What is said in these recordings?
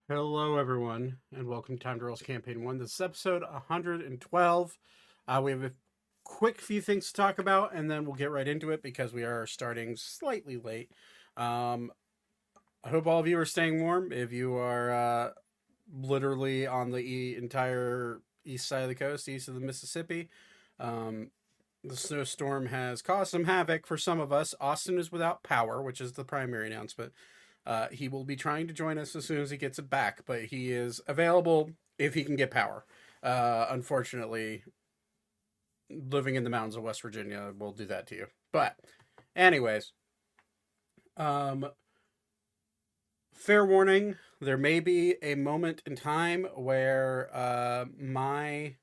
Hello, everyone, and welcome to TimeToRole's Campaign 1. This is episode 112. We have a quick few things to talk about, and then we'll get right into it because we are starting slightly late. I hope all of you are staying warm. If you are literally on the entire east side of the coast, east of the Mississippi, the snowstorm has caused some havoc for some of us. Austin is without power, which is the primary announcement. He will be trying to join us as soon as he gets it back, but he is available if he can get power. Unfortunately, living in the mountains of West Virginia will do that to you. But, anyways, fair warning, there may be a moment in time where my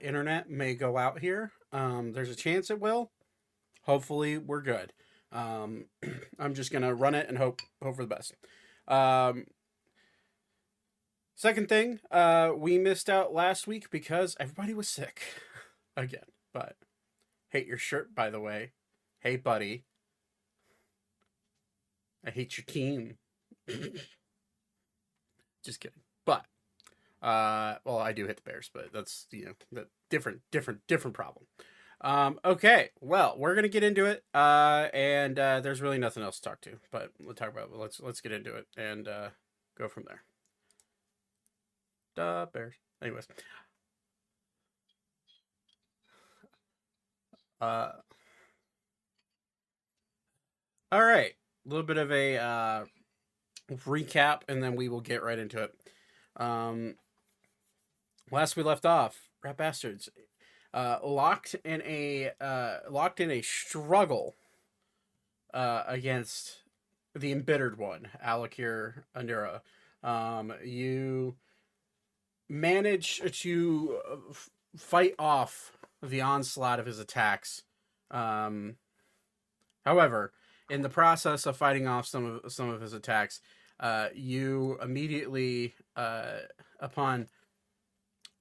internet may go out here. There's a chance it will. Hopefully, we're good. I'm just gonna run it and hope for the best. Second thing, we missed out last week because everybody was sick again. But hate your shirt, by the way. Hey, buddy. I hate your team. Just kidding. But well, I do hit the Bears, but that's the different problem. Okay, well, we're gonna get into it, and there's really nothing else to talk to, but let's get into it and go from there. Bears. Anyways, all right, a little bit of a recap, and then we will get right into it. Last we left off, Rat Bastards. Locked in a struggle against the embittered one, Alakir Anura. You manage to fight off the onslaught of his attacks. However, in the process of fighting off some of his attacks, you immediately, upon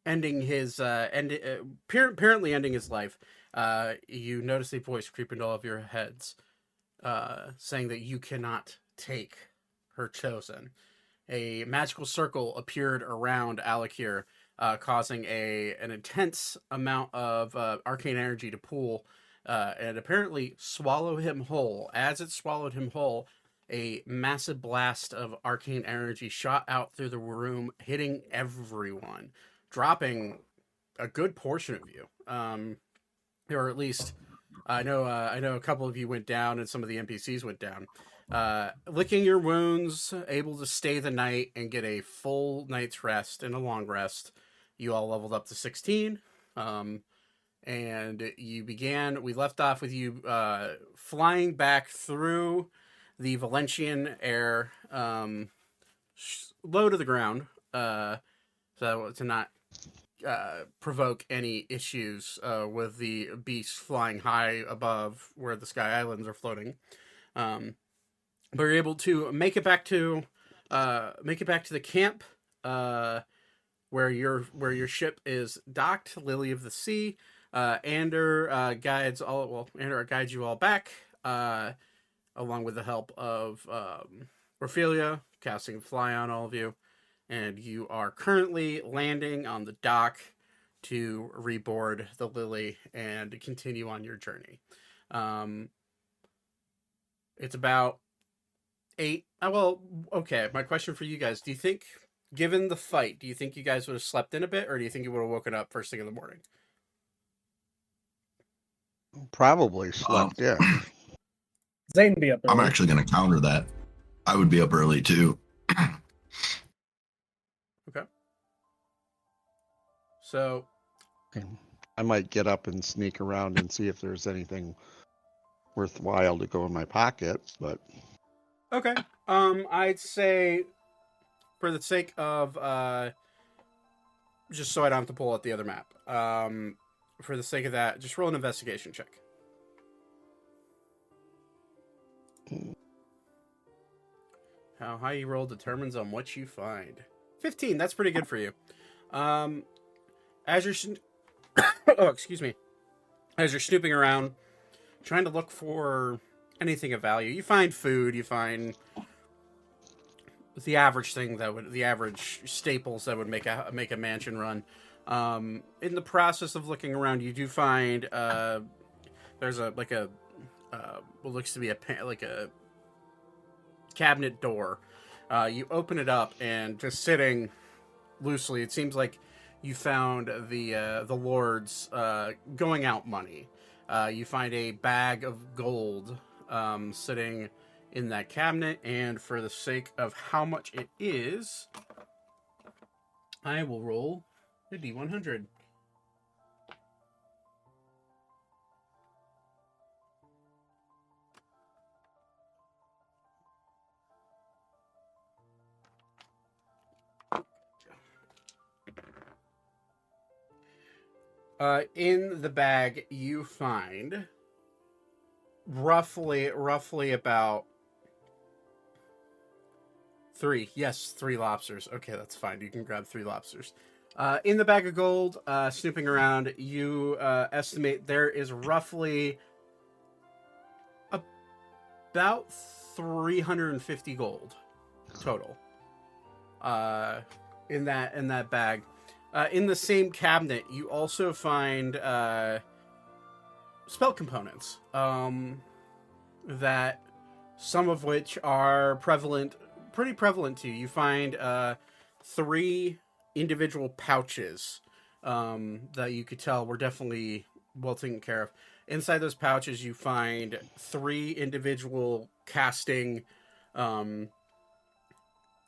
ending his apparently ending his life, you notice a voice creep into all of your heads, saying that you cannot take her chosen. A magical circle appeared around Alakir, causing an intense amount of arcane energy to pool and apparently swallow him whole. As it swallowed him whole, a massive blast of arcane energy shot out through the room, hitting everyone, dropping a good portion of you, or at least I know a couple of you went down, and some of the NPCs went down. Licking your wounds, able to stay the night and get a full night's rest and a long rest. You all leveled up to 16, and we left off with you flying back through the Valencian air, low to the ground, so to not provoke any issues with the beasts flying high above where the Sky Islands are floating. But you're able to make it back to the camp, where your ship is docked. Lily of the Sea. Ander guides you all back, along with the help of Ophelia, casting Fly on all of you. And you are currently landing on the dock to reboard the Lily and continue on your journey. It's about 8. Well, okay. My question for you guys: do you think, given the fight, do you think you guys would have slept in a bit, or do you think you would have woken up first thing in the morning? Probably slept, yeah. Zane be up early. I'm actually going to counter that. I would be up early too. Okay. So I might get up and sneak around and see if there's anything worthwhile to go in my pocket, but okay. I'd say, for the sake of just so I don't have to pull out the other map, for the sake of that, just roll an investigation check. How high you roll determines on what you find. 15, that's pretty good for you. As you're as you're snooping around, trying to look for anything of value, you find food, you find the average thing the average staples that would make a mansion run. In the process of looking around, you do find there's what looks to be a cabinet door. You open it up, and just sitting loosely, it seems like you found the Lord's going out money. You find a bag of gold sitting in that cabinet, and for the sake of how much it is, I will roll a D100. In the bag, you find roughly about three lobsters. Okay, that's fine. You can grab 3 lobsters. In the bag of gold, snooping around, you estimate there is roughly about 350 gold total. In that bag. In the same cabinet, you also find spell components that some of which are pretty prevalent to you. You find 3 individual pouches that you could tell were definitely well taken care of. Inside those pouches, you find 3 individual casting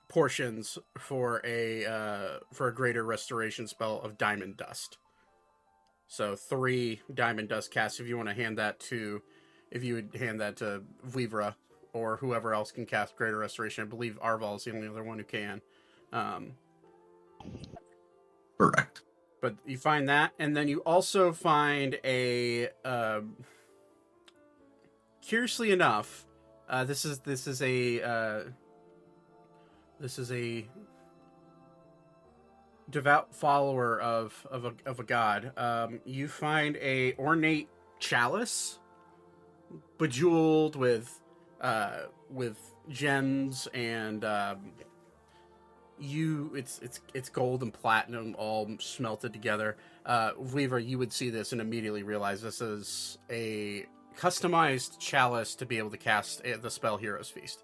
portions for a greater restoration spell of diamond dust. So 3 diamond dust casts. If you would hand that to Vivra or whoever else can cast greater restoration. I believe Arval is the only other one who can. Correct. But you find that, and then you also find a curiously enough, this is a devout follower of a god. You find a ornate chalice, bejeweled with gems, and it's gold and platinum all smelted together. Weaver, you would see this and immediately realize this is a customized chalice to be able to cast the spell Hero's Feast.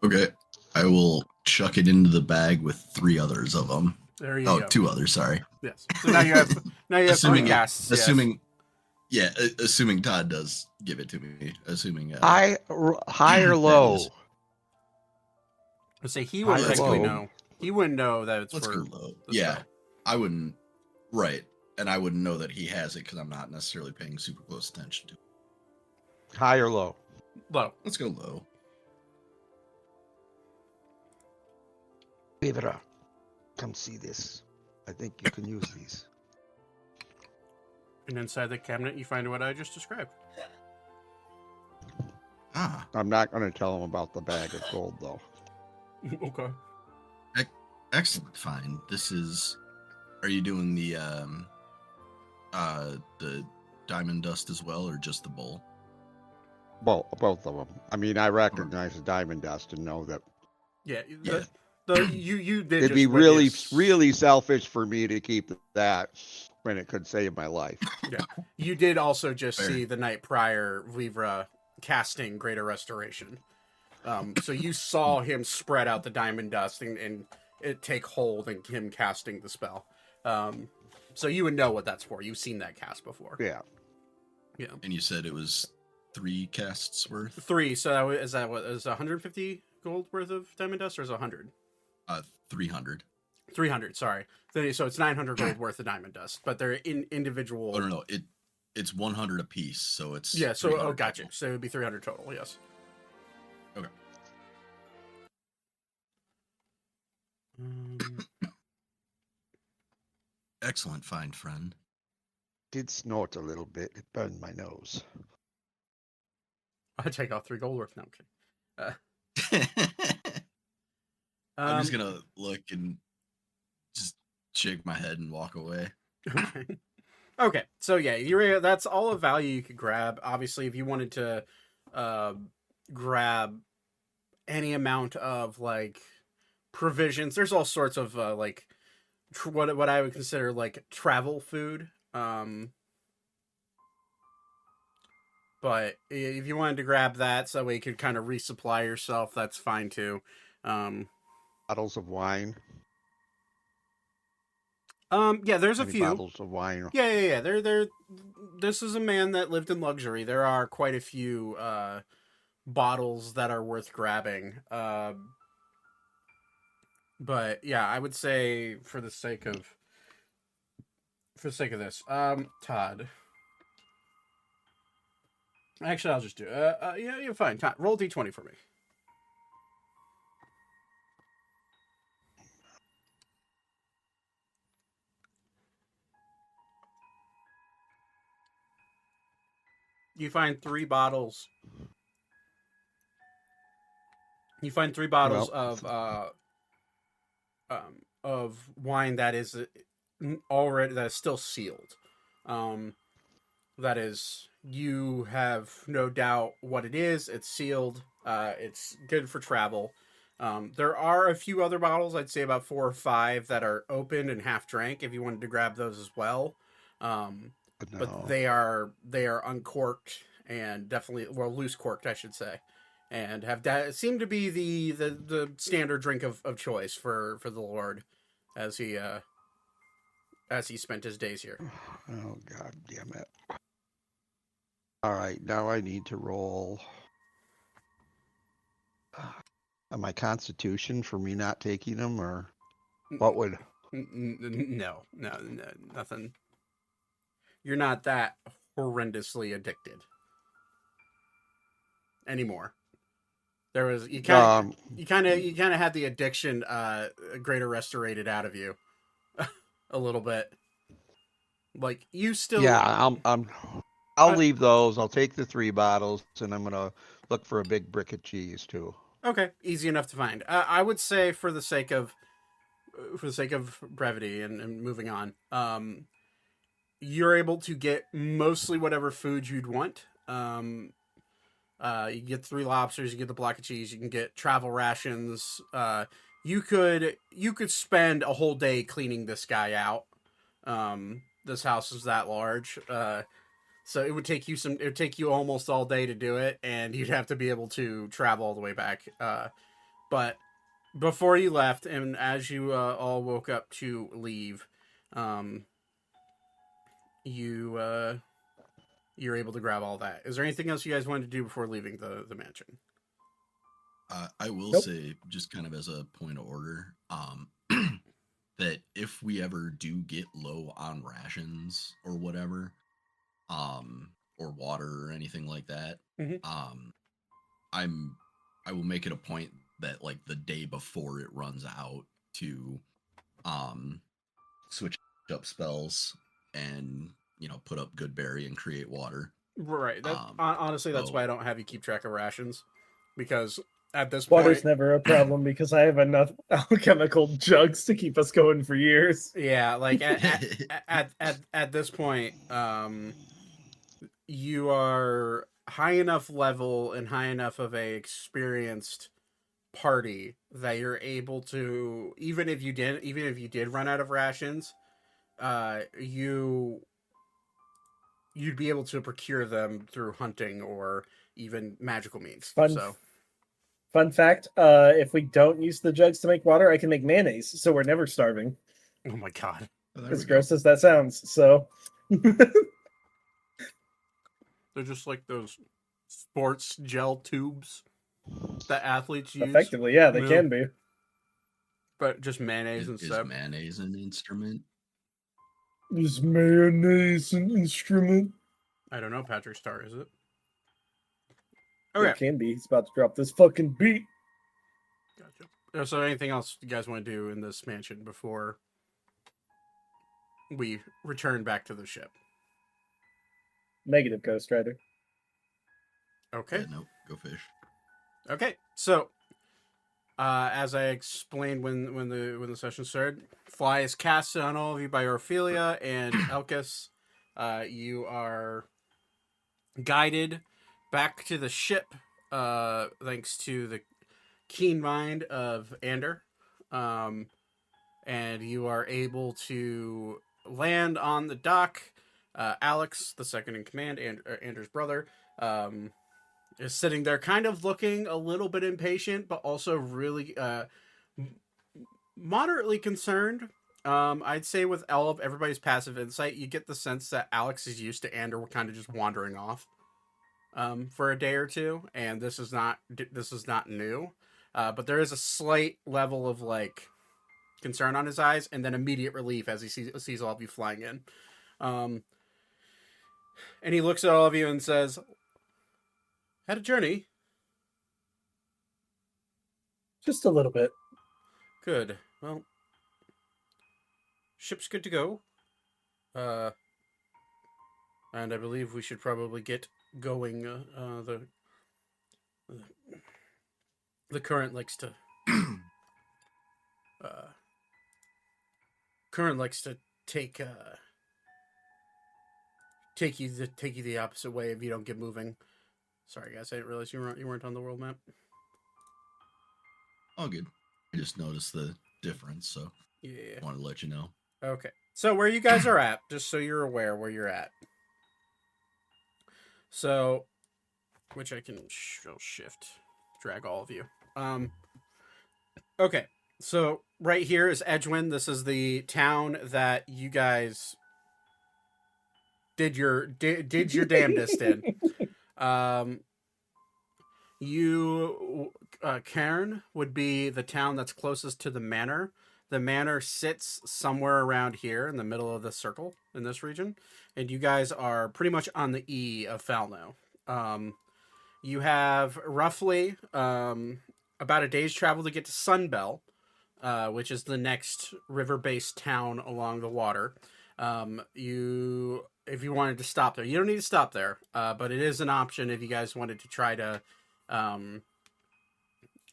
Okay, I will chuck it into the bag with 3 others of them. There you go. 2 others, sorry. Yes. So now you have assuming 3 casts. assuming assuming Todd does give it to me. Assuming High or low? Let's say he wouldn't High or technically low? know. He wouldn't know that it's let's for go low. the Yeah, spell. I wouldn't. Right, and I wouldn't know that he has it because I'm not necessarily paying super close attention to it. High or low? Low. Let's go low. Vivra, come see this. I think you can use these. And inside the cabinet, you find what I just described. Ah, I'm not going to tell him about the bag of gold, though. Okay. excellent. Fine. This is. Are you doing the diamond dust as well, or just the bowl? Well, both of them. I mean, I recognize the diamond dust and know that Yeah. Yeah. You did. it'd be just really, witness- really selfish for me to keep that when it could save my life. You did also just Fair. see the night prior Vivra casting Greater Restoration. So you saw him spread out the diamond dust and it take hold and him casting the spell. So you would know what that's for. You've seen that cast before. Yeah. Yeah. And you said it was 3 casts worth. 3. So is that what is 150 gold worth of diamond dust, or is it 100? 300. 300. Sorry. So it's 900 gold worth of diamond dust, but they're in individual. Oh no, it's 100 a piece, so it's Yeah. So 300 gotcha. total. So it would be 300 total. Yes. Okay. Excellent find, friend. Did snort a little bit. It burned my nose. I take off 3 gold worth. No, I'm kidding. I'm just gonna look and just shake my head and walk away. Okay. Okay. So yeah, that's all of value you could grab. Obviously, if you wanted to grab any amount of like provisions. There's all sorts of like what I would consider like travel food. But if you wanted to grab that, so that way you could kind of resupply yourself, that's fine too. Bottles of wine. Yeah, there's a Any few. bottles of wine? Yeah. This is a man that lived in luxury. There are quite a few bottles that are worth grabbing. But yeah, I would say for the sake of this, Todd. Actually, I'll just do. Yeah, you're fine. Todd, roll d20 for me. You find 3 bottles. You find 3 bottles of wine that is still sealed. That is, you have no doubt what it is. It's sealed. It's good for travel. There are a few other bottles. I'd say about 4 or 5 that are open and half drank. If you wanted to grab those as well. But they are uncorked and definitely loose corked, I should say, and seem to be the standard drink of choice for the Lord as he spent his days here. Oh, God damn it. All right, now I need to roll my constitution for me not taking them, or what would... No, nothing. You're not that horrendously addicted anymore. There was you kind of had the addiction greater restorated out of you a little bit. Like you still. Yeah, I'll leave those. I'll take the 3 bottles, and I'm gonna look for a big brick of cheese too. Okay, easy enough to find. I would say for the sake of brevity and moving on, you're able to get mostly whatever food you'd want. You get 3 lobsters, you get the block of cheese, you can get travel rations. You could spend a whole day cleaning this guy out. This house is that large. So it would take you almost all day to do it, and you'd have to be able to travel all the way back. But before you left, and as you all woke up to leave, you're able to grab all that. Is there anything else you guys wanted to do before leaving the mansion? I will say, just kind of as a point of order, that if we ever do get low on rations or whatever, or water or anything like that, I will make it a point that like the day before it runs out to switch up spells and put up good berry and create water. Right. Honestly, that's why I don't have you keep track of rations, because at this Water's point, never a problem because I have enough alchemical jugs to keep us going for years. Yeah, like at this point, you are high enough level and high enough of a experienced party that you're able to, even if you did run out of rations, you'd be able to procure them through hunting or even magical means. Fun fact, if we don't use the jugs to make water, I can make mayonnaise, so we're never starving. Oh my god. As gross as that sounds, so... They're just like those sports gel tubes that athletes use. Effectively, yeah, they can be. But just mayonnaise instead. Is mayonnaise an instrument? Is mayonnaise an instrument? I don't know, Patrick Star, is it? Okay. It can be. He's about to drop this fucking beat. Gotcha. So anything else you guys want to do in this mansion before we return back to the ship? Negative, Ghost Rider. Okay. Yeah, nope, go fish. Okay, so as I explained when the session started, fly is casted on all of you by Orphelia and Elkis. You are guided back to the ship, thanks to keen mind of Ander, and you are able to land on the dock. Alex, the second in command, Ander's brother, is sitting there, kind of looking a little bit impatient, but also really moderately concerned. I'd say with all of everybody's passive insight, you get the sense that Alex is used to Ander kind of just wandering off for a day or two, and this is not new. But there is a slight level of like concern on his eyes, and then immediate relief as he sees all of you flying in. And he looks at all of you and says, "Had a journey." Just a little bit. Good. Well, ship's good to go. And I believe we should probably get going. The current likes to take you the opposite way if you don't get moving. Sorry, guys, I didn't realize you weren't on the world map. All good. I just noticed the difference, so Yeah. wanted to let you know. Okay. So where you guys are at, just so you're aware where you're at. So, which I can shift, drag all of you. Okay. So right here is Edgewin. This is the town that you guys did your damnedest in. Cairn would be the town that's closest to the manor. The manor sits somewhere around here in the middle of the circle in this region, and you guys are pretty much on the E of Falneu. You have roughly about a day's travel to get to Sunbell, which is the next river-based town along the water. If you wanted to stop there, you don't need to stop there, but it is an option if you guys wanted to try to,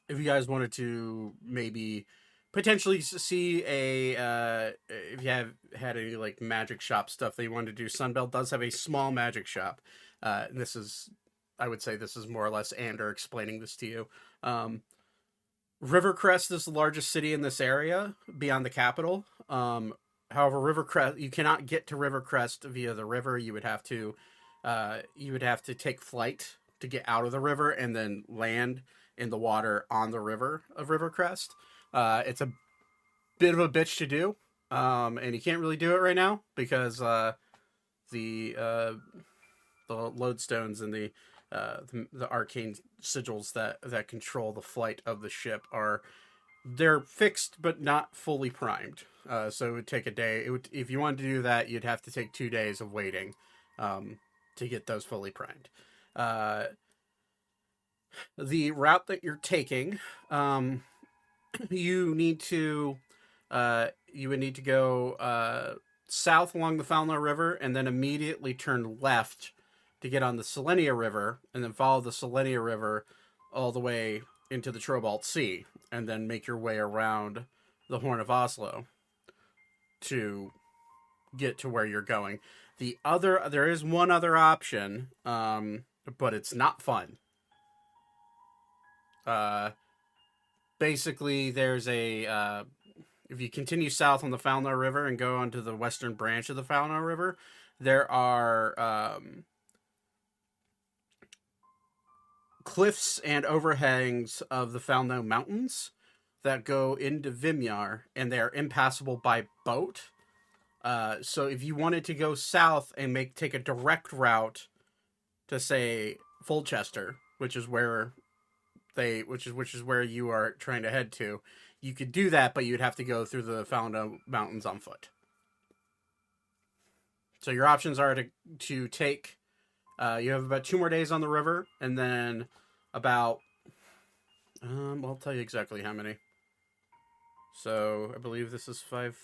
if you guys wanted to maybe potentially see if you have had any like magic shop stuff that you wanted to do. Sunbelt does have a small magic shop. And I would say this is more or less Ander explaining this to you. Rivercrest is the largest city in this area beyond the capital. However, Rivercrest, you cannot get to Rivercrest via the river. You would have to take flight to get out of the river and then land in the water on the river of Rivercrest. It's a bit of a bitch to do, and you can't really do it right now because the lodestones and the arcane sigils that control the flight of the ship they're fixed but not fully primed. So it would take a day. If you wanted to do that, you'd have to take 2 days of waiting to get those fully primed. The route that you're taking, you would need to go south along the Falneu River and then immediately turn left to get on the Selenia River, and then follow the Selenia River all the way into the Trobalt Sea, and then make your way around the Horn of Oslo to get to where you're going. There is one other option, but it's not fun. Basically, there's if you continue south on the Falneu River and go onto the western branch of the Falneu River, there are cliffs and overhangs of the Falneu Mountains that go into Vimyar, and they are impassable by boat. So if you wanted to go south and take a direct route to, say, Fulchester, which is where you are trying to head to, you could do that, but you'd have to go through the Falneu Mountains on foot. So your options are to take. You have about 2 more days on the river, and then about. I'll tell you exactly how many. So I believe this is 5,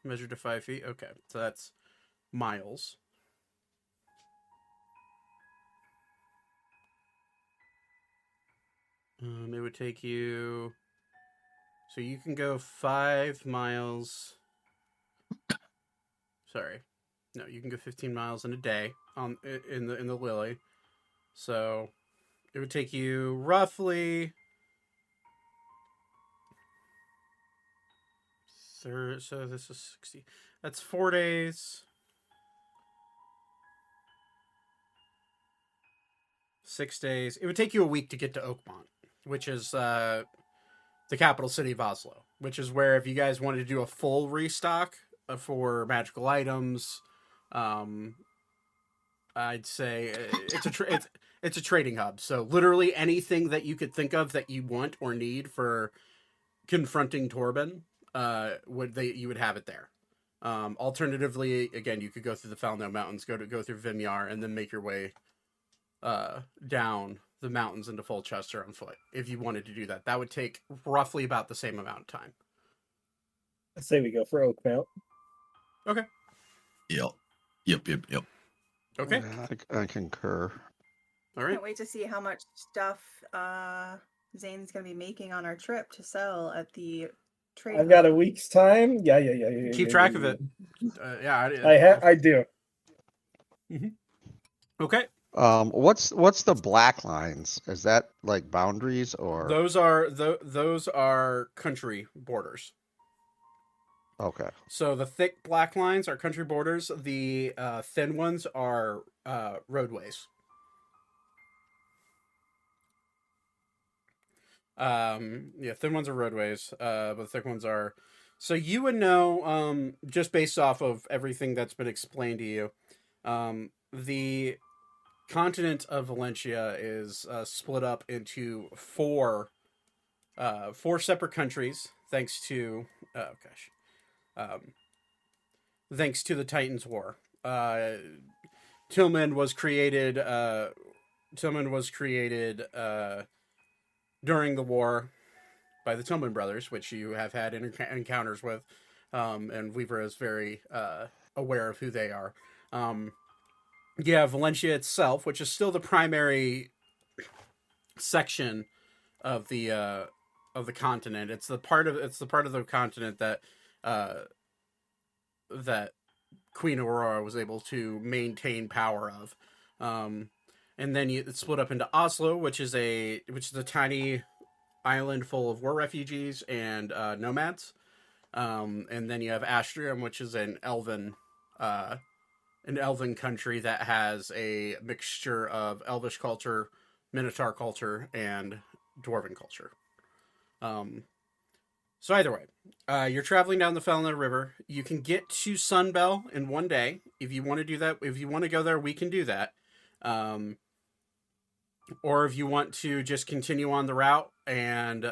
measured to 5 feet. Okay, so that's miles. It would take you. So you can go 5 miles. Sorry, no, you can go 15 miles in a day in the Lily. So it would take you roughly So this is 60. That's 4 days. 6 days. It would take you a week to get to Oakmont, which is the capital city of Oslo. Which is where, if you guys wanted to do a full restock for magical items, I'd say it's a trading hub. So literally anything that you could think of that you want or need for confronting Torben, you would have it there. Alternatively, again, you could go through the Falneu Mountains, go through Vimyar, and then make your way down the mountains into Folchester on foot. If you wanted to do that, that would take roughly about the same amount of time. I say we go for Oakmount. Okay. Yep. Okay. I concur. All right. Can't wait to see how much stuff Zane's going to be making on our trip to sell at the trade. I've got a week's time. Yeah. Keep track of it. I do. Okay. What's the black lines? Is that like boundaries or? Those are country borders. Okay. So the thick black lines are country borders. The thin ones are roadways. Thin ones are roadways, but the thick ones are. So you would know, just based off of everything that's been explained to you, the continent of Valencia is split up into four separate countries, thanks to thanks to the Titans War. Tillman was created during the war by the Tillman brothers, which you have had encounters with, and Weaver is very aware of who they are. Valencia itself, which is still the primary section of the continent. It's the part of the continent that that Queen Aurora was able to maintain power of. And then it's split up into Oslo, which is a tiny island full of war refugees and nomads. And then you have Astrium, which is an elven country that has a mixture of Elvish culture, Minotaur culture, and Dwarven culture. So either way, you're traveling down the Falneu River. You can get to Sunbell in one day. If you want to do that, if you want to go there, we can do that. Or if you want to just continue on the route and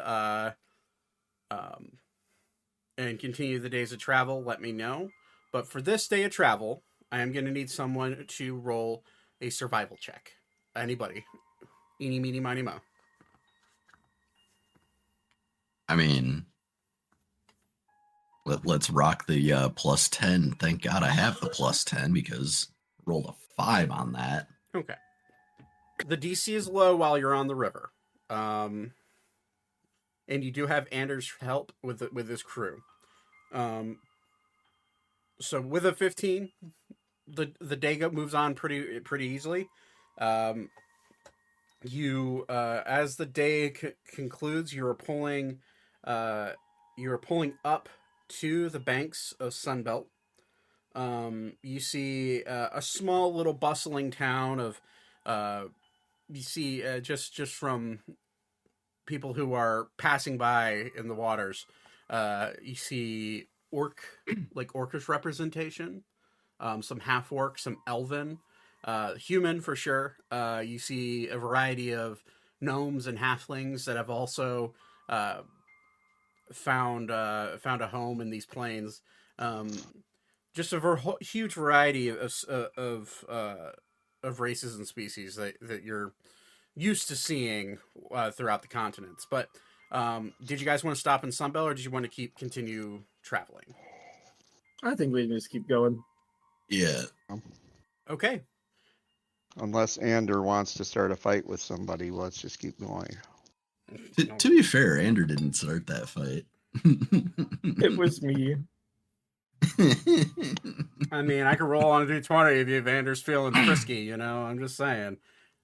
continue the days of travel, let me know. But for this day of travel, I am going to need someone to roll a survival check. Anybody. Eeny, meeny, miny, mo. I mean, let's rock the +10. Thank God I have the +10 because I rolled a 5 on that. Okay. The DC is low while you're on the river. And you do have Anders' help with his crew. So with a 15, the day moves on pretty easily. As the day concludes, you're pulling up to the banks of Sunbelt. You see a small little bustling town of you see just from people who are passing by in the waters. You see orcish representation, some half orc, some elven, human for sure. You see a variety of gnomes and halflings that have also found a home in these plains. Just a huge variety of races and species that you're used to seeing throughout the continents. But did you guys want to stop in Sunbelt, or did you want to continue traveling? I think we just keep going. Yeah. Okay. Unless Ander wants to start a fight with somebody, let's just keep going. To be fair, Ander didn't start that fight. It was me. I mean, I could roll on a d20 if Anders feeling frisky, I'm just saying.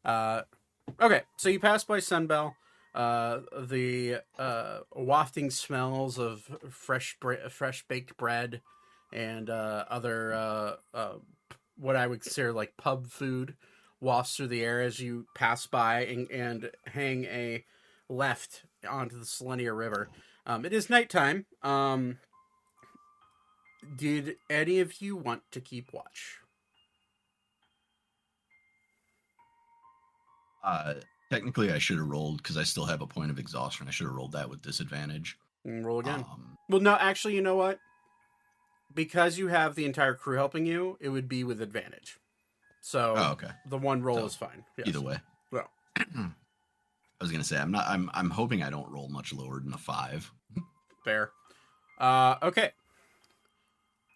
Okay, so you pass by Sunbell. the wafting smells of fresh baked bread and other what I would consider like pub food wafts through the air as you pass by and hang a left onto the Falneu River. It is nighttime. Did any of you want to keep watch? Technically, I should have rolled because I still have a point of exhaustion. I should have rolled that with disadvantage. And roll again. Um, Well, no, actually, you know what? Because you have the entire crew helping you, it would be with advantage. So okay. the one roll So, is fine. Yes. Either way. Well. I was gonna say I'm hoping I don't roll much lower than a 5. Fair. Okay.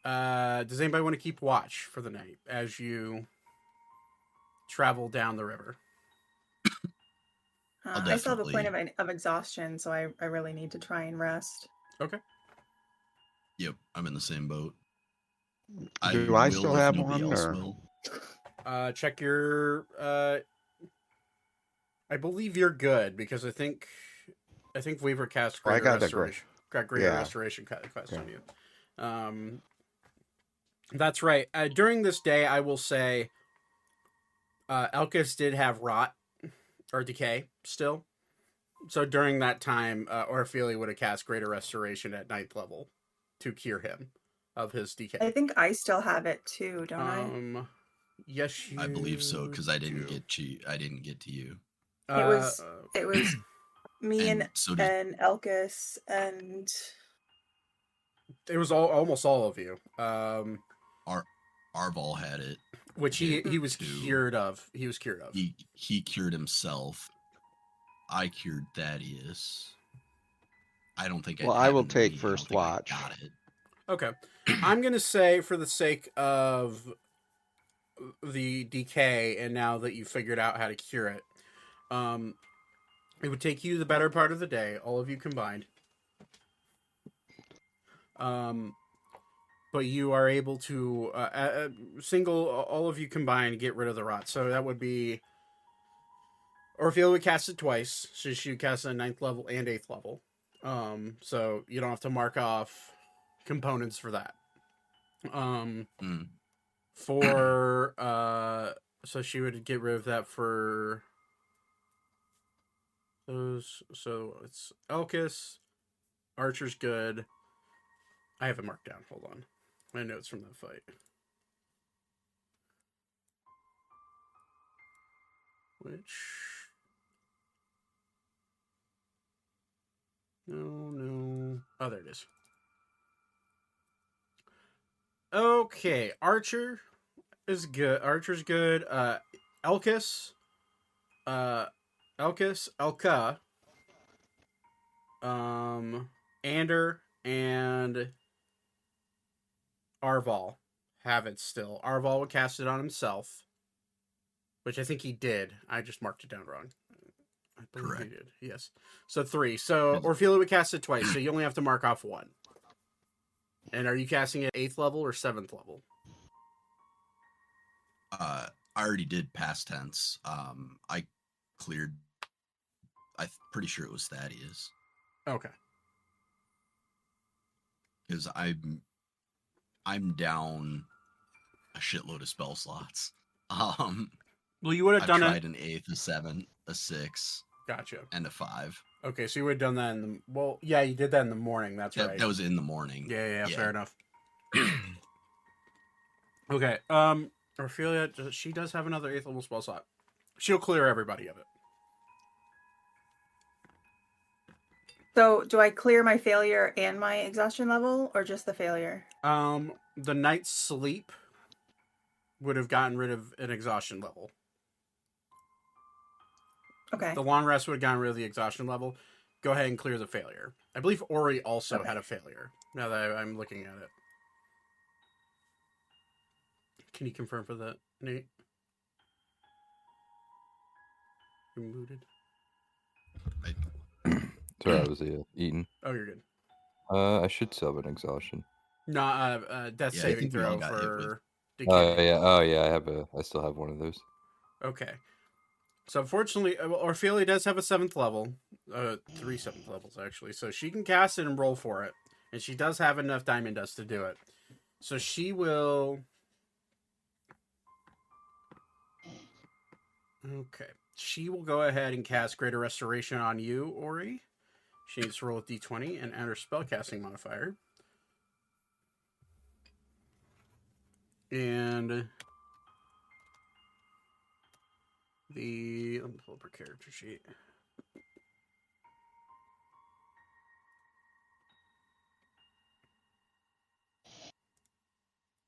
Does anybody want to keep watch for the night as you travel down the river? I still have a point of exhaustion, so I really need to try and rest. Okay. Yep, I'm in the same boat. Do I will still if have nobody one, else or- will. Check your. I believe you're good because I think Weaver cast I greater got the restoration. Got greater yeah. restoration quest Okay. on you. That's right. During this day, I will say, Elkis did have rot or decay still. So during that time, Orphelia would have cast greater restoration at 9th level to cure him of his decay. I think I still have it too, don't I? Yes, you I believe so because I didn't do. get to you. It was me and and so did- Elkis and it was almost all of you. Arval had it. Which he was too. cured of. He was cured of. He cured himself. I cured Thaddeus. I don't think. Well, I will take first watch. Got it. Okay. I'm going to say, for the sake of the decay, and now that you figured out how to cure it, it would take you the better part of the day, all of you combined. But you are able to, all of you combined, get rid of the rot. So that would be... Orphelia would cast it twice. So she would cast it at 9th level and 8th level. So you don't have to mark off components for that. So she would get rid of that for those. So it's Elkis, Archer's good. I have it marked down. Hold on. My notes from that fight. No. Oh, there it is. Okay, Archer is good. Archer's good. Elkis, Elka, Ander, and Arval have it still. Arval would cast it on himself, which I think he did. I just marked it down wrong. I believe Correct. he did. Yes. So 3. So Orphelia would cast it twice, so you only have to mark off 1. And are you casting it 8th level or 7th level? I already did past tense. I cleared. I'm pretty sure it was Thaddeus. Okay. Because I'm down a shitload of spell slots. Well, you would have I've done tried it. an 8th, a 7, a 6, Gotcha. and a 5. Okay, so you would have done that in the... Well, yeah, you did that in the morning. That's right. That was in the morning. Yeah, fair enough. Okay, Ophelia, she does have another 8th level spell slot. She'll clear everybody of it. So, do I clear my failure and my exhaustion level, or just the failure? The night's sleep would have gotten rid of an exhaustion level. Okay. The long rest would have gotten rid of the exhaustion level. Go ahead and clear the failure. I believe Ori also Okay. had a failure, now that I'm looking at it. Can you confirm for that, Nate? You muted? Sorry, I was eating. Oh, you're good. I should still have an exhaustion. No, death Yeah, I saving think we all throw got hit with- for Oh decay. yeah. I still have one of those. Okay. So unfortunately, Orphelia does have a 7th level. 3 7th levels actually. So she can cast it and roll for it, and she does have enough diamond dust to do it. So she will. Okay, she will go ahead and cast Greater Restoration on you, Ori. She needs to roll a d20 and add her spellcasting modifier. And let me pull up her character sheet.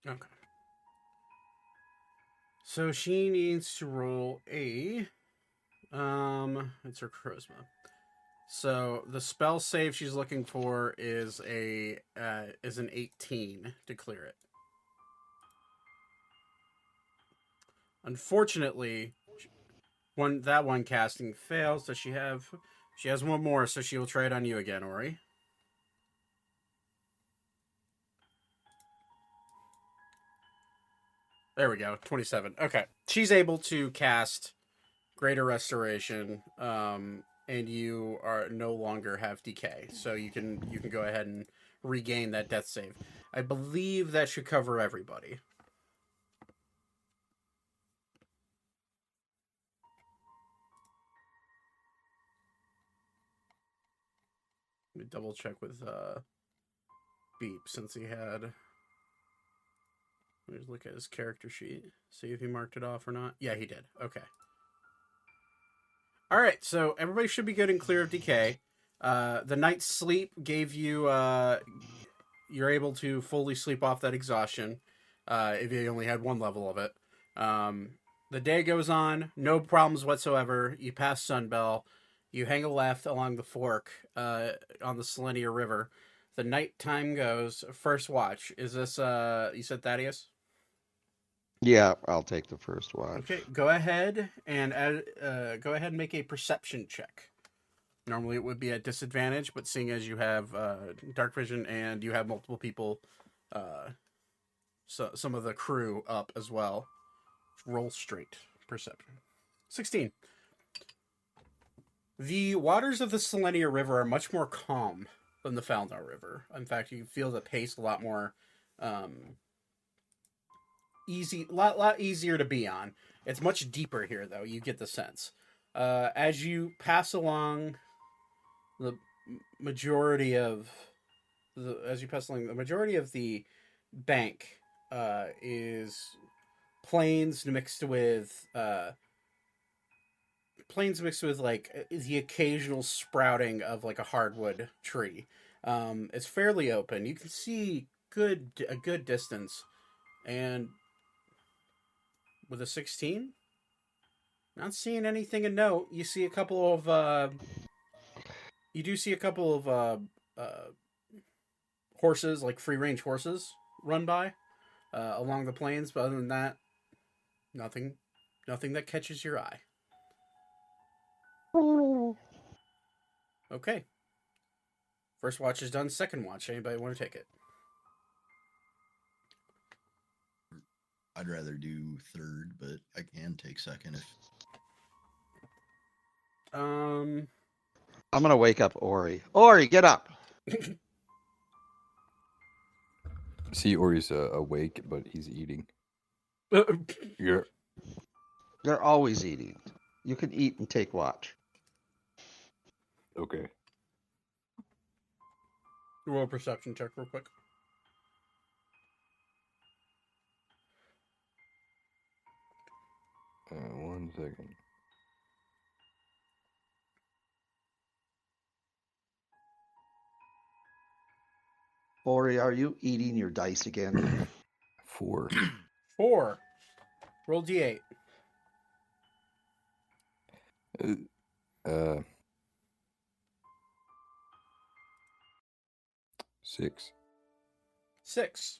Okay. So she needs to roll a it's her charisma. So the spell save she's looking for is an 18 to clear it. Unfortunately, that one casting fails. Does she have? She has one more, so she will try it on you again, Ori. There we go, 27. Okay, she's able to cast Greater Restoration, and you are no longer have decay, so you can go ahead and regain that death save. I believe that should cover everybody. Let me double check with Beep since he had. Let me look at his character sheet, see if he marked it off or not. Yeah, he did. Okay. All right, so everybody should be good and clear of decay. The night's sleep gave you. You're able to fully sleep off that exhaustion if you only had one level of it. The day goes on, no problems whatsoever. You pass Sunbell. You hang a left along the fork on the Falneu River. The night time goes. First watch. Is this, you said Thaddeus? Yeah, I'll take the first watch. Okay, go ahead and make a perception check. Normally it would be at disadvantage, but seeing as you have dark vision and you have multiple people, so some of the crew up as well, roll straight perception. 16. The waters of the Falneu River are much more calm than the Falneu River. In fact, you feel the pace a lot more lot easier to be on. It's much deeper here, though. You get the sense as you pass along the majority of the bank is plains mixed with like the occasional sprouting of like a hardwood tree. It's fairly open. You can see a good distance, and with a 16, not seeing anything of note. You see a couple of horses, like free range horses, run by along the plains. But other than that, nothing that catches your eye. Okay. First watch is done. Second watch. Anybody want to take it? I'd rather do third, but I can take second if. I'm gonna wake up Ori. Ori, get up! See, Ori's awake, but he's eating. Yeah. They're always eating. You can eat and take watch. Okay. Roll a perception check real quick. One second. Ori, are you eating your dice again? 4. 4. Roll d8. 6. 6.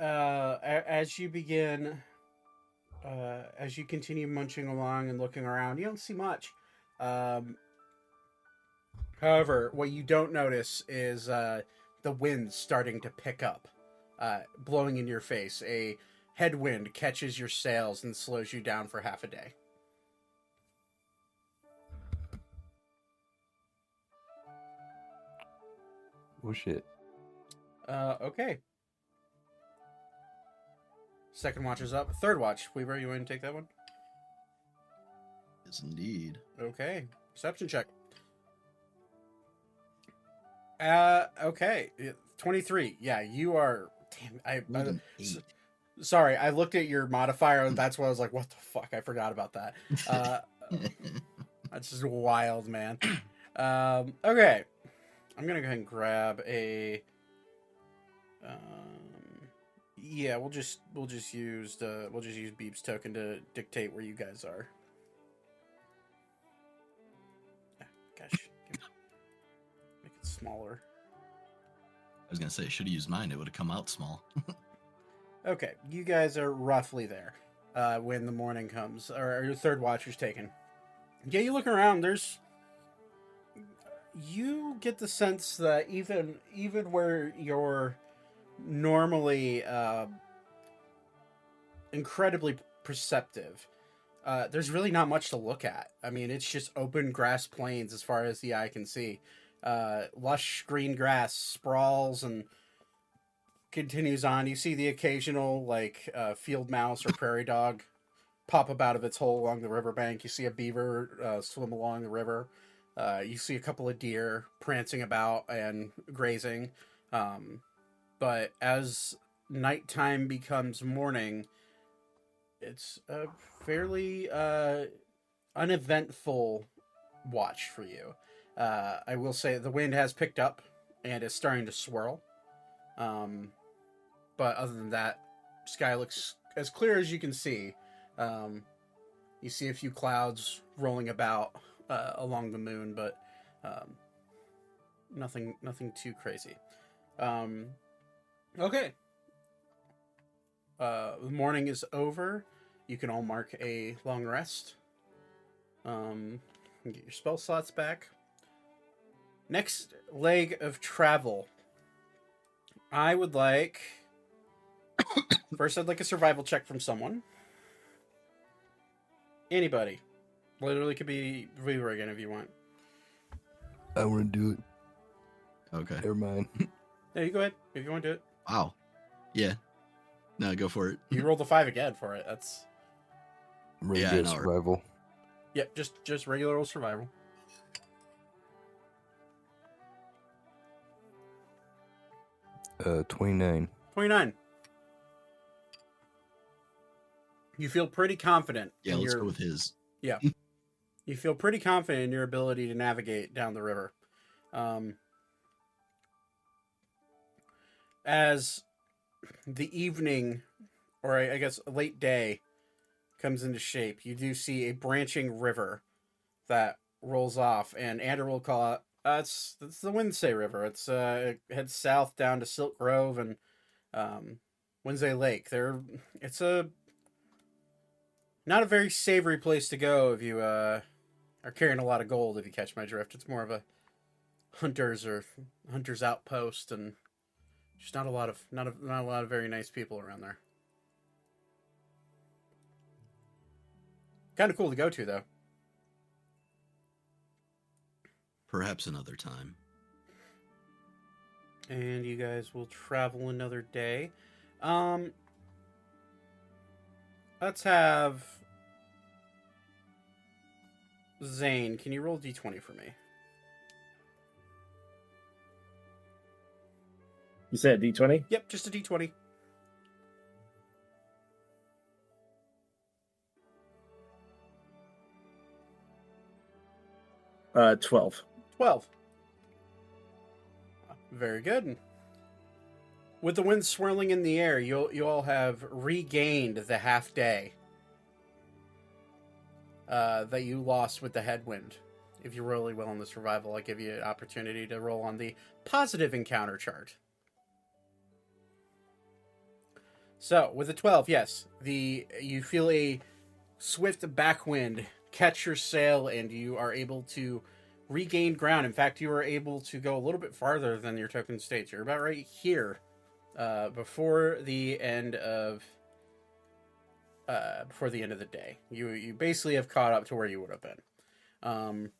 As you begin, as you continue munching along and looking around, you don't see much. However, what you don't notice is the wind starting to pick up, blowing in your face. A headwind catches your sails and slows you down for half a day. Well, shit. Okay. Second watch is up. Third watch. Weaver, you want to take that one? Yes, indeed. Okay. Perception check. Okay. 23. Yeah, you are. Damn. With an 8. Sorry, I looked at your modifier, and that's why I was like, what the fuck? I forgot about that. That's just wild, man. Okay. I'm going to go ahead and grab a. Yeah, we'll just use Beep's token to dictate where you guys are. Gosh, make it smaller. I was gonna say, should have used mine. It would have come out small. Okay, you guys are roughly there when the morning comes, or your third watcher's taken. Yeah, you look around. You get the sense that even where you're normally incredibly perceptive, there's really not much to look at. I mean, it's just open grass plains as far as the eye can see. Lush green grass sprawls and continues on. You see the occasional field mouse or prairie dog pop up out of its hole along the riverbank. You see a beaver swim along the river. You see a couple of deer prancing about and grazing. But as nighttime becomes morning, it's a fairly uneventful watch for you. I will say the wind has picked up and is starting to swirl. But other than that, sky looks as clear as you can see. You see a few clouds rolling about along the moon, but nothing too crazy. Okay. The morning is over. You can all mark a long rest. Get your spell slots back. Next leg of travel. I would like... First, I'd like a survival check from someone. Anybody. Literally could be Weaver again if you want. I want to do it. Okay. Never mind. Yeah, you go ahead if you want to do it. Wow. Yeah. No, go for it. You rolled a 5 again for it. That's... Regular I know. survival. Yep, just regular old survival. Uh, 29. 29. You feel pretty confident. Yeah, in let's your... go with his. Yeah. You feel pretty confident in your ability to navigate down the river. As the evening, or I guess a late day, comes into shape, you do see a branching river that rolls off, and Andrew will call it, it's the Wednesday River. It heads south down to Silk Grove and Wednesday Lake. It's not a very savory place to go if you are carrying a lot of gold, if you catch my drift. It's more of a hunter's outpost, and just not a lot of very nice people around there. Kind of cool to go to, though. Perhaps another time. And you guys will travel another day. Let's have Zane. Can you roll d20 for me? You said D20? Yep, just a d20. Uh, 12. 12. Very good. With the wind swirling in the air, you all have regained the half day that you lost with the headwind. If you roll really well on the survival, I'll give you an opportunity to roll on the positive encounter chart. So, with a 12, yes, you feel a swift backwind catch your sail, and you are able to regain ground. In fact, you are able to go a little bit farther than your token states. You're about right here before the end of the day. You basically have caught up to where you would have been.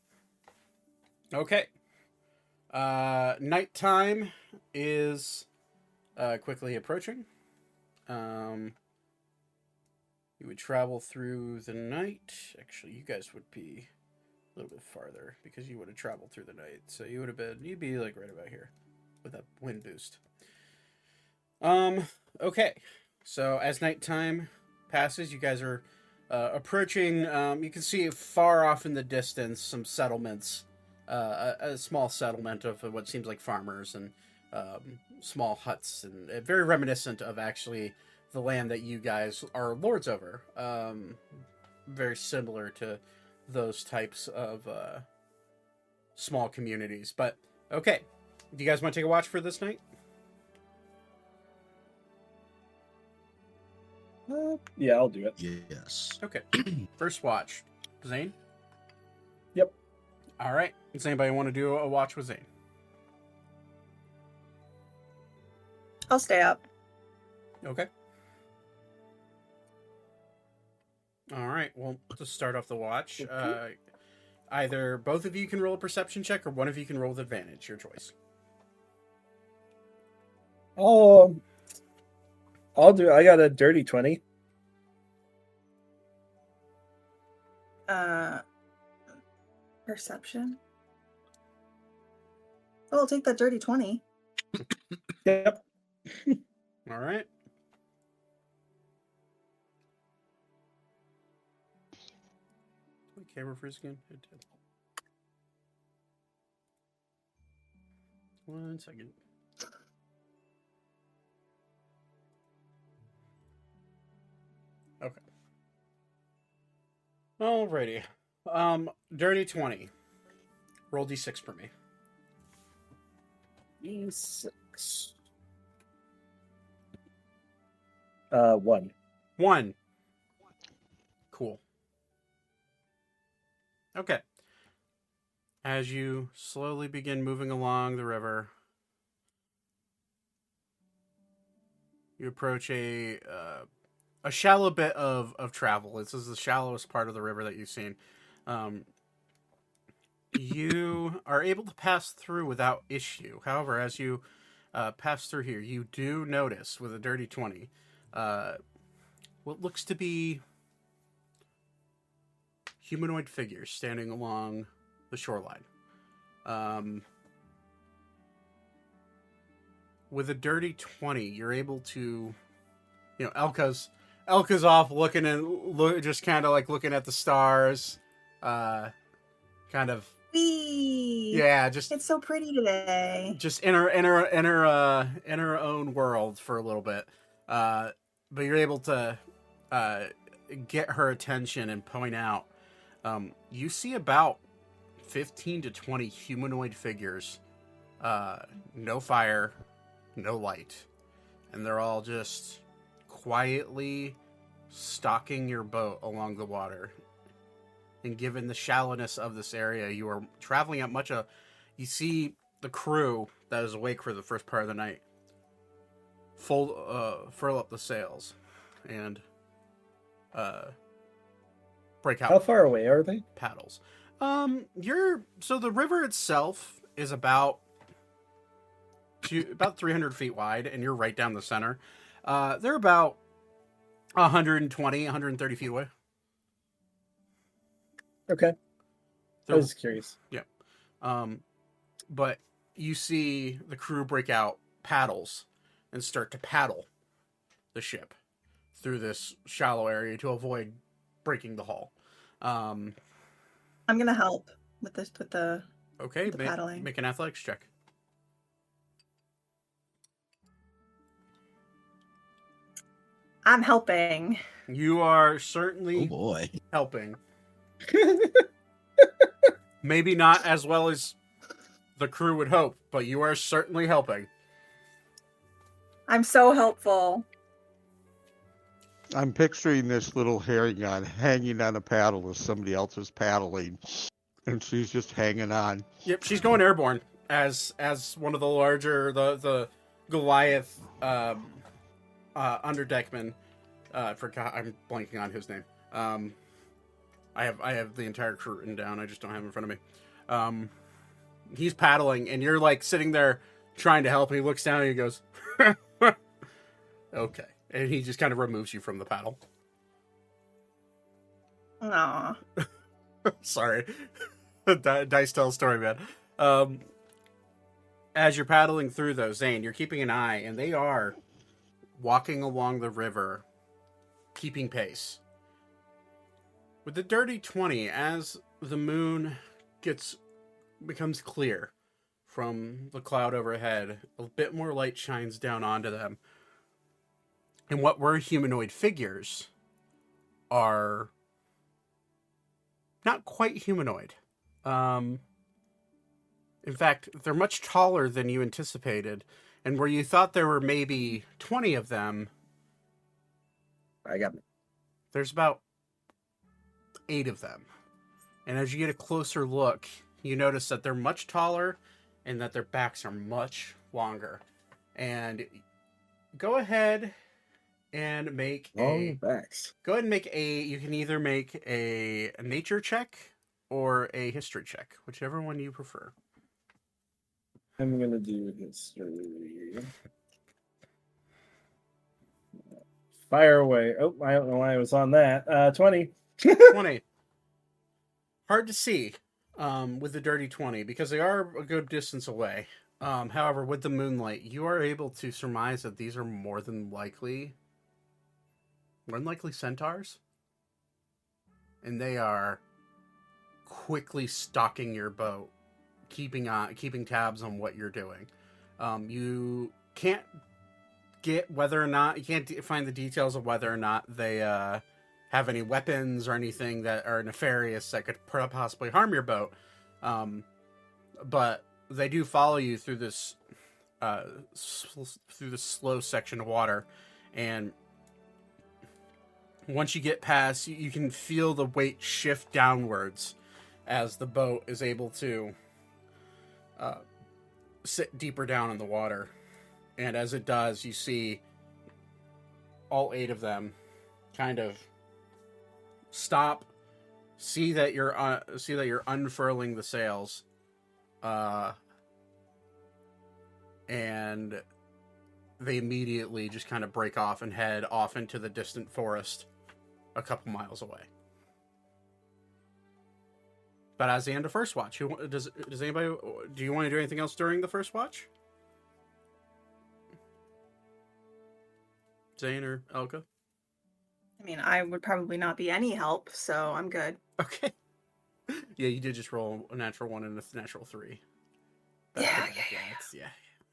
Okay. Nighttime is quickly approaching. You would travel through the night. Actually, you guys would be a little bit farther because you would have traveled through the night. So you'd be like right about here with a wind boost. Okay. So as nighttime passes, you guys are approaching. You can see far off in the distance some settlements, a small settlement of what seems like farmers and small huts, and very reminiscent of actually the land that you guys are lords over. Very similar to those types of small communities. But okay, do you guys want to take a watch for this night? Yeah, I'll do it. Yes. Okay. First watch. Zane? Yep. All right. Does anybody want to do a watch with Zane? I'll stay up. Okay. All right. Well, to start off the watch, either both of you can roll a perception check or one of you can roll with advantage. Your choice. I'll do. I got a dirty 20. Perception. Oh, I'll take that dirty 20. Yep. All right. The camera freeze again? It did. 1 second. Okay. Alrighty. Dirty 20. Roll d6 for me. E6. 1. 1. Cool. Okay. As you slowly begin moving along the river, you approach a shallow bit of travel. This is the shallowest part of the river that you've seen. You are able to pass through without issue. However, as you pass through here, you do notice with a dirty 20 what looks to be humanoid figures standing along the shoreline. With a dirty 20, you're able to, Elka's off looking and just kind of like looking at the stars, kind of. Whee! Yeah, just It's so pretty today. just in her own world for a little bit, but you're able to get her attention and point out. You see about 15 to 20 humanoid figures, no fire, no light, and they're all just quietly stalking your boat along the water. And given the shallowness of this area, you are traveling at much you see the crew that is awake for the first part of the night furl up the sails and break out. How far away are they? Paddles. So the river itself is about 300 feet wide, and you're right down the center. They're about 120, 130 feet away. Okay. I was curious. Yeah. But you see the crew break out paddles and start to paddle the ship through this shallow area to avoid breaking the hull. I'm gonna help with this with the paddling. Make an athletics check. I'm helping. You are Oh certainly boy. helping. Maybe not as well as the crew would hope, but you are certainly helping. I'm so helpful. I'm picturing this little herring hanging on a paddle as somebody else is paddling, and she's just hanging on. Yep, she's going airborne as one of the larger the Goliath underdeckmen. I'm blanking on his name. I have the entire crew written down. I just don't have it in front of me. he's paddling, and you're like sitting there trying to help. And he looks down and he goes, "Okay," and he just kind of removes you from the paddle. Aw. Sorry, dice tell a story, man. As you're paddling through those, Zane, you're keeping an eye, and they are walking along the river, keeping pace. With the dirty 20, as the moon becomes clear from the cloud overhead, a bit more light shines down onto them. And what were humanoid figures are not quite humanoid. In fact, they're much taller than you anticipated. And where you thought there were maybe 20 of them, I got it. there's about 8 of them. And as you get a closer look, you notice that they're much taller and that their backs are much longer. And go ahead and make Long backs. Go ahead and make you can either make a nature check or a history check, whichever one you prefer. I'm gonna do history. Fire away. Oh, I don't know why I was on that. 20. 20. Hard to see with the dirty 20 because they are a good distance away. However, with the moonlight, you are able to surmise that these are more than likely centaurs. And they are quickly stalking your boat, keeping tabs on what you're doing. You can't find the details of whether or not they have any weapons or anything that are nefarious that could possibly harm your boat. But they do follow you through this slow section of water, and once you get past, you can feel the weight shift downwards as the boat is able to sit deeper down in the water. And as it does, you see all 8 of them kind of stop, see that you're unfurling the sails, and they immediately just kind of break off and head off into the distant forest a couple miles away. But as the end of first watch, does anybody, do you want to do anything else during the first watch? Zane or Elka? I mean, I would probably not be any help, so I'm good. Okay. Yeah, you did just roll a natural 1 and a natural 3. Yeah.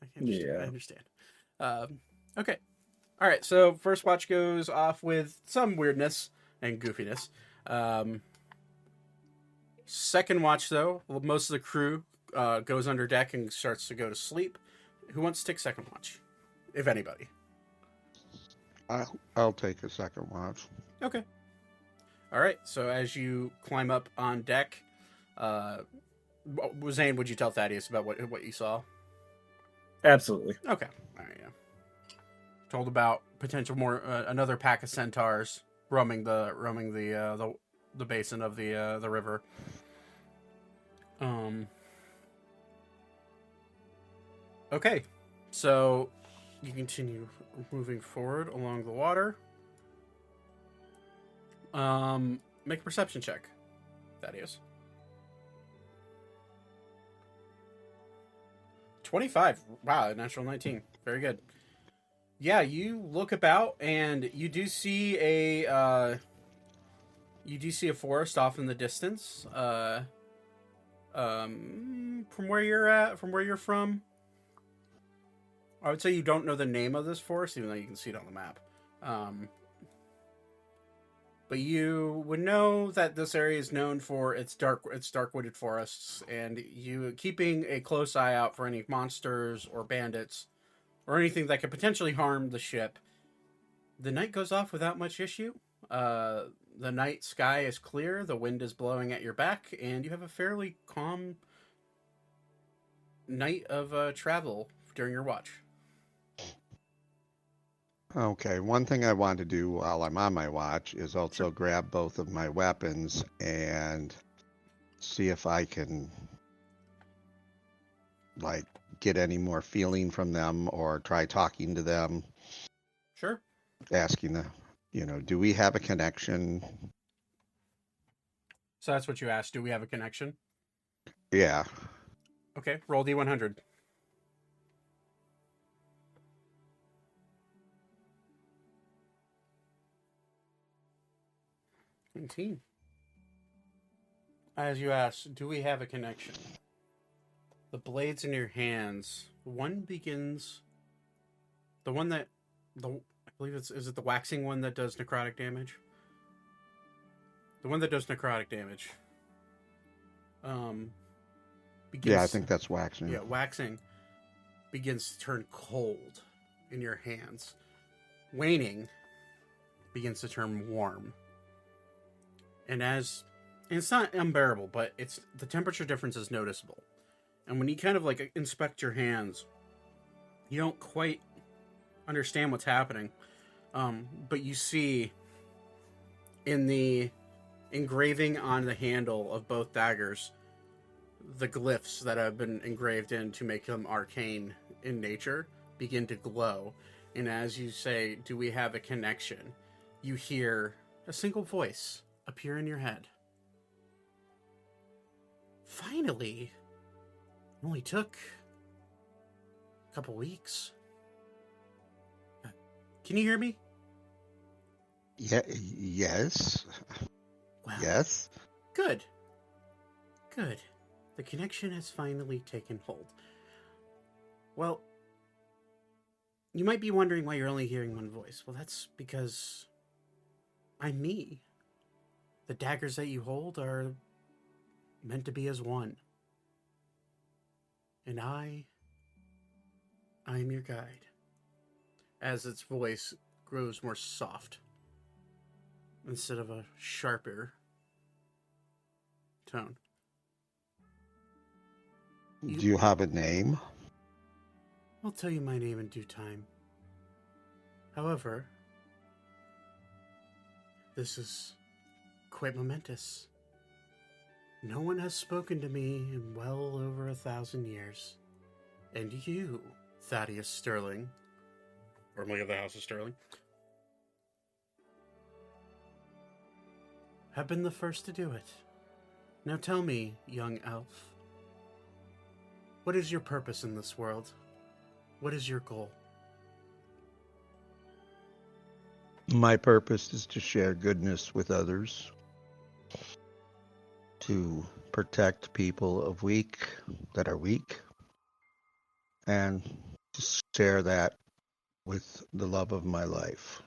I understand. Okay. All right, so first watch goes off with some weirdness and goofiness. Second watch, though, most of the crew goes under deck and starts to go to sleep. Who wants to take second watch? If anybody. I'll take a second watch. Okay. All right, so as you climb up on deck, Zane, would you tell Thaddeus about what you saw? Absolutely. Okay. All right, yeah. Told about potential another pack of centaurs roaming the basin of the river. Okay, so you continue moving forward along the water. Make a perception check. That is 25. Wow, natural 19. Very good. Yeah, you look about and you do see a forest off in the distance. From where you're from, I would say you don't know the name of this forest, even though you can see it on the map. But you would know that this area is known for its dark wooded forests, and you keeping a close eye out for any monsters or bandits or anything that could potentially harm the ship. The night goes off without much issue. The night sky is clear, the wind is blowing at your back, and you have a fairly calm night of travel during your watch. Okay, one thing I want to do while I'm on my watch is also grab both of my weapons and see if I can like get any more feeling from them or try talking to them, Sure. asking them, do we have a connection? So that's what you asked. Do we have a connection? Yeah. Okay. Roll D100. As you ask, do we have a connection? The blades in your hands. One begins. The one that, I believe is it the waxing one that does necrotic damage? The one that does necrotic damage. Begins, Yeah, I think that's waxing. Yeah, waxing begins to turn cold in your hands. Waning begins to turn warm. And it's not unbearable, but the temperature difference is noticeable. And when you kind of like inspect your hands, you don't quite understand what's happening. But you see in the engraving on the handle of both daggers, the glyphs that have been engraved in to make them arcane in nature begin to glow. And as you say, do we have a connection? You hear a single voice appear in your head. Finally, it only took a couple weeks. Can you hear me? Yeah. Yes. Well, Yes. Good. Good. The connection has finally taken hold. Well, you might be wondering why you're only hearing one voice. Well, that's because I'm me. The daggers that you hold are meant to be as one. And I'm your guide. As its voice grows more soft instead of a sharper tone. Do you have a name? I'll tell you my name in due time. However, this is quite momentous. No one has spoken to me in well over 1,000 years. And you, Thaddeus Sterling, formerly of the House of Sterling, have been the first to do it. Now tell me, young elf, what is your purpose in this world? What is your goal? My purpose is to share goodness with others, to protect people that are weak, and to share that with the love of my life,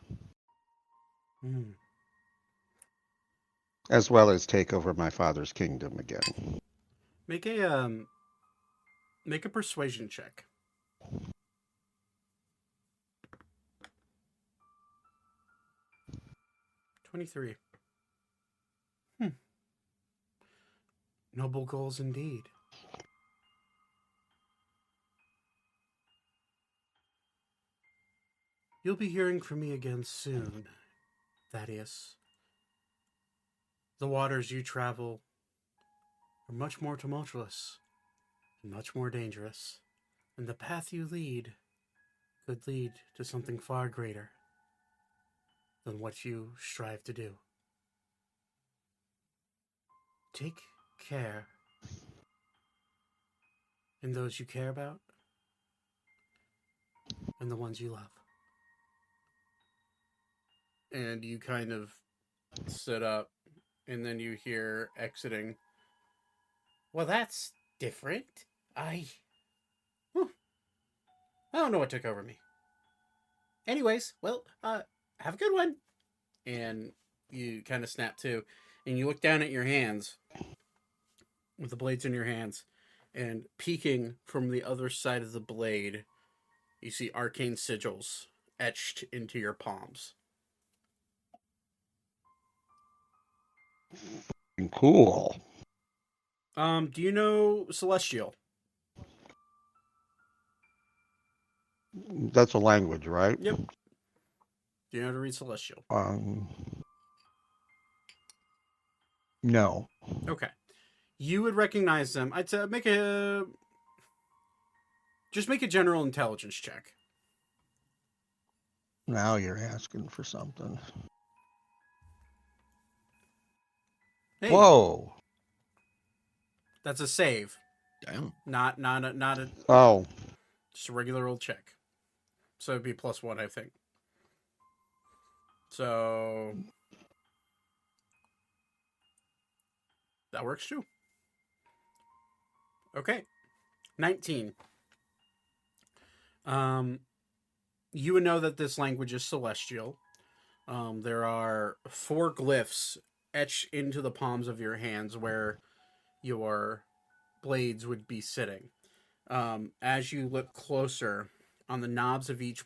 as well as take over my father's kingdom again. Make a persuasion check. 23. Noble goals indeed. You'll be hearing from me again soon, Thaddeus. The waters you travel are much more tumultuous and much more dangerous, and the path you lead could lead to something far greater than what you strive to do. Take care in those you care about and the ones you love. And you kind of sit up, and then you hear exiting. Well, that's different. I don't know what took over me. Anyways, well, have a good one. And you kind of snap to, and you look down at your hands with the blades in your hands, and peeking from the other side of the blade, you see arcane sigils etched into your palms. Cool. Do you know Celestial? That's a language, right? Yep. Do you know how to read Celestial? No. Okay. You would recognize them. I'd say make a Just make a general intelligence check. Now you're asking for something. Hey, Whoa. that's a save. Damn. Not a Oh. just a regular old check. So it'd be +1, I think. So that works too. Okay. 19. You would know that this language is celestial. There are 4 glyphs etched into the palms of your hands where your blades would be sitting. As you look closer on the knobs of each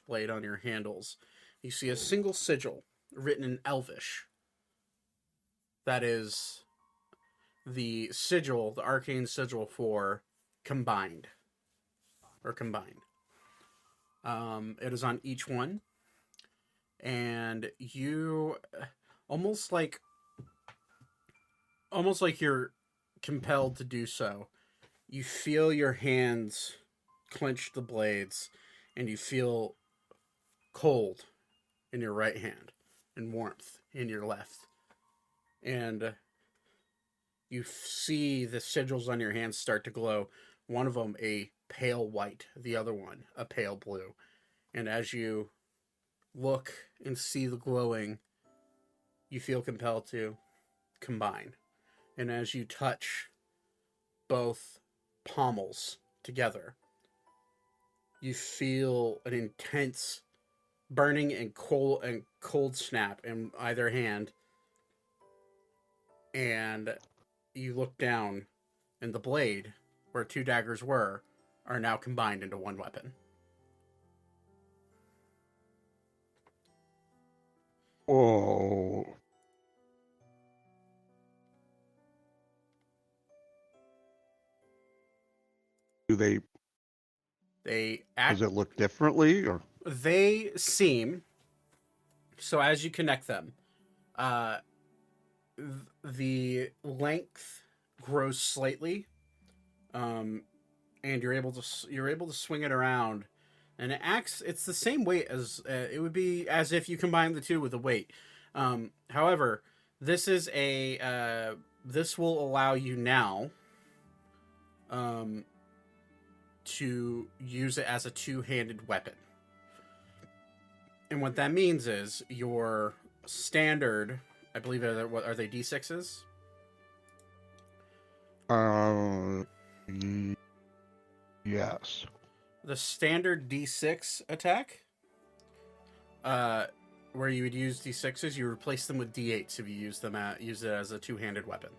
blade on your handles, you see a single sigil written in Elvish. That is the sigil, the arcane sigil for combined. Or combined. It is on each one. And you almost like you're compelled to do so. You feel your hands clench the blades, and you feel cold in your right hand and warmth in your left. And you see the sigils on your hands start to glow. One of them a pale white, the other one a pale blue. And as you look and see the glowing, you feel compelled to combine. And as you touch both pommels together, you feel an intense burning and cold snap in either hand. And you look down, and the blade, where 2 daggers were, are now combined into one weapon. Whoa. Do they, does it look differently, or? They seem, so as you connect them, the length grows slightly, and you're able to swing it around, and it acts. It's the same weight as it would be as if you combine the two with a weight. However, this is this will allow you now to use it as a 2-handed weapon. And what that means is your standard, I believe, are they D6s? Yes. The standard D6 attack, where you would use D6s, you replace them with D8s if you use it as a 2-handed weapon.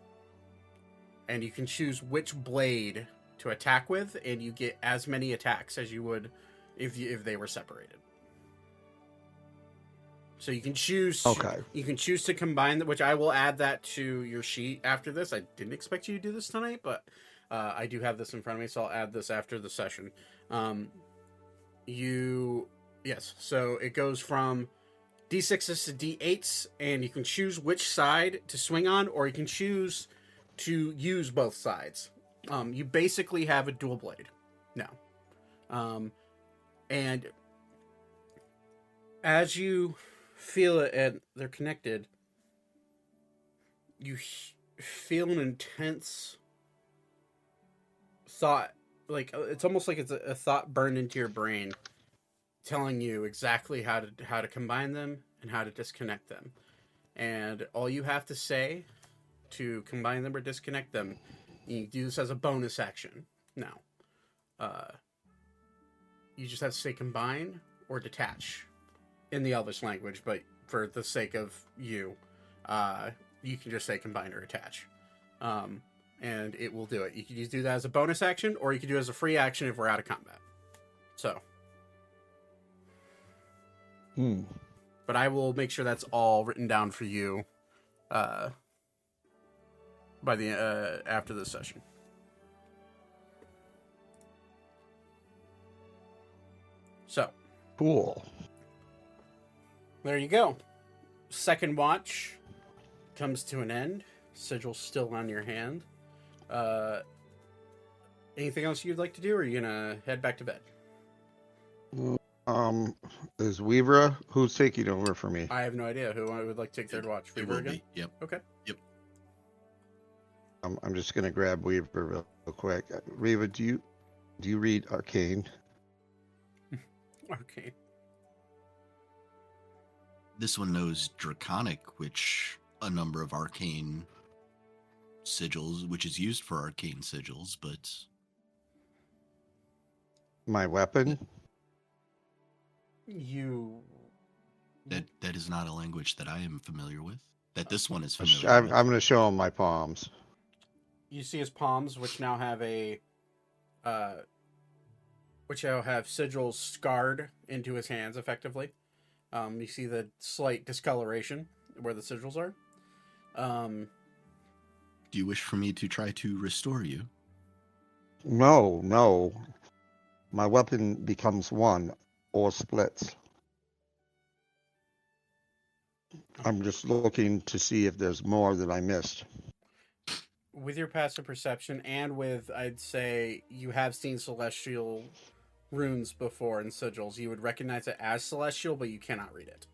And you can choose which blade to attack with, and you get as many attacks as you would if they were separated. So you can choose. Okay. You can choose to combine which I will add that to your sheet after this. I didn't expect you to do this tonight, but I do have this in front of me, so I'll add this after the session. So it goes from D6s to D8s, and you can choose which side to swing on, or you can choose to use both sides. You basically have a dual blade now. And as you feel it and they're connected, you feel an intense thought. Like, it's almost like it's a thought burned into your brain, telling you exactly how to combine them and how to disconnect them. And all you have to say to combine them or disconnect them, you do this as a bonus action now. You just have to say combine or detach in the Elvish language, but for the sake of you can just say combine or attach. And it will do it. You can just do that as a bonus action, or you can do it as a free action if we're out of combat. So. But I will make sure that's all written down for you by the after this session. So. Cool. There you go. Second watch comes to an end. Sigil still on your hand. Anything else you'd like to do, or are you gonna head back to bed? Is Weaver who's taking over for me? I have no idea who would like to take third watch. It Weaver will again? be. Yep. Okay. I'm just gonna grab Weaver real quick. Weaver, do you read Arcane? Okay. This one knows Draconic, which a number of arcane sigils, which is used for arcane sigils, but My weapon? that is not a language that I am familiar with. That this one is I'm familiar with. gonna show him my palms. You see his palms, which now have sigils scarred into his hands, effectively. You see the slight discoloration where the sigils are. Do you wish for me to try to restore you? No. My weapon becomes one or splits. I'm just looking to see if there's more that I missed. With your passive perception and with, I'd say, you have seen celestial runes before and sigils, you would recognize it as celestial, but you cannot read it.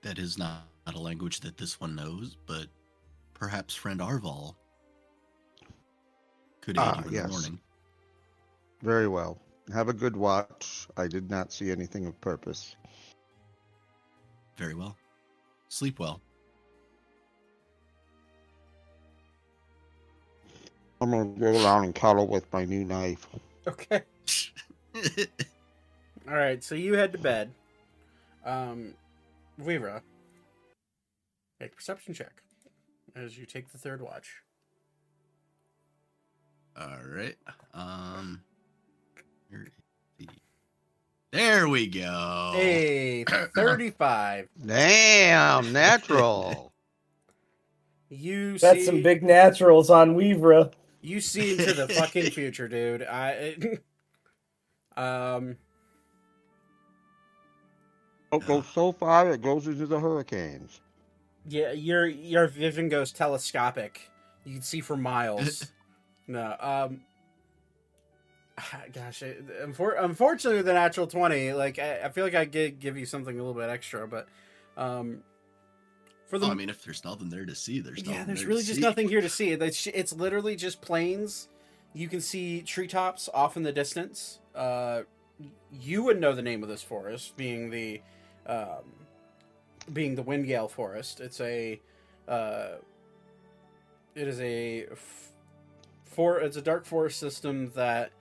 That is not a language that this one knows, but perhaps friend Arval could aid you in the morning. Very well. Have a good watch. I did not see anything of purpose. Very well. Sleep well. I'm gonna go around and cuddle with my new knife. Okay. All right, so you head to bed. Weaver, make a perception check as you take the third watch. All right. There we go. Hey, 35. Damn, natural. That's some big naturals on Weavra. You see into the fucking future, dude. It goes so far, it goes into the hurricanes. Yeah, your vision goes telescopic. You can see for miles. No, gosh, unfortunately, with the natural 20, like I feel like I give you something a little bit extra, but for the, I mean, if there's nothing there to see, there's nothing. Yeah, there's there really to just see. nothing here to see. It's literally just plains. You can see treetops off in the distance. You would know the name of this forest, being the Windgale Forest. It's a it's a dark forest system that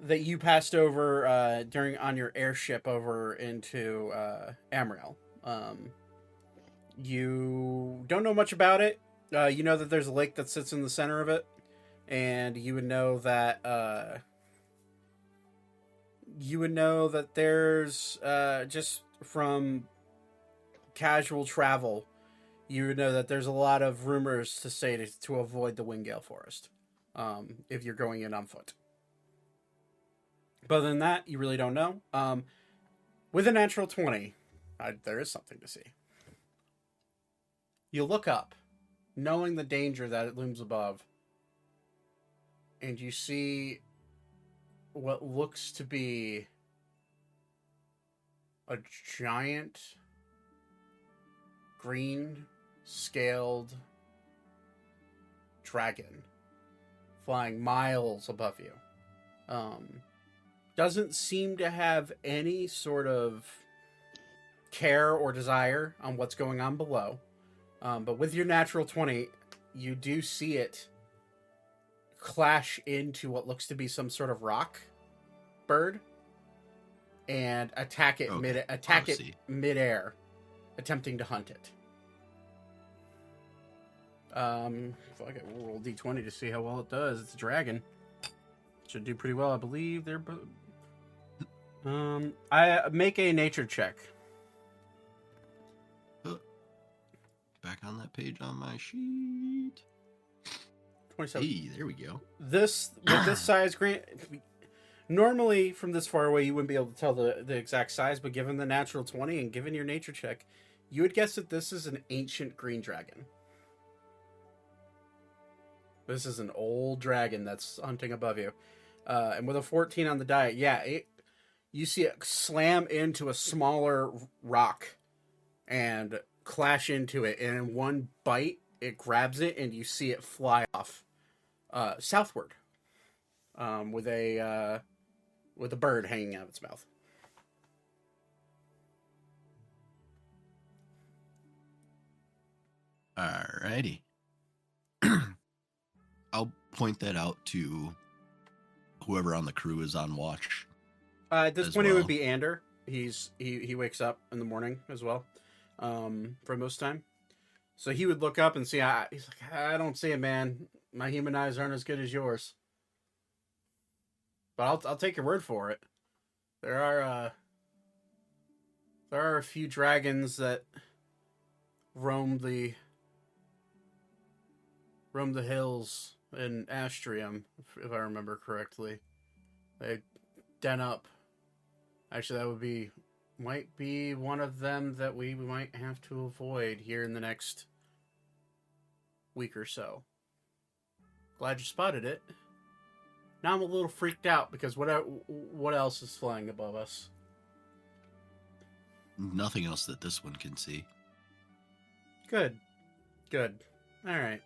that you passed over on your airship over into Ammriel. You don't know much about it. You know that there's a lake that sits in the center of it, and you would know that there's just from casual travel, you would know that there's a lot of rumors to say to avoid the Windgale Forest if you're going in on foot. But other than that, you really don't know. With a natural 20, there is something to see. You look up, knowing the danger that it looms above, and you see what looks to be a giant green scaled dragon flying miles above you. Doesn't seem to have any sort of care or desire on what's going on below. But with your natural 20, you do see it clash into what looks to be some sort of rock bird and attack it midair, attempting to hunt it. If I could roll D20 to see how well it does. It's a dragon. Should do pretty well, I believe. I make a nature check. Back on that page on my sheet. 27. Hey, there we go. With this size, normally from this far away you wouldn't be able to tell the exact size, but given the natural 20 and given your nature check, you would guess that this is an ancient green dragon. This is an old dragon that's hunting above you. And with a 14 on the die, you see it slam into a smaller rock and clash into it. And in one bite, it grabs it and you see it fly off southward with a bird hanging out of its mouth. Alrighty. I'll point that out to whoever on the crew is on watch. At this as point, it well. would be Ander. He wakes up in the morning as well, for most time. So he would look up and see. He's like, I don't see it, man. My human eyes aren't as good as yours. But I'll take your word for it. There are a few dragons that roam the hills in Astrium, if I remember correctly. They den up. Actually, might be one of them that we might have to avoid here in the next week or so. Glad you spotted it. Now I'm a little freaked out because what else is flying above us? Nothing else that this one can see. Good. All right.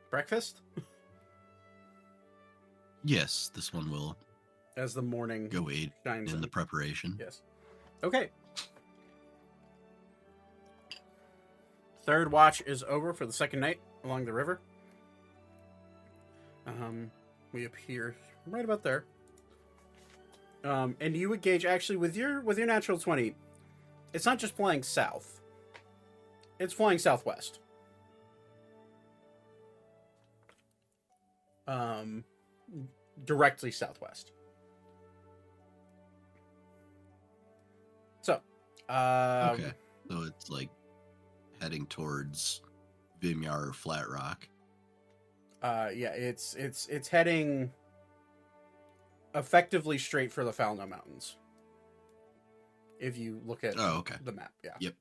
Breakfast? Yes, this one will As the morning go aid shines in the preparation. Yes. Okay. Third watch is over for the second night along the river. We appear right about there. And you would gauge actually with your natural 20, it's not just flying south. It's flying southwest. Directly southwest. So, Okay. So it's like heading towards Vimyar or Flat Rock. Yeah, it's heading effectively straight for the Falneu Mountains. If you look at the map, yeah. Yep.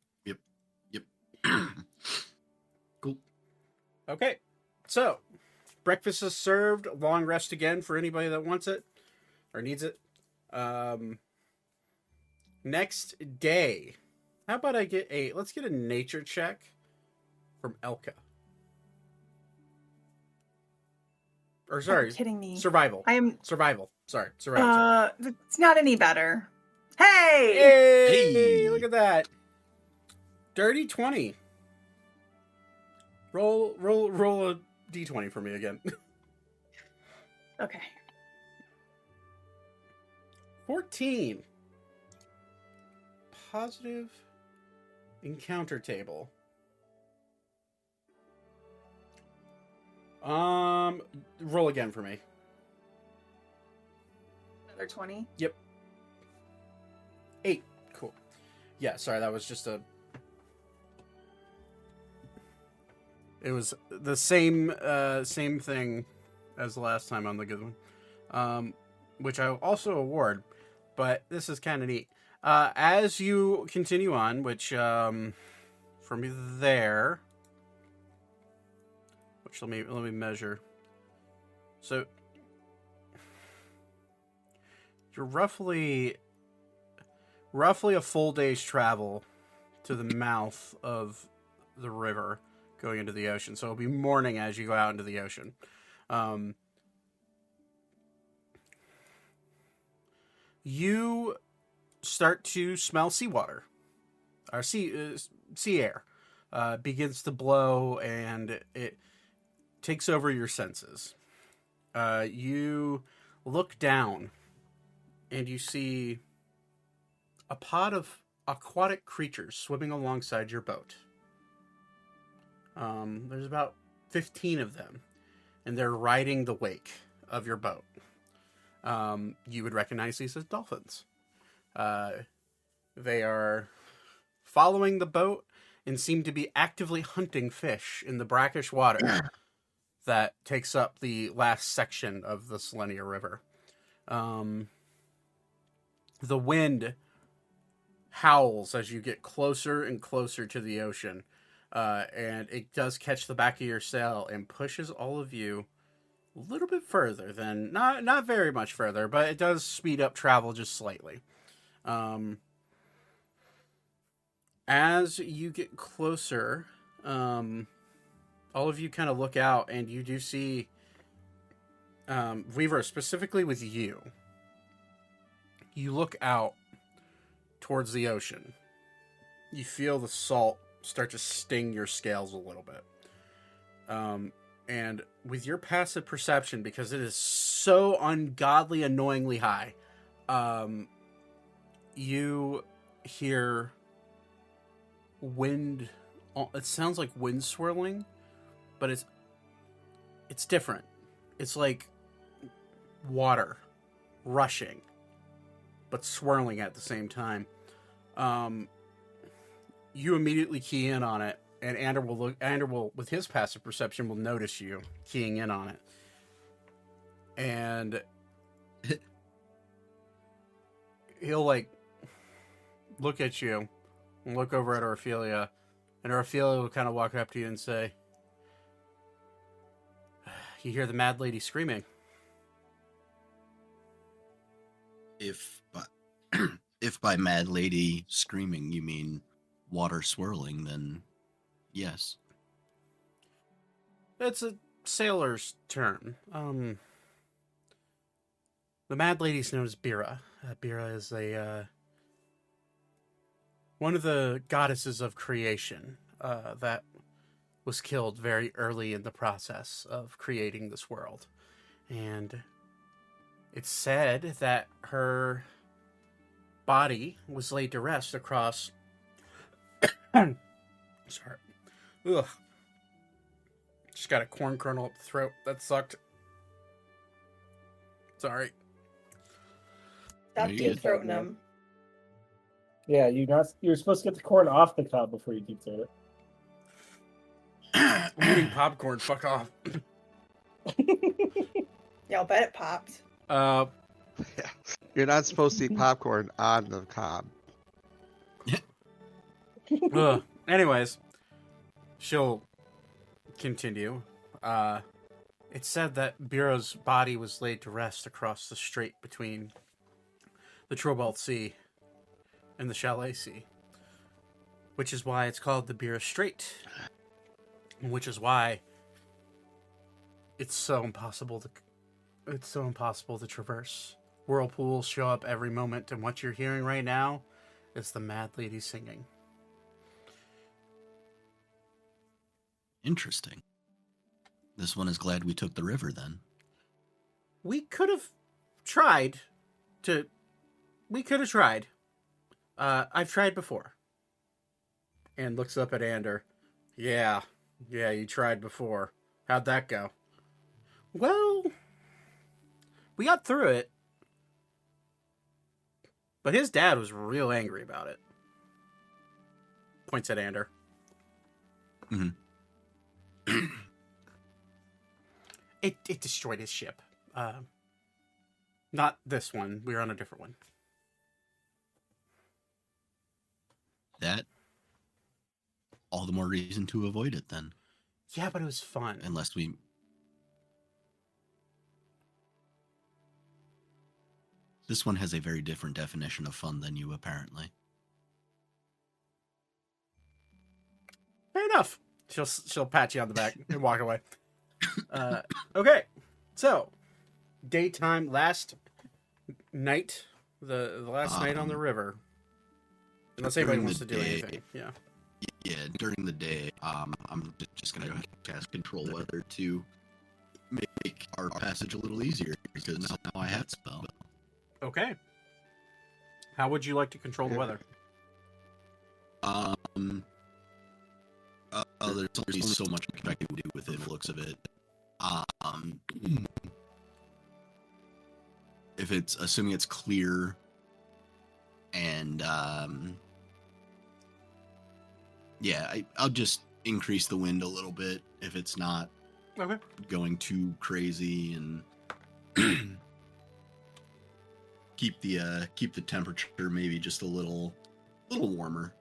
Cool. Okay, so breakfast is served. Long rest again for anybody that wants it or needs it. Next day, how about let's get a nature check from Elka. Or sorry, Are you kidding me? survival. I am. Survival. Sorry, survival. It's not any better. Hey! Hey! Look at that. Dirty 20. Roll a d20 for me again. Okay. 14. Positive encounter table. Roll again for me. Another 20. Yep. 8. Cool. Yeah, sorry, that was just it was the same thing as the last time on the good one. Which I also award, but this is kind of neat. As you continue on, which from there, which let me measure. So you're roughly a full day's travel to the mouth of the river going into the ocean. So it'll be morning as you go out into the ocean. You start to smell seawater, or sea air begins to blow, and it takes over your senses. You look down, and you see a pod of aquatic creatures swimming alongside your boat. There's about 15 of them, and they're riding the wake of your boat. You would recognize these as dolphins. They are following the boat and seem to be actively hunting fish in the brackish water that takes up the last section of the Falneu River. The wind howls as you get closer and closer to the ocean. and it does catch the back of your sail and pushes all of you a little bit further than not very much further, but it does speed up travel just slightly. As you get closer, all of you kind of look out, and you do see Weaver, specifically with you. You look out towards the ocean. You feel the salt start to sting your scales a little bit. And with your passive perception, because it is so ungodly, annoyingly high, you hear wind. It sounds like wind swirling, but it's different. It's like water rushing, but swirling at the same time. You immediately key in on it, and Ander will, with his passive perception, will notice you keying in on it. And he'll like look at you and look over at Orphelia, and Orphelia will kind of walk up to you and say, "You hear the mad lady screaming." If by mad lady screaming you mean water swirling, then yes. It's a sailor's term. The mad lady's known as Bira. Bira is one of the goddesses of creation that was killed very early in the process of creating this world. And it's said that her body was laid to rest across... Sorry. Ugh. Just got a corn kernel up the throat. That sucked. Sorry. Stop you deep good? throating them. Yeah, you're supposed to get the corn off the cob before you deep throat it. I'm eating popcorn. Fuck off. Yeah, I'll bet it popped. Yeah. You're not supposed to eat popcorn on the cob. Anyways, she'll continue. It's said that Bira's body was laid to rest across the strait between the Trobalt Sea and the Chalet Sea, which is why it's called the Bira Strait, which is why it's so impossible to traverse. Whirlpools show up every moment, and what you're hearing right now is the Mad Lady singing. Interesting. This one is glad we took the river then. We could have tried. I've tried before. And looks up at Ander. Yeah, you tried before. How'd that go? Well, we got through it. But his dad was real angry about it. Points at Ander. Mm-hmm. It destroyed his ship. Not this one. We were on a different one. That, all the more reason to avoid it then. Yeah, but it was fun. Unless we... This one has a very different definition of fun than you, apparently. Fair enough. She'll pat you on the back and walk away. Okay, so daytime, last night, the last night on the river. Unless anybody wants to do anything, yeah. Yeah, during the day, I'm just gonna cast Control Weather to make our passage a little easier because now I have spell. Okay. How would you like to control the weather? There's only so much I can do with it, the looks of it. If it's assuming it's clear and I'll just increase the wind a little bit if it's not going too crazy, and keep the temperature maybe just a little warmer.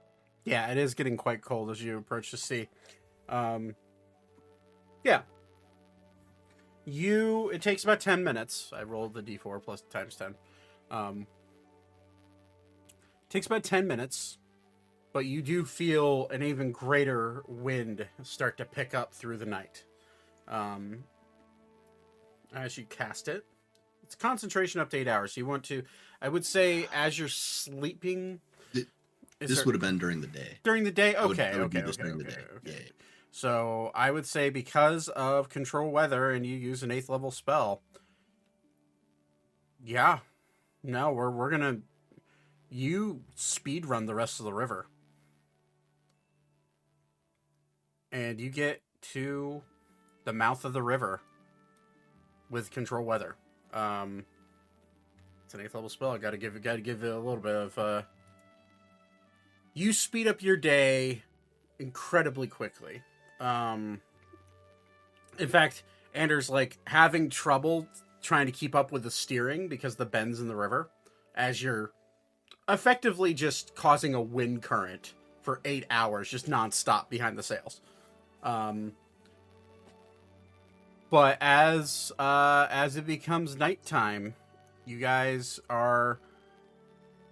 Yeah, it is getting quite cold as you approach the sea. Yeah. It takes about 10 minutes. I rolled the d4 plus times 10. Takes about 10 minutes, but you do feel an even greater wind start to pick up through the night. As you cast it. It's concentration up to 8 hours. So you want to, I would say, as you're sleeping. This would have been during the day. During the day? I would Okay. do this during the day. Yeah. So I would say because of control weather and you use an 8th level spell. Yeah. No, we're gonna. You speed run the rest of the river. And you get to the mouth of the river with control weather. It's an 8th level spell. Gotta give it a little bit of you speed up your day incredibly quickly. In fact, Anders like having trouble trying to keep up with the steering because the bends in the river as you're effectively just causing a wind current for 8 hours just nonstop behind the sails. But as it becomes nighttime, you guys are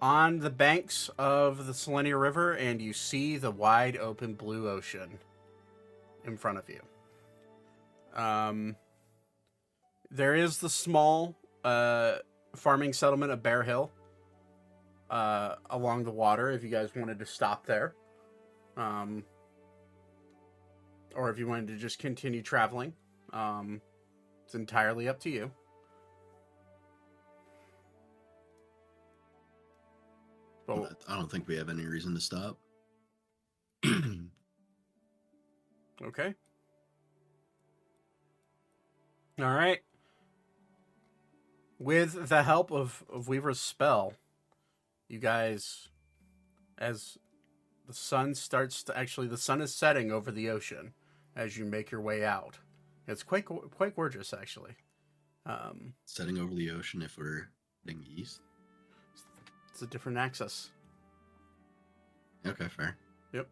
on the banks of the Falneu River, and you see the wide open blue ocean in front of you. There is the small farming settlement of Bear Hill along the water if you guys wanted to stop there. Or if you wanted to just continue traveling. It's entirely up to you. But I don't think we have any reason to stop. okay. All right. With the help of Weaver's spell, you guys, as the sun starts to the sun is setting over the ocean as you make your way out. It's quite gorgeous, actually. Setting over the ocean if we're heading east. It's a different axis. Okay, fair. Yep.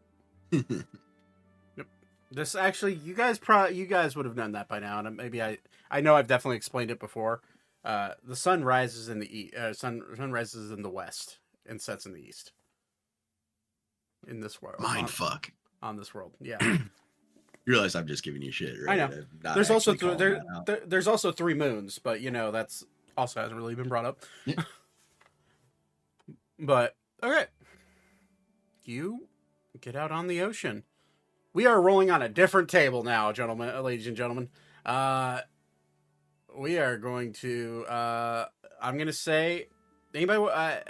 Yep. This actually, you guys would have known that by now, and maybe I know I've definitely explained it before. The sun rises in the sun rises in the west and sets in the east. In this world, fuck on this world, yeah. You realize I'm just giving you shit, right? I know. There's also there's also 3 moons, but that's also hasn't really been brought up. Yeah. But okay, you get out on the ocean. We are rolling on a different table now, ladies and gentlemen. We are going to. I'm going to say, anybody.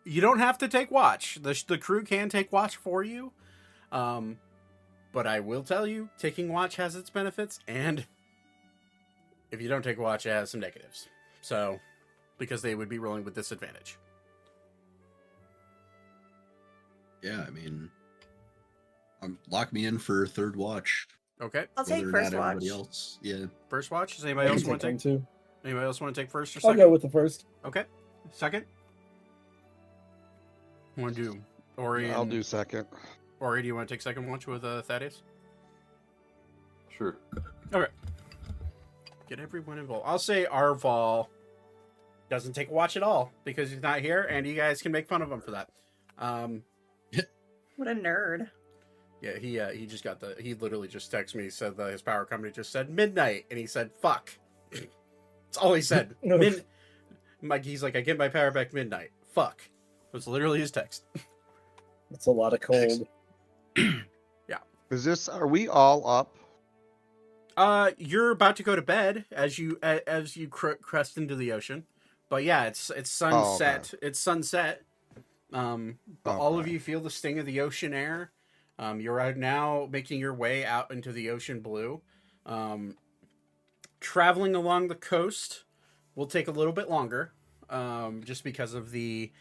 You don't have to take watch. The crew can take watch for you. But I will tell you, taking watch has its benefits, and if you don't take watch, it has some negatives. So, because they would be rolling with disadvantage. Yeah, I mean, lock me in for third watch. Okay. I'll take Whether or first not watch. everybody else, yeah. First watch. Does anybody else want to take? too? Anybody else want to take first or I'll second? go with the first. Okay. Second. Want to do Ori? I'll do second. Ori, do you want to take second watch with Thaddeus? Sure. Okay. Get everyone involved. I'll say Arval doesn't take a watch at all because he's not here, and you guys can make fun of him for that. What a nerd. Yeah, he just got he literally just texted me, said that his power company just said midnight, and he said fuck. That's all he said. He's like, I get my power back midnight. Fuck. It was literally his text. It's a lot of cold. Are we all up? You're about to go to bed as you crest into the ocean. But yeah, it's sunset. Oh, okay. It's sunset. But all of you feel the sting of the ocean air. You're out now making your way out into the ocean blue. Traveling along the coast will take a little bit longer, just because of the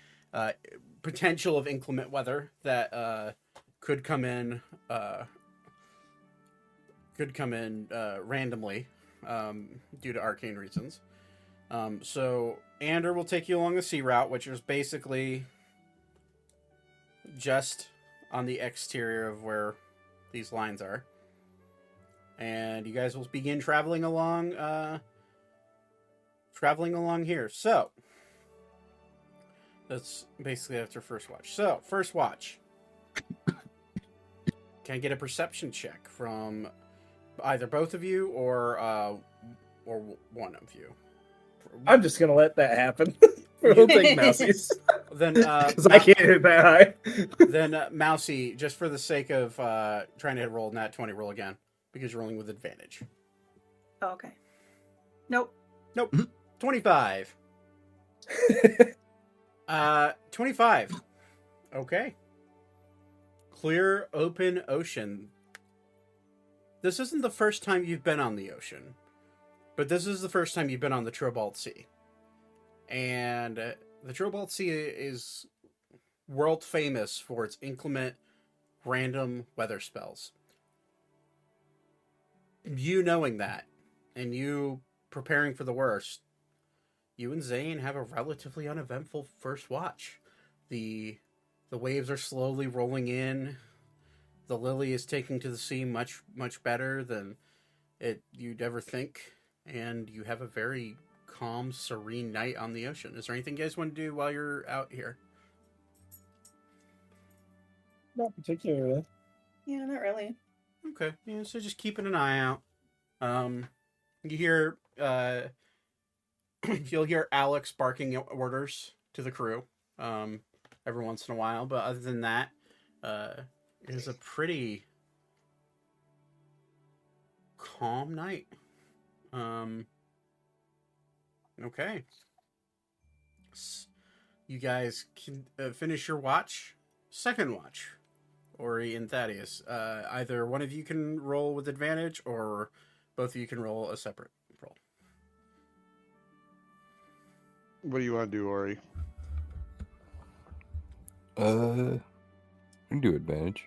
potential of inclement weather that could come in randomly due to arcane reasons. So Ander will take you along the sea route, which is basically just on the exterior of where these lines are. And you guys will begin traveling along here. So that's basically after first watch. So first watch. Can I get a perception check from either both of you or one of you? I'm just gonna let that happen. We'll take Mousie's. Then Because I can't hit that high. Then Mousy, just for the sake of trying to roll nat 20, roll again because you're rolling with advantage. Oh, okay. Nope. 25. 25. Okay. Clear, open ocean. This isn't the first time you've been on the ocean, but this is the first time you've been on the Trobalt Sea. And the Trobalt Sea is world famous for its inclement, random weather spells. You knowing that, and you preparing for the worst, you and Zane have a relatively uneventful first watch. The waves are slowly rolling in. The Lily is taking to the sea much, much better than you'd ever think. And you have a very calm, serene night on the ocean. Is there anything you guys want to do while you're out here? Not particularly. Yeah, not really. Okay, yeah, so just keeping an eye out. You hear, you'll hear Alex barking orders to the crew, every once in a while, but other than that, it is a pretty calm night. Okay. You guys can finish your watch. Second watch. Ori and Thaddeus. Either one of you can roll with advantage, or both of you can roll a separate roll. What do you want to do, Ori? We can do advantage.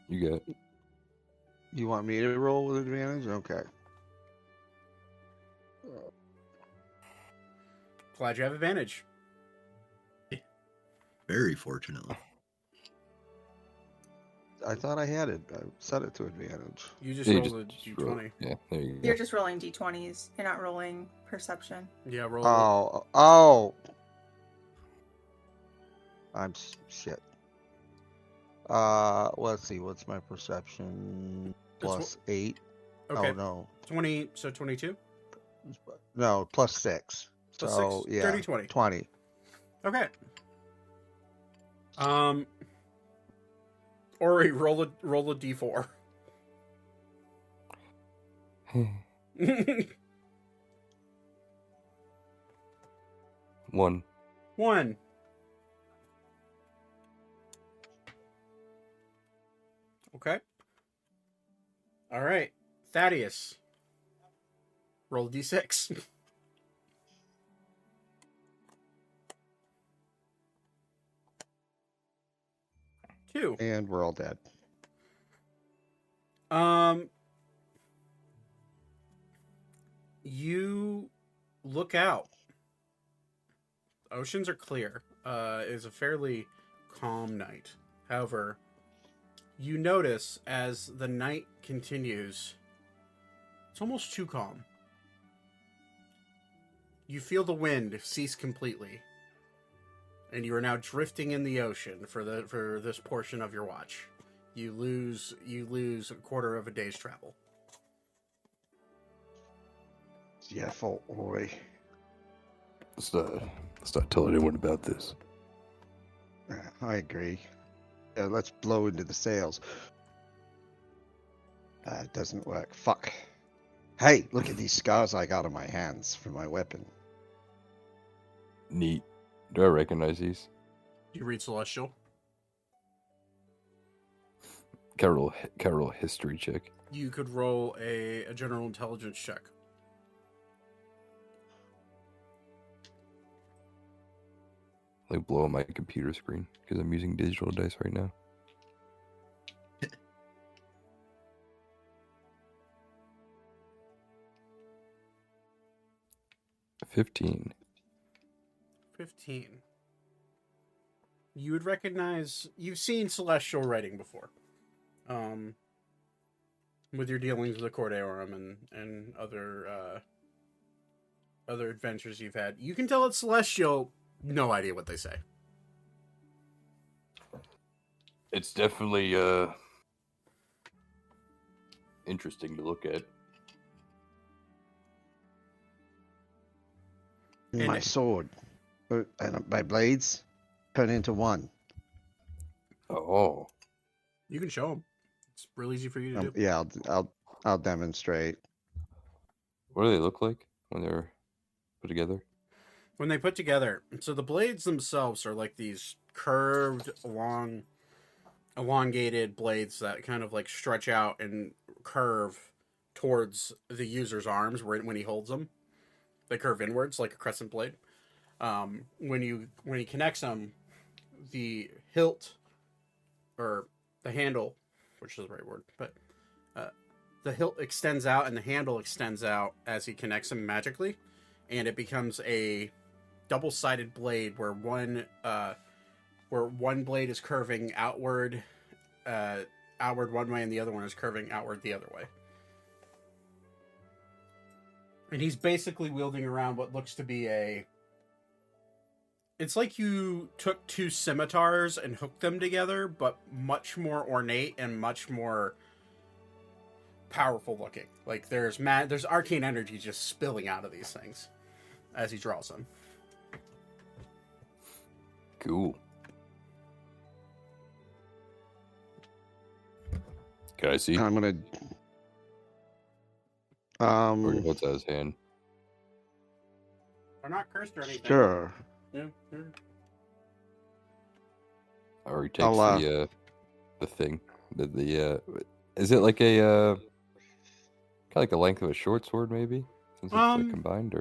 You got it. You want me to roll with advantage? Okay. Glad you have advantage. Very fortunately. I thought I had it. I set it to advantage. You just Yeah, roll a roll. d20. Yeah, there you go. You're just rolling d20s. You're not rolling perception. Yeah, roll. Oh. I'm shit. Let's see. What's my perception? Plus 8. Okay. Oh, no. 20, so 22? No, plus 6. So So, 6, yeah. 30, 20. 20. Okay. Ori, roll a d4. One. 1. Okay. All right. Thaddeus. Roll a d6. 2. And we're all dead. You look out. Oceans are clear. It is a fairly calm night. However, you notice as the night continues, it's almost too calm. You feel the wind cease completely, and you are now drifting in the ocean for this portion of your watch. You lose a quarter of a day's travel. Yeah, for Ori. Let's not tell anyone about this. I agree. Yeah, let's blow into the sails. It doesn't work. Fuck. Hey, look at these scars I got on my hands from my weapon. Neat. Do I recognize these? Do you read Celestial? Can I roll a history check? You could roll a general intelligence check. Like blow on my computer screen because I'm using digital dice right now. $15. 15. you would recognize. You've seen celestial writing before, with your dealings with the Court Aorum and other adventures you've had. You can tell it's celestial. No idea what they say. It's definitely interesting to look at. And My sword and my blades turn into one. Oh, You can show them. It's real easy for you to do. Yeah, I'll demonstrate. what do they look like when they're put together? When they put together, so the blades themselves are like these curved, elongated blades that kind of like stretch out and curve towards the user's arms when he holds them. They curve inwards like a crescent blade. When he connects them, the hilt or the handle, which is the right word, but the hilt extends out and the handle extends out as he connects them magically, and it becomes a double-sided blade where one blade is curving outward one way and the other one is curving outward the other way. And he's basically wielding around what looks to be it's like you took two scimitars and hooked them together, but much more ornate and much more powerful looking. Like there's arcane energy just spilling out of these things as he draws them. Cool. Can I see? I'm gonna. Or what's out his hand? They're not cursed or anything. Sure. Yeah, sure. Or he takes I'll, the thing. Is it like a kind of like the length of a short sword, maybe? Since it's like combined,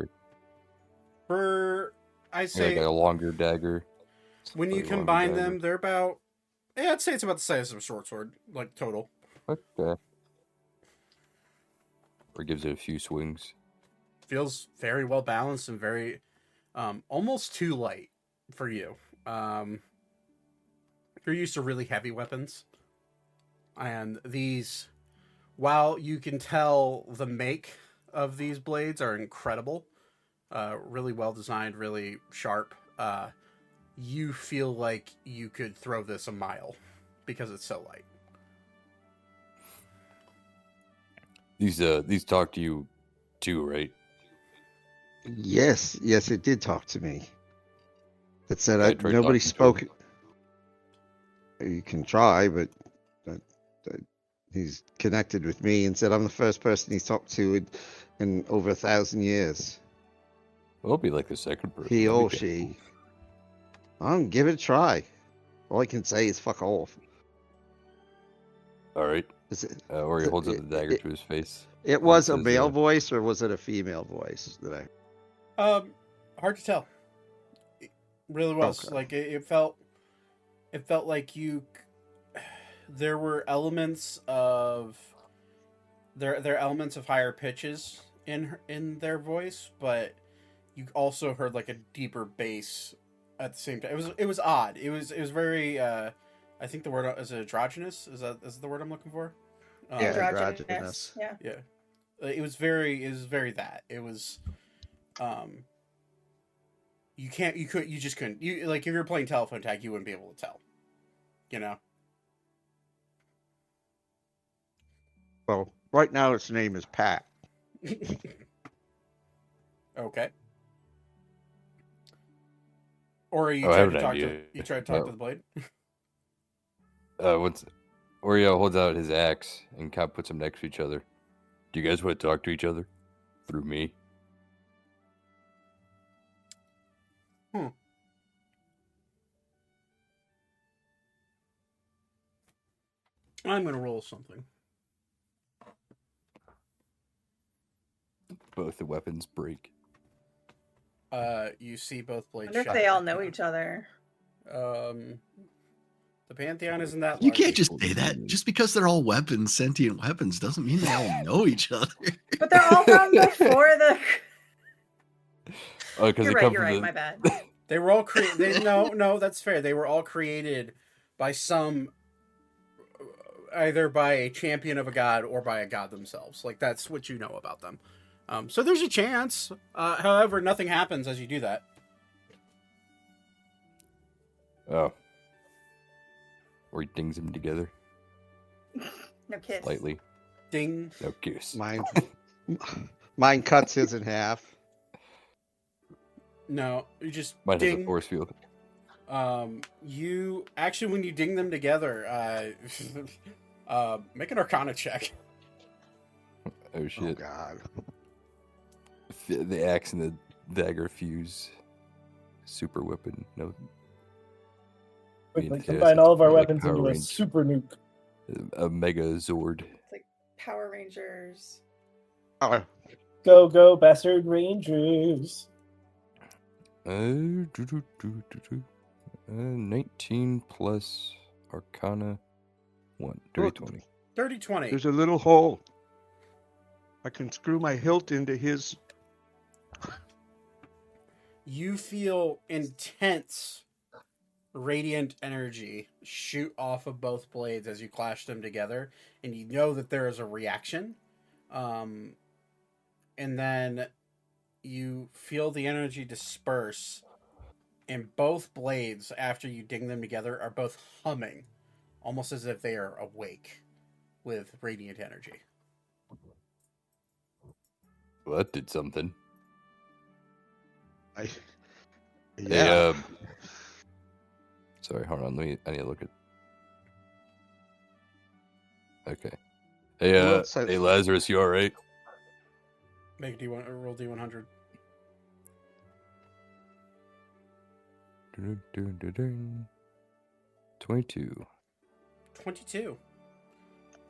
or I say like a longer dagger. When you Like a longer combine dagger. them, they're about. Yeah, I'd say it's about the size of a short sword, like total. Okay. Or gives it a few swings. Feels very well balanced and very, almost too light for you. You're used to really heavy weapons, and these, while you can tell the make of these blades are incredible, really well designed, really sharp. You feel like you could throw this a mile because it's so light. These talk to you too, right? Yes, it did talk to me. It said I tried nobody talking to spoke. him. You can try, but he's connected with me and said I'm the first person he's talked to in over 1,000 years. Well, it'll be like the second person. He That'd or be she. I'll give it a try. All I can say is fuck off. All right. Is it, Or he holds up the dagger to his face. it was a says, male voice or was it a female voice that I? Hard to tell. It really was. Okay. Like it felt like there were elements of there are elements of higher pitches in their voice, but you also heard like a deeper bass at the same time. It was odd. It was very I think the word is androgynous. Is the word I'm looking for? Yeah, Androgynous. androgynous. Yeah. Yeah. It was very that. It was you just couldn't. You like if you're playing telephone tag, you wouldn't be able to tell. You know? Well, right now its name is Pat. Okay. Or you I tried have to an talk idea. to to the blade? Oreo holds out his axe and kind of puts them next to each other. Do you guys want to talk to each other? Through me? I'm gonna roll something. Both the weapons break. You see both I blades. wonder if shatter. they all know each other. The Pantheon isn't that You large. can't just say that. Just because they're all weapons, sentient weapons, doesn't mean they all know each other. But they're all from before the. Oh, because You're they come right. from My bad. They were all created. No, that's fair. They were all created by either by a champion of a god or by a god themselves. Like, that's what you know about them. So there's a chance. However, nothing happens as you do that. Oh. Or he dings them together No kiss. slightly. Ding. No kiss. Mine cuts his in half. No, you just Mine has a ding. force field. You actually, when you ding them together, make an Arcana check. Oh Oh shit. God. The axe and the dagger fuse. Super weapon. No. Quickly Yes, combine all of our like weapons Power into a Range. super nuke. A mega Zord. It's like Power Rangers. Oh, Go, bastard rangers. 19 plus Arcana 1. Dirty Look. 20. Dirty 20. there's a little hole. I can screw my hilt into his. You feel intense radiant energy shoot off of both blades as you clash them together, and you know that there is a reaction. And then you feel the energy disperse, and both blades, after you ding them together, are both humming, almost as if they are awake with radiant energy. Well, that did something. Yeah. Hey, sorry, hold on. I need to look at. Okay. Hey, Well, it says- hey, Lazarus, you all right? Make a D1 or roll D100. 22. 22.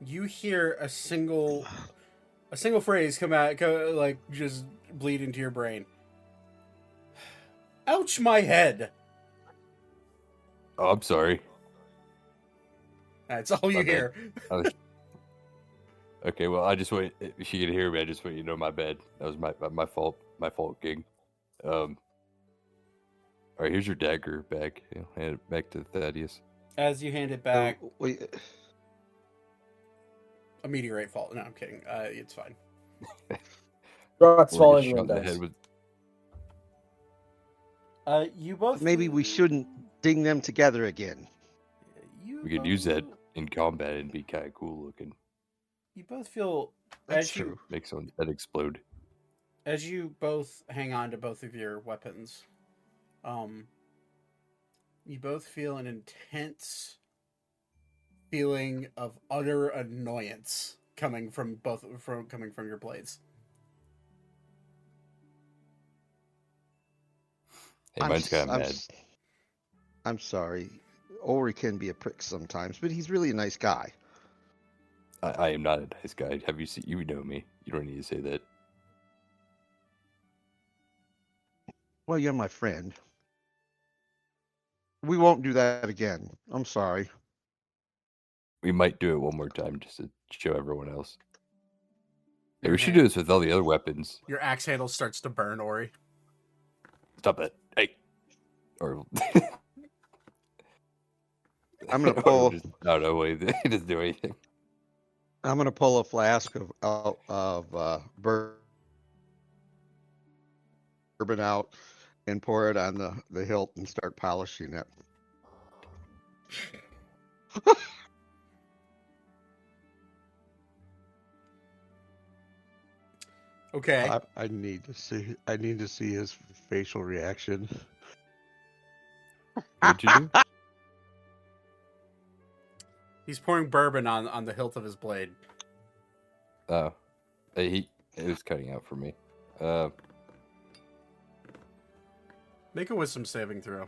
You hear a single phrase come out, like, just bleed into your brain. Ouch, my head. Oh, I'm sorry. That's all you My bad. hear. Okay, well, I just want if you can hear me. I just want you to know my bad. That was my fault. My fault, Gig. All right, here's your dagger back. Hand it back to Thaddeus. As you hand it back, Wait, a meteorite fall. No, I'm kidding. It's fine. Rocks Or falling get shot in the windows. head with. You both. maybe we shouldn't ding them together again. We could use that in combat and be kind of cool looking. You both feel That's as you true. Make someone's head explode. as you both hang on to both of your weapons. You both feel an intense feeling of utter annoyance coming from your blades. Hey, mine's kind of mad. I'm sorry. Ori can be a prick sometimes, but he's really a nice guy. I am not a nice guy. Have you seen? You know me. You don't need to say that. Well, you're my friend. We won't do that again. I'm sorry. We might do it one more time just to show everyone else. Hey, Your we should hand- do this with all the other weapons. Your axe handle starts to burn, Ori. Stop it. Hey. Or I'm gonna or pull. just, no, no way. He doesn't do anything. I'm gonna pull a flask of bourbon out and pour it on the hilt and start polishing it. Okay. I need to see. I need to see his facial reaction. What'd you do? He's pouring bourbon on the hilt of his blade. Oh, hey, it was cutting out for me. Make a wisdom saving throw.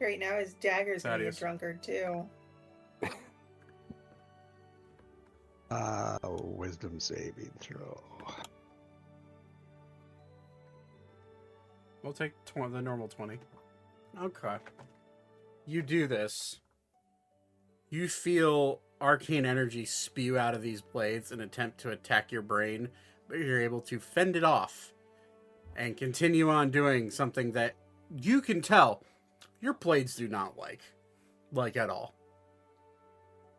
Right now his dagger's gonna be a Thaddeus. drunkard too. Wisdom saving throw. We'll take the normal 20. Okay. You do this. You feel arcane energy spew out of these blades and attempt to attack your brain, but you're able to fend it off and continue on doing something that you can tell your blades do not like at all.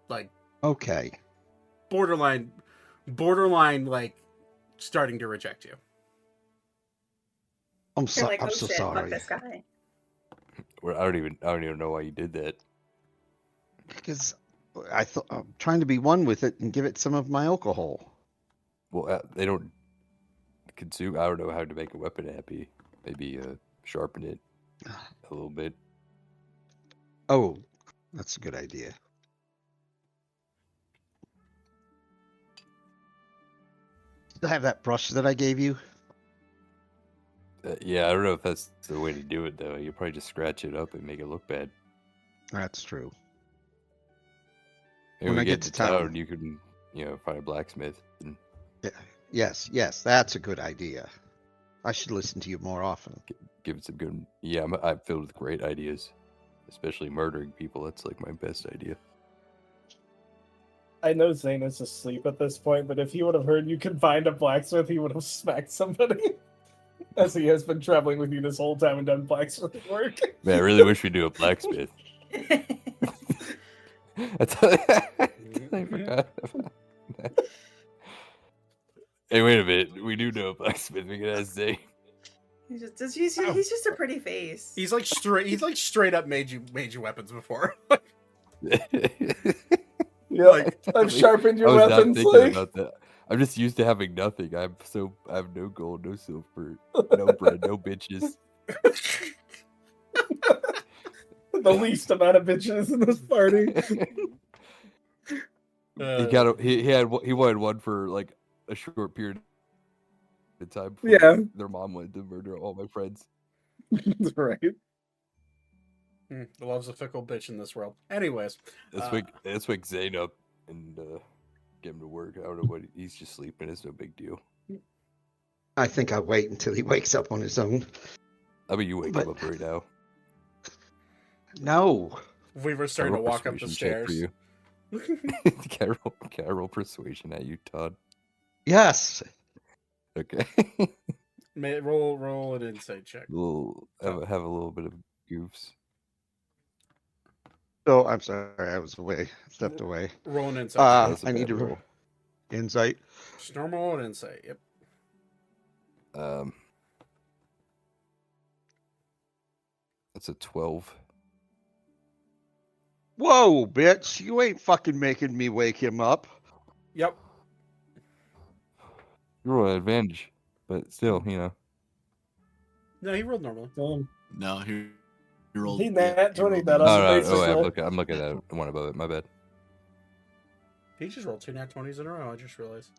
Like Okay. borderline, like starting to reject you. I'm They're like, I'm oh so shit, fuck sorry. this guy. Well, I don't even know why you did that. Because I thought I'm trying to be one with it and give it some of my alcohol. Well, they don't consume. I don't know how to make a weapon happy. Maybe sharpen it a little bit. Oh, that's a good idea. Still have that brush that I gave you? Yeah, I don't know if that's the way to do it though. You probably just scratch it up and make it look bad. That's true. Maybe When we I get to town, you can, find a blacksmith and Yes, that's a good idea. I should listen to you more often. give it some good. Yeah, I'm filled with great ideas, especially murdering people. That's like my best idea. I know Zane is asleep at this point, but if he would have heard you can find a blacksmith, he would have smacked somebody. As he has been traveling with you this whole time and done blacksmith work. Man, I really wish we do a blacksmith. I totally forgot about that. Hey, wait a minute. We do know a blacksmith. We can ask Zane. He's just a pretty face. He's like straight up made you weapons before. Yeah, I've sharpened your I was weapons. not thinking about that. I'm just used to having nothing. I have no gold, no silver, no bread, no bitches. The least amount of bitches in this party. He wanted one for like a short period of time. Yeah. Their mom wanted to murder all my friends. Right. The love's a fickle bitch in this world. Anyways, Let's wake Zane up and get him to work. I don't know what he's just sleeping. It's no big deal. I think I'll wait until he wakes up on his own. I mean, you wake him up right now. No. we were starting to walk up the Persuasion check stairs. For you. Can I roll persuasion at you, Todd? Yes. Okay. Roll an insight check. Have a little bit of goofs. So I'm sorry, I was away. Stepped away. Roll an insight. That's a I need bad to roll. insight. Just normal and insight. Yep. That's a 12. Whoa, bitch! You ain't fucking making me wake him up. Yep. You roll an advantage, but still, No, he rolled normally. No, he rolled. He nat 20 that Oh, That's no, basically- I'm looking at the one above it. My bad. He just rolled 2 nat 20s in a row. I just realized.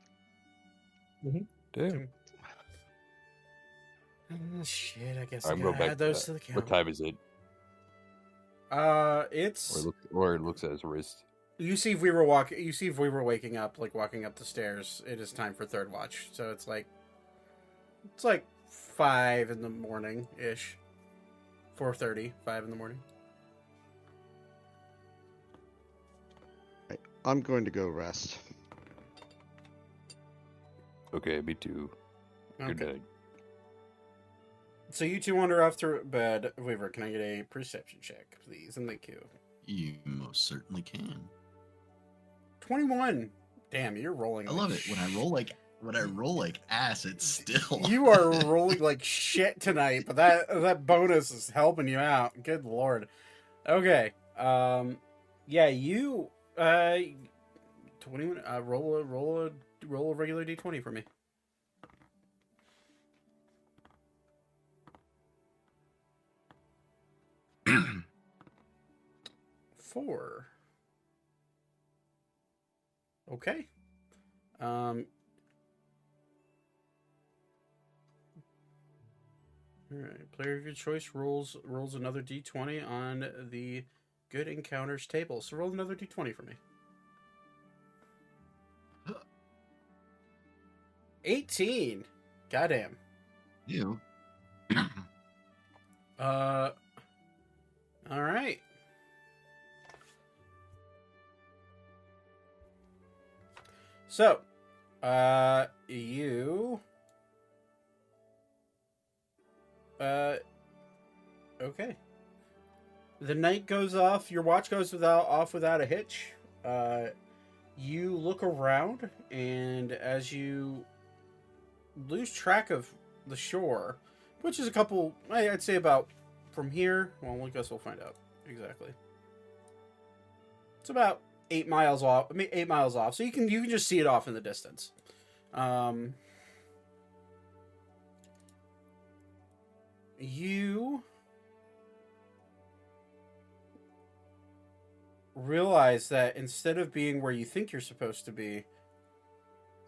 Damn. Shit, I guess I'm I going gotta back add those to the count. What time is it? It's Or it looks at his wrist. you see if we were waking up, like walking up the stairs. It is time for third watch. So it's like 5 in the morning ish. 4:30, 5 in the morning. I'm going to go rest. Okay, me too. Good Okay. night. So you two wander off to bed. Weaver, can I get a perception check, please? And thank you. You most certainly can. 21. Damn, you're rolling. I like love it when I roll like ass. It's still You are rolling like shit tonight, but that bonus is helping you out. Good lord. Okay. Yeah, you 21. Roll a regular d20 for me. Four. Okay. Alright, player of your choice rolls another d20 on the good encounters table. So roll another d20 for me. 18. Goddamn. you. All right. So, you Okay. The night goes off. Your watch goes off without a hitch. You look around, and as you lose track of the shore, which is a couple, I'd say about from here. Well, I guess we'll find out exactly. It's about 8 miles off. 8 miles off, so you can just see it off in the distance. You realize that instead of being where you think you're supposed to be,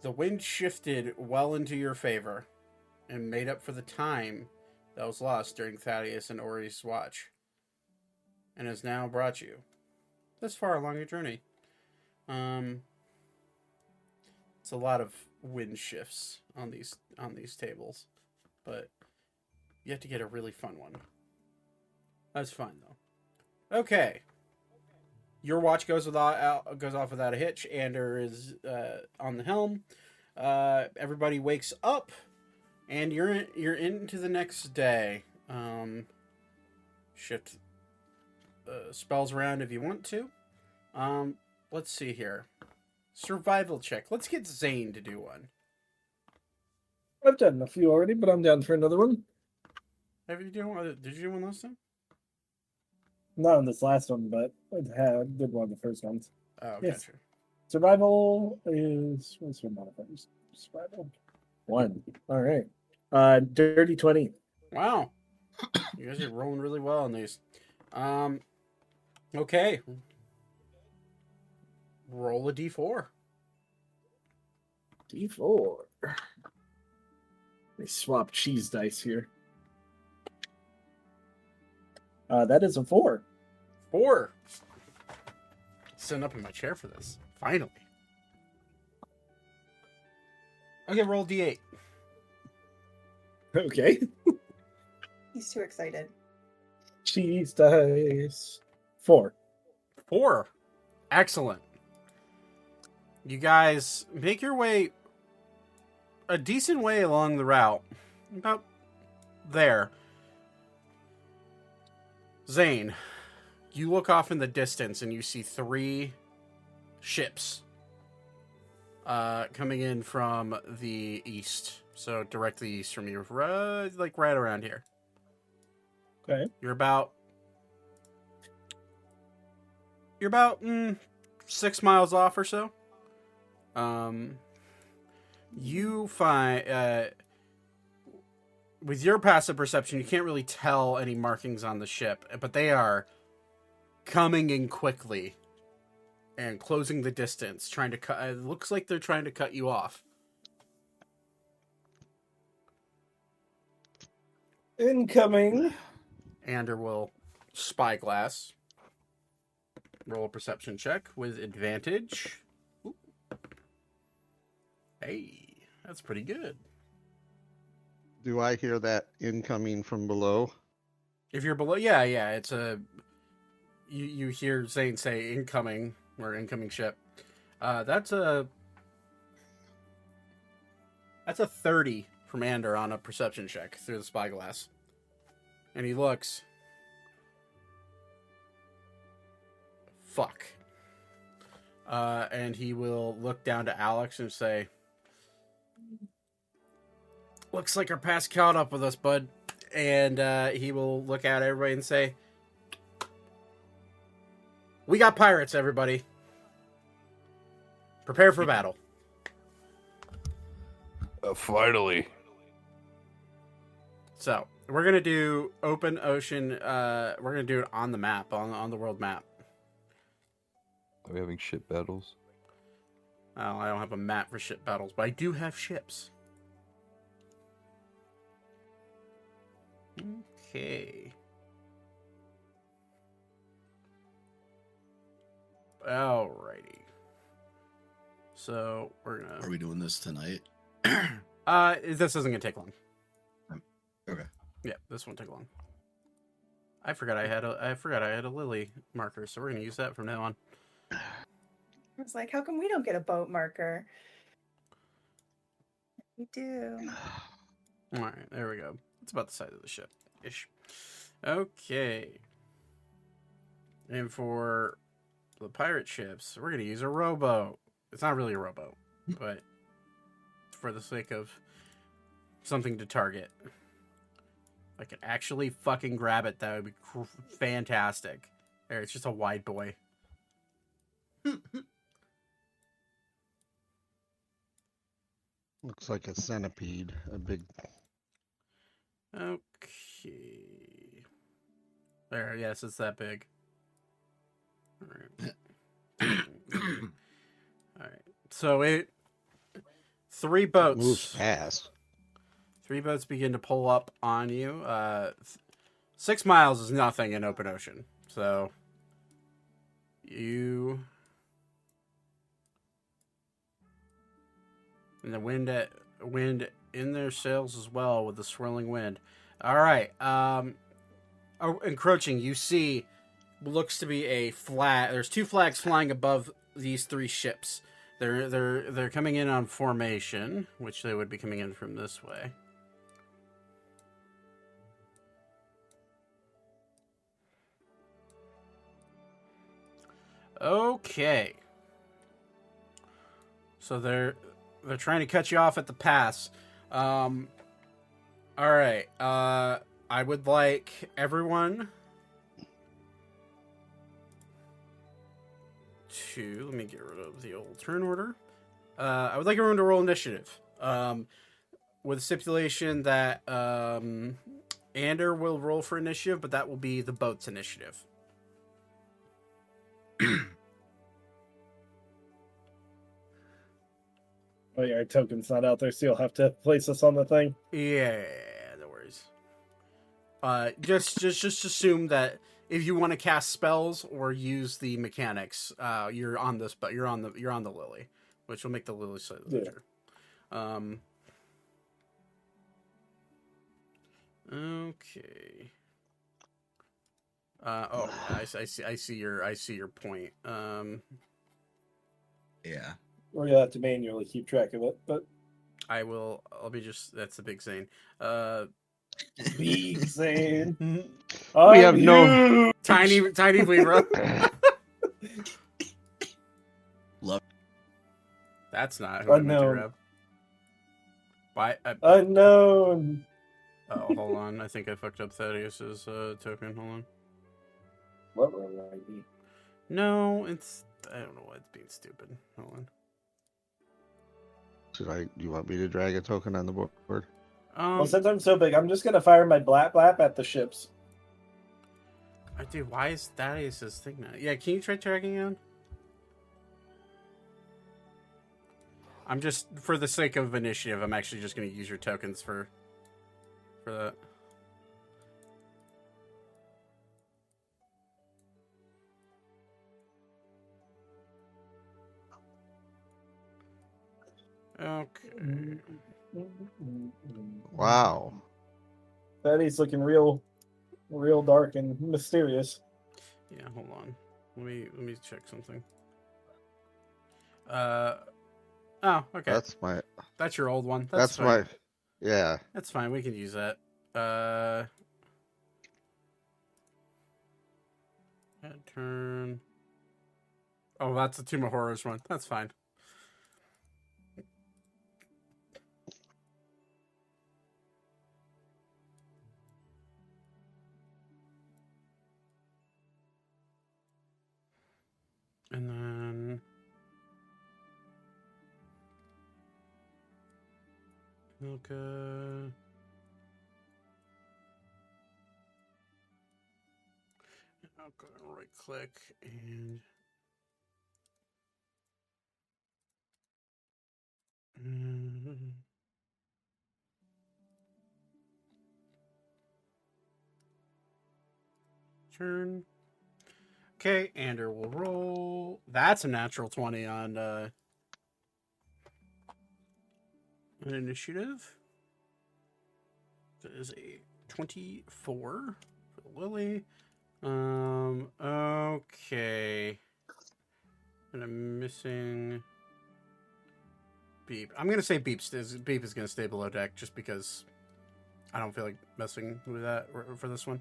the wind shifted well into your favor and made up for the time that was lost during Thaddeus and Ori's watch, and has now brought you this far along your journey. It's a lot of wind shifts on these tables, but you have to get a really fun one. That's fine though. Okay. Your watch goes off without a hitch. Ander is on the helm. Everybody wakes up, and you're into the next day. Shift spells around if you want to. Let's see here. Survival check. Let's get Zane to do one. I've done a few already, but I'm down for another one. Have you done one? Did you do one last time? Not on this last one, but I did one of the first ones. Oh, Yes. gotcha. Survival is what's your modifiers? Survival 1. All right. Dirty 20. Wow. You guys are rolling really well on these. Okay. Roll a d4. D4. They swap cheese dice here. That is a 4. 4. Sitting up in my chair for this. Finally. Okay, roll d8. Okay. He's too excited. Cheese dice. 4. 4. Excellent. You guys make your way a decent way along the route. About there. Zane, you look off in the distance and you see 3 ships coming in from the east. So directly east from you, like right around here. Okay. You're about 6 miles off or so. You find with your passive perception, you can't really tell any markings on the ship, but they are coming in quickly and closing the distance, trying to cut. It looks like they're trying to cut you off. Incoming. Ander will spyglass. Roll a perception check with advantage. Ooh. Hey, that's pretty good. Do I hear that incoming from below? If you're below, yeah, it's a. You hear Zane say incoming or incoming ship. That's a 30 from Ander on a perception check through the spyglass, and he looks. Fuck. And he will look down to Alex and say, "Looks like our past caught up with us, bud." And he will look at everybody and say, "We got pirates, everybody. Prepare for battle." Finally. So we're gonna do open ocean. We're gonna do it on the map, on the world map. Are we having ship battles? I don't have a map for ship battles, but I do have ships. Okay. Alrighty. So we're gonna. Are we doing this tonight? This isn't gonna take long. Okay. Yeah, this won't take long. I forgot I had a lily marker, so we're gonna use that from now on. I was like, how come we don't get a boat marker? We do. All right, there we go. It's about the size of the ship. ish. Okay. And for the pirate ships, we're gonna use a rowboat. It's not really a rowboat, but for the sake of something to target. If I could actually fucking grab it, that would be fantastic. There, it's just a wide boy. Looks like a centipede. A big. Okay. There, yes, it's that big. Alright. Alright. So it... Three boats. Moves fast. 3 boats begin to pull up on you. 6 miles is nothing in open ocean. So... You... And the wind in their sails as well with the swirling wind. All right. Encroaching, you see looks to be a flag. There's 2 flags flying above these 3 ships. They're coming in on formation, which they would be coming in from this way. Okay. So they're trying to cut you off at the pass. All right. I would like everyone to... Let me get rid of the old turn order. I would like everyone to roll initiative. With the stipulation that Ander will roll for initiative, but that will be the boat's initiative. Oh yeah, our token's not out there, so you'll have to place us on the thing. Yeah, no worries. Just assume that if you want to cast spells or use the mechanics, you're on this, but you're on the Lily, which will make the Lily slightly larger. Okay. I see your point. Yeah. Or you'll have to manually keep track of it, but I'll be just... That's a big Zane. big Zane. We have no Tiny Libra. Love. That's not who I meant to Unknown. grab. Why? Unknown. Oh, hold on. I think I fucked up Thaddeus's token. Hold on. What will I be? No, it's... I don't know why it's being stupid. Hold on. Do you want me to drag a token on the board? Well, since I'm so big, I'm just gonna fire my blap blap at the ships. Dude, why is Thaddeus's thing now? Yeah, can you try tracking on? I'm just, for the sake of initiative, I'm actually just going to use your tokens for that. Okay. Wow. Betty's looking real dark and mysterious. Yeah, hold on. Let me check something. Oh, okay. That's your old one. That's fine. Yeah. That's fine. We can use that. Turn. Oh, that's the Tomb of Horrors one. That's fine. And then... Okay. I'll go right click and... Turn. Okay, Ander will roll. That's a natural 20 on an initiative. That is a 24 for Lily. Okay. And I'm missing Beep. I'm gonna say Beep is gonna stay below deck just because I don't feel like messing with that for this one.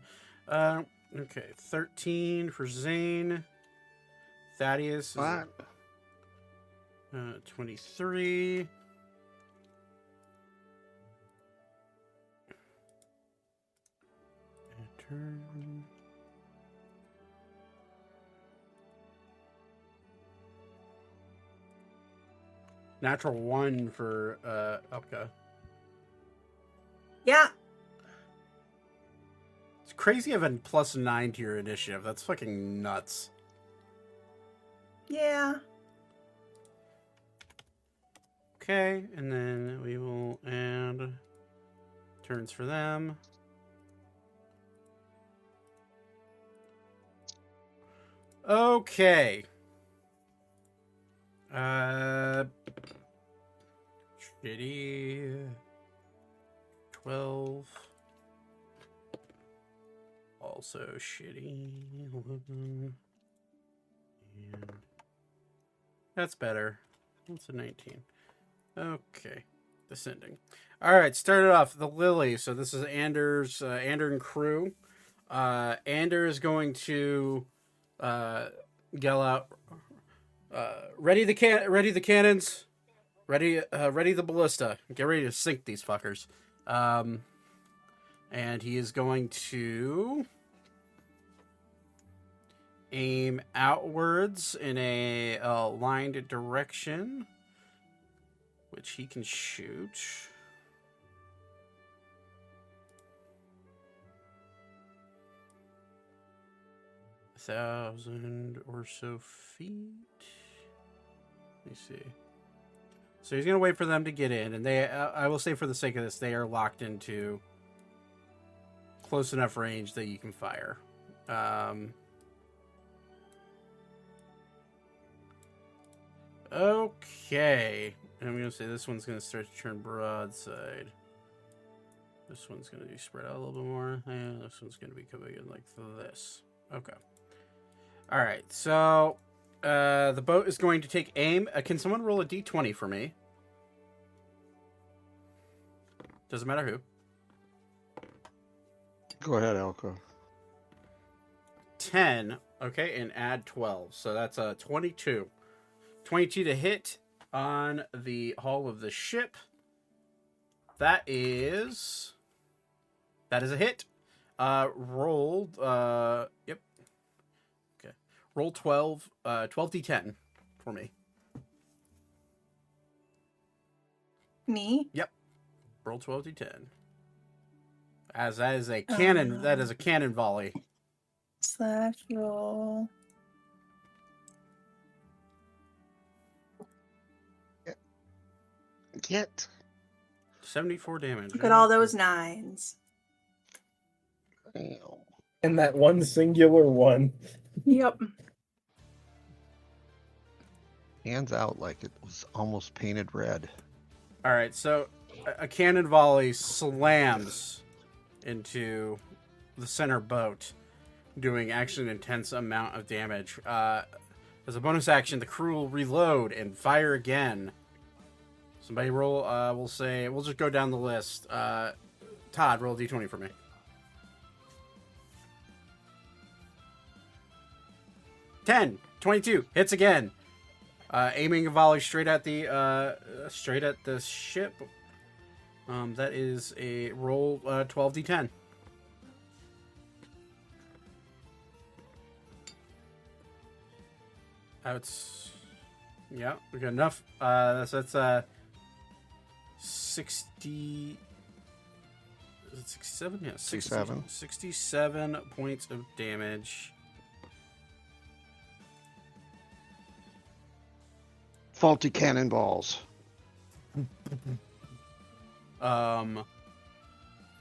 Okay, 13 for Zane. Thaddeus is What? 23. Turn. Natural 1 for Elka. Yeah. It's crazy having +9 to your initiative. That's fucking nuts. Yeah. Okay, and then we will add turns for them. Okay. Shitty. 12. Also shitty. 11. And that's better. That's a 19. Okay. Descending. Alright, started off the Lily. So this is Anders, Ander and crew. Ander is going to yell out, ready the cannons, ready the ballista. Get ready to sink these fuckers. And he is going to aim outwards in a lined direction, which he can shoot. A 1,000 or so feet. Let me see. So he's going to wait for them to get in, and they, I will say for the sake of this, they are locked into close enough range that you can fire. Okay. And I'm going to say this one's going to start to turn broadside. This one's going to be spread out a little bit more. And this one's going to be coming in like this. Okay. All right. So the boat is going to take aim. Can someone roll a d20 for me? Doesn't matter who. Go ahead, Elka. 10. Okay. And add 12. So that's a 22. 22 to hit on the hull of the ship. That is a hit. Rolled. Yep. Okay. Roll 12. 12d10 for me. Me? Yep. Roll 12d10. As that is a cannon. That is a cannon volley. Slash roll. Get 74 damage. Look at all those 9s. And that one singular one. Yep. hands out like it was almost painted red. All right, so a cannon volley slams into the center boat, doing actually an intense amount of damage. As a bonus action, the crew will reload and fire again. Somebody roll, we'll just go down the list. Todd, roll a d20 for me. 10, 22, hits again. Aiming a volley straight at the ship. That is a roll 12d10. Yeah, we got enough. That's 60. Is it 67? Yeah, 67. 67 points of damage. Faulty cannonballs.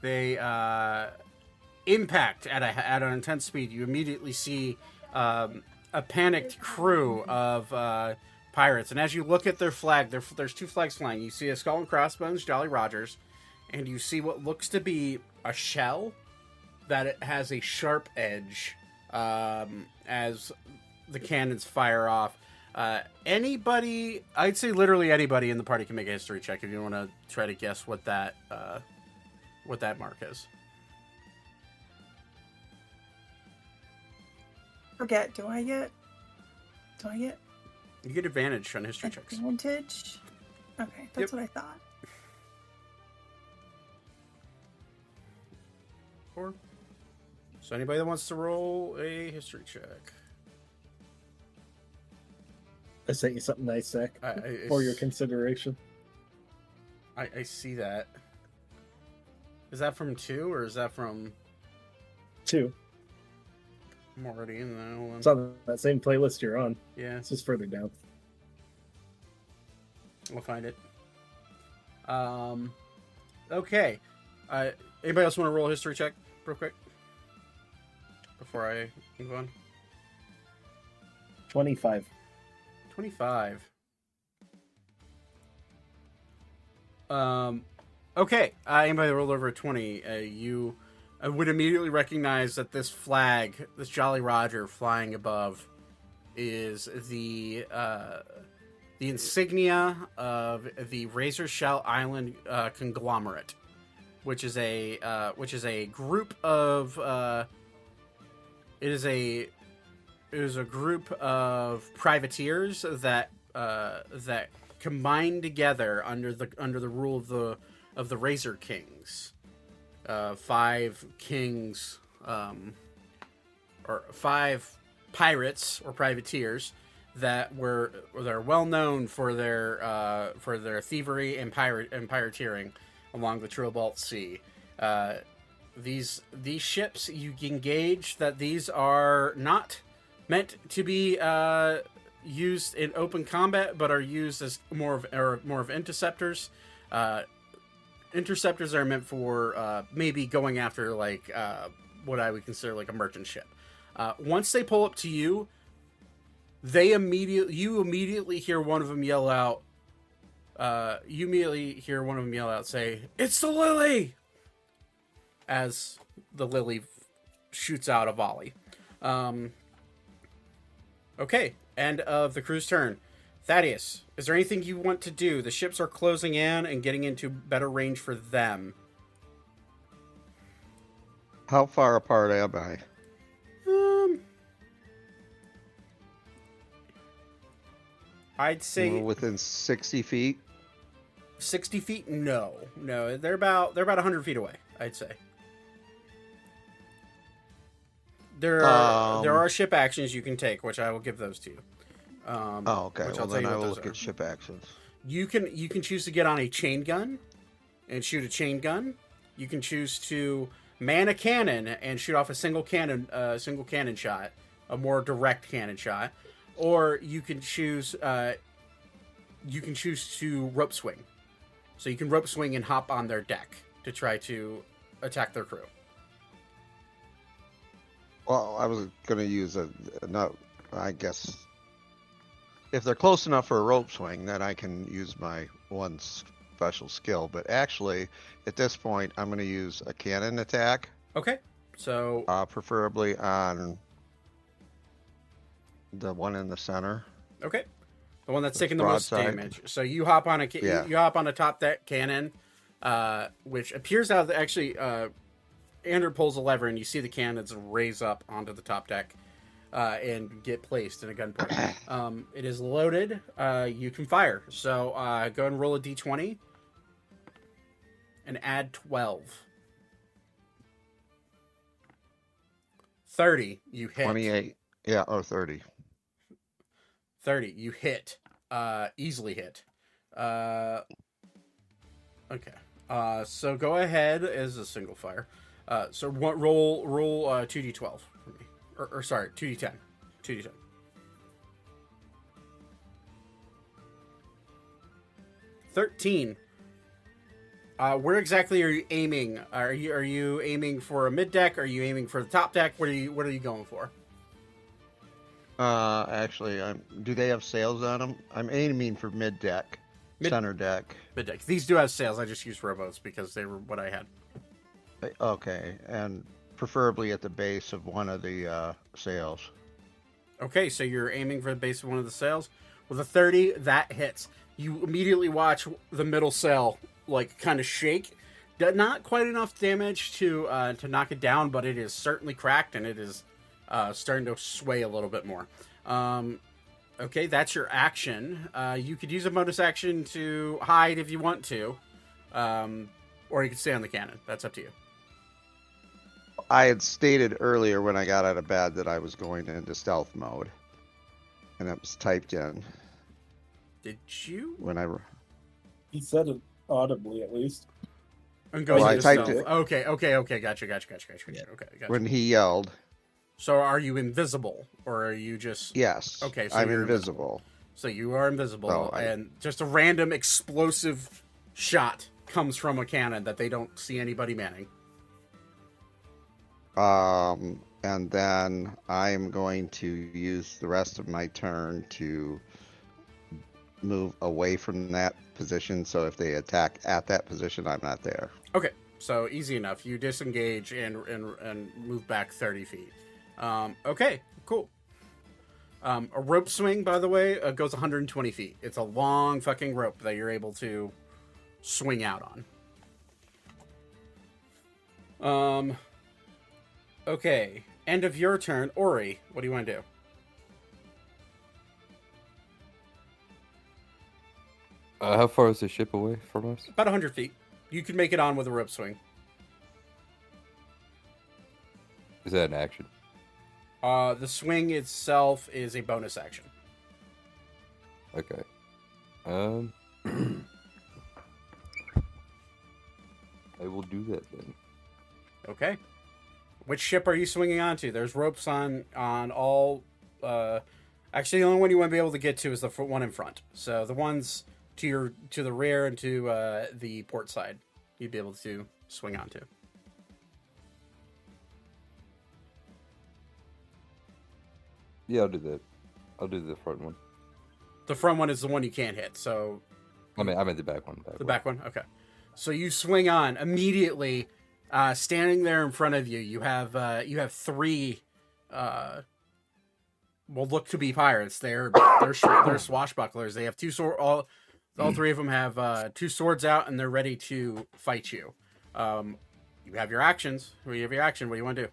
They impact at an intense speed. You immediately see a panicked crew of pirates, and as you look at their flag, there's two flags flying. You see a skull and crossbones, Jolly Rogers, and you see what looks to be a shell that it has a sharp edge as the cannons fire off. Anybody, I'd say literally anybody in the party can make a history check if you want to try to guess what that what that mark is. Forget. Do I get You get advantage on history checks. advantage? Okay, that's Yep. what I thought. Or so anybody that wants to roll a history check. I sent you something nice, Zach, for your consideration. I see that. Is that from 2 or is that from 2. I'm already in that one? It's on that same playlist you're on. Yeah, It's just further down. we'll find it. Okay. Anybody else want to roll a history check real quick before I move on? 25. 25. Okay. Anybody that rolled over a 20, you would immediately recognize that this flag, this Jolly Roger flying above, is the insignia of the Razor Shell Island conglomerate, which is a group of it is a group of privateers that combine together under the rule of the Razor Kings. 5 kings, or 5 pirates or privateers they're well known for their thievery and pirateering along the Trobalt Sea. These ships, you can gauge that these are not meant to be used in open combat, but are used as more of interceptors. Interceptors are meant for maybe going after what I would consider like a merchant ship. Once they pull up to you, you immediately hear one of them yell out. Say, "It's the Lily!" As the Lily shoots out a volley. Okay, end of the crew's turn. Thaddeus, is there anything you want to do? The ships are closing in and getting into better range for them. How far apart am I? I'd say We're within 60 feet. 60 feet. No, they're about 100 feet away. I'd say. There are ship actions you can take, which I will give those to you. Okay. Which Well, I'll tell then you I what will those look are. at ship actions. You can choose to get on a chain gun and shoot a chain gun. You can choose to man a cannon and shoot off a single cannon shot, a more direct cannon shot, or you can choose to rope swing. So you can rope swing and hop on their deck to try to attack their crew. Well, I was going to use I guess, if they're close enough for a rope swing, then I can use my one special skill. But actually, at this point, I'm going to use a cannon attack. Okay, so Preferably on the one in the center. okay, the one that's taking the most broadside. damage. So you hop on you hop on a top deck cannon, which appears out of actually. Andrew pulls a lever, and you see the cannons raise up onto the top deck and get placed in a gun point. It is loaded. You can fire. So go and roll a d20 and add 12. 30, you hit. 28. Yeah, or 30. 30, you hit. Easily hit. Okay. So go ahead as a single fire. So roll 2d12 for me. Or sorry, 2d10. 2d10. 13. Where exactly are you aiming? Are you aiming for a mid deck? Are you aiming for the top deck? What are you going for? Actually, do they have sails on them? I'm aiming for mid deck, center deck. Mid deck. These do have sails. I just used rowboats because they were what I had. Okay, and preferably at the base of one of the sails. Okay, so you're aiming for the base of one of the sails. With a 30, that hits. You immediately watch the middle sail, kind of shake. Not quite enough damage to knock it down, but it is certainly cracked, and it is starting to sway a little bit more. Okay, that's your action. You could use a bonus action to hide if you want to, or you could stay on the cannon. That's up to you. I had stated earlier when I got out of bed that I was going into stealth mode, and it was typed in Did you? when I. He said it audibly, at least. And goes Well, I into typed stealth. it. Okay. Gotcha. Yeah. Okay, gotcha. When he yelled, So are you invisible, or are you just... yes, Okay, so I'm you're invisible. So you are invisible, Oh, and just a random explosive shot comes from a cannon that they don't see anybody manning. And then I'm going to use the rest of my turn to move away from that position. So if they attack at that position, I'm not there. Okay, so easy enough. You disengage and move back 30 feet. Okay, cool. A rope swing, by the way, goes 120 feet. It's a long fucking rope that you're able to swing out on. Okay, end of your turn. Ori, what do you want to do? How far is the ship away from us? About 100 feet. You can make it on with a rope swing. Is that an action? The swing itself is a bonus action. Okay. I will do that then. Okay. Which ship are you swinging onto? There's ropes on all. Actually, the only one you want to be able to get to is the one in front. So the ones to the rear and to the port side, you'd be able to swing onto. Yeah, I'll do that. I'll do the front one. The front one is the one you can't hit. So I meant the back one. the back one. Okay. So you swing on immediately. Standing there in front of you, you have three. Will look to be pirates. They're swashbucklers. They have two sword. All three of them have two swords out, and they're ready to fight you. You have your actions. You have your action. What do you want to do?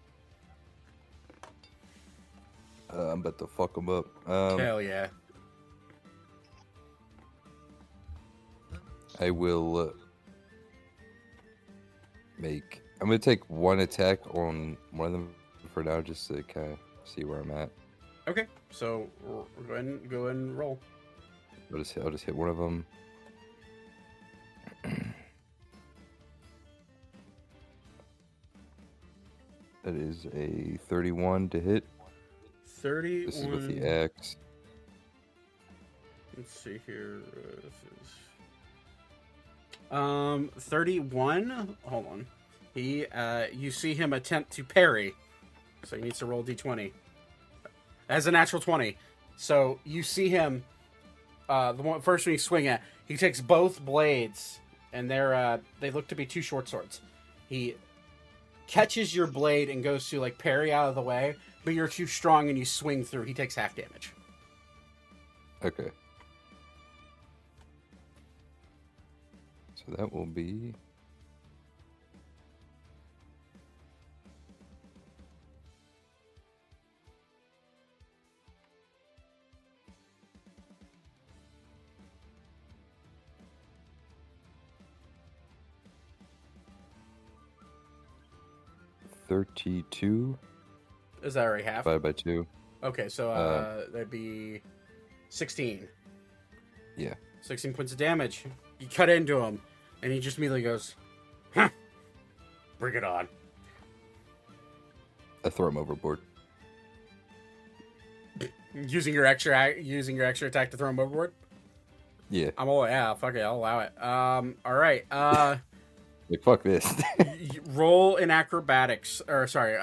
I'm about to fuck them up. Hell yeah! I will make. I'm gonna take one attack on one of them for now, just to kind of see where I'm at. Okay, so go ahead and roll. I'll just hit one of them. That is a 31 to hit. 31. This is with the axe. Let's see here. This is 31. Hold on. You see him attempt to parry, so he needs to roll d20. As a natural 20. So you see him. The first one you swing at, he takes both blades, and they look to be two short swords. He catches your blade and goes to like parry out of the way, but you're too strong and you swing through. He takes half damage. Okay. So that will be. $32 Is that already half? divided by 2. Okay, so that'd be 16. Yeah. 16 points of damage. You cut into him, and he just immediately goes, "Huh, bring it on." I throw him overboard. Using your extra attack to throw him overboard. Yeah. Fuck it, I'll allow it. All right. Like, fuck this. Roll an acrobatics, or sorry,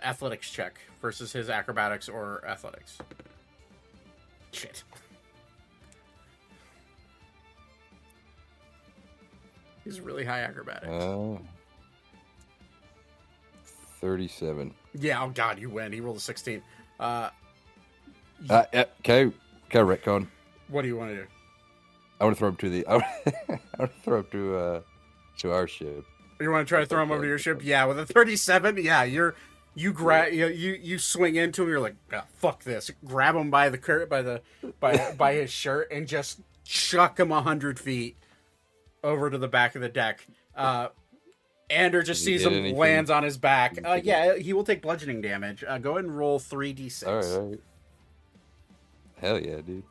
athletics check versus his acrobatics or athletics. Shit. He's really high acrobatics. 37. Yeah, oh god, you win. He rolled a 16. Can I retcon? What do you want to do? I want to throw him to the. I want to throw him to our ship. You want to try to throw him over to your ship? Yeah, with a 37. Yeah, you swing into him. You're like, oh, fuck this. Grab him by the by his shirt and just chuck him 100 feet over to the back of the deck. Ander just sees him, lands on his back. Yeah, he will take bludgeoning damage. Go ahead and roll 3d6. All right. Hell yeah, dude.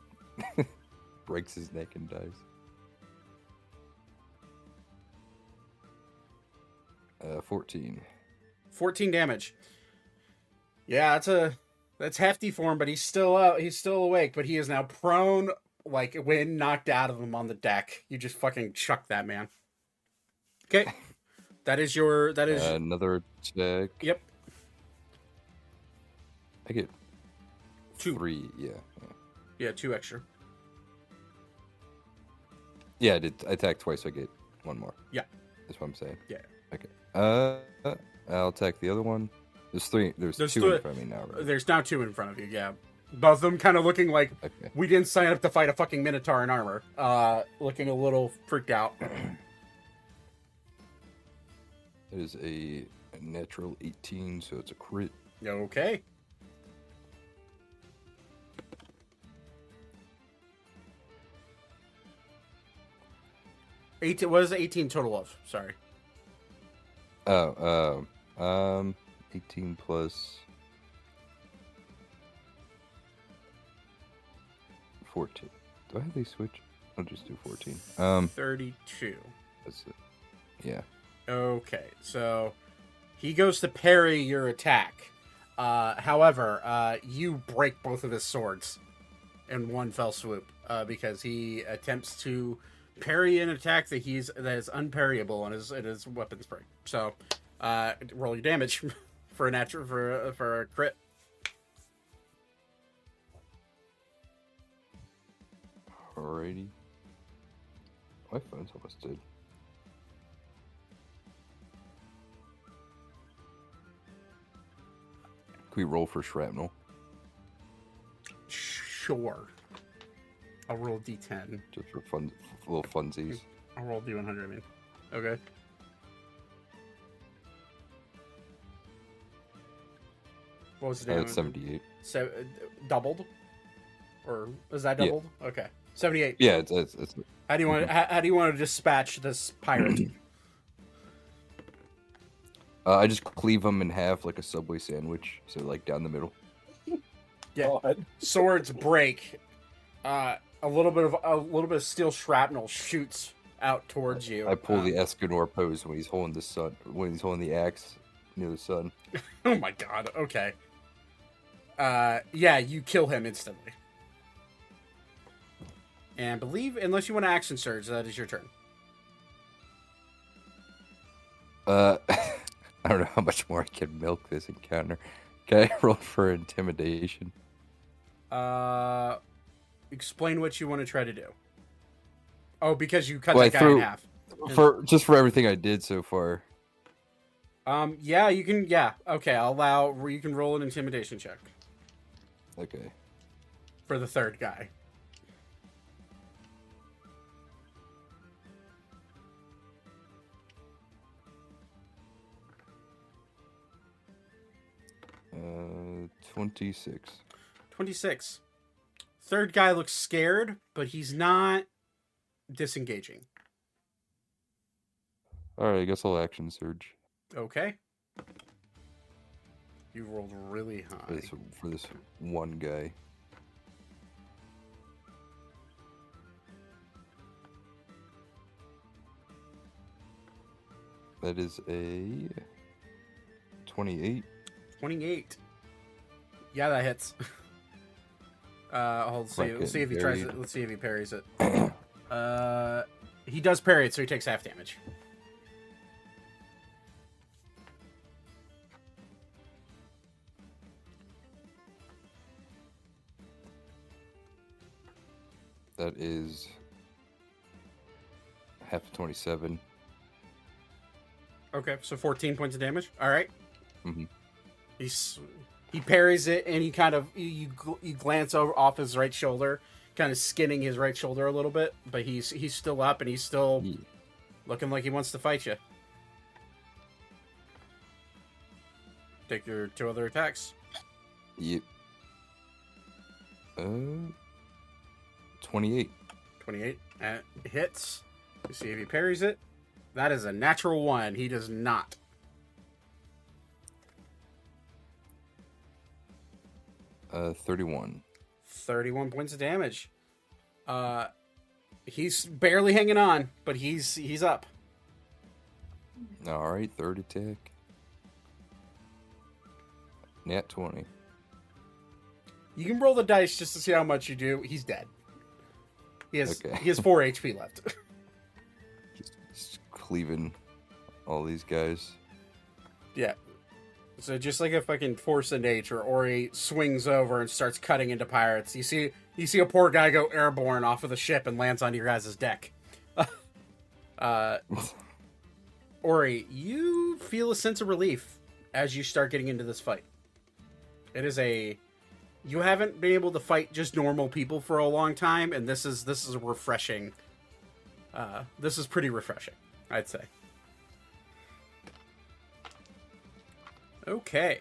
Breaks his neck and dies. 14. 14 damage. Yeah, that's hefty for him, but he's still out. He's still awake, but he is now prone, like wind knocked out of him on the deck. You just fucking chuck that man. Okay, that is another attack. Yep. I get 2. 3. Yeah, 2 extra. Yeah, I attack twice, so I get 1 more. Yeah, that's what I'm saying. Yeah. Okay. I'll attack the other one. There's 2 in front of me now, right? There's now 2 in front of you. Yeah, both of them kind of looking like we didn't sign up to fight a fucking minotaur in armor. Looking a little freaked out. It is a natural 18, so it's a crit. Okay. What is the 18 total of? Sorry. 18 plus 14. Do I have these switch? I'll just do 14. 32. That's it. Yeah. Okay, so he goes to parry your attack. However, you break both of his swords in one fell swoop because he attempts to parry an attack that is unparryable and his weapons break. So, roll your damage for a crit. Alrighty. My phone's almost dead. Can we roll for shrapnel? Sure. I'll roll d10. Just for fun, little funsies. I'll roll d100, I mean. Okay. What was the damage? 78. Doubled? Or is that doubled? Yeah. Okay. 78. Yeah, it's How do you want how do you want to dispatch this pirate? I just cleave them in half like a Subway sandwich, so like down the middle. Yeah. God. Swords break. A little bit of steel shrapnel shoots out towards you. I pull the Escanor pose when he's holding the axe near the sun. Oh my god. Okay. Yeah, you kill him instantly. And unless you want to action surge, that is your turn. I don't know how much more I can milk this encounter. Can I roll for intimidation? Explain what you want to try to do. Oh, because you cut the guy in half. For everything I did so far. Yeah, you can. Yeah, okay. You can roll an intimidation check. Okay. For the third guy. Uh, 26. 26. Third guy looks scared, but he's not disengaging. Alright, I guess I'll action surge. Okay. You rolled really high. For this one guy. That is a 28. 28. Yeah, that hits. Let's see if he tries it. Let's see if he parries it. He does parry it, so he takes half damage. That is half 27. Okay, so 14 points of damage. All right. Mm-hmm. He parries it, and he kind of you glance off his right shoulder. kind of skinning his right shoulder a little bit, but he's still up and he's still Yeah. looking like he wants to fight you. Take your 2 other attacks. Yep. 28. 28 hits. You see if he parries it. That is a natural 1. He does not. 31. 31 points of damage. He's barely hanging on, but he's up. All right, third attack. Nat 20. You can roll the dice just to see how much you do. He's dead. He has 4 HP left. Just cleaving all these guys. Yeah. So just like a fucking force of nature, Ori swings over and starts cutting into pirates. You see a poor guy go airborne off of the ship and lands on your guys' deck. Ori, you feel a sense of relief as you start getting into this fight. You haven't been able to fight just normal people for a long time, and this is refreshing. This is pretty refreshing, I'd say. Okay.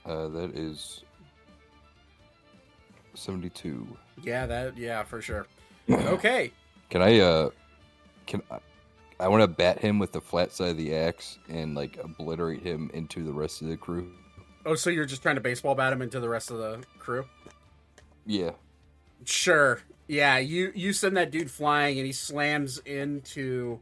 That is 72. Yeah, for sure. Okay. Can I want to bat him with the flat side of the axe and like obliterate him into the rest of the crew. Oh, so you're just trying to baseball bat him into the rest of the crew? Yeah. Sure. Yeah, you send that dude flying and he slams into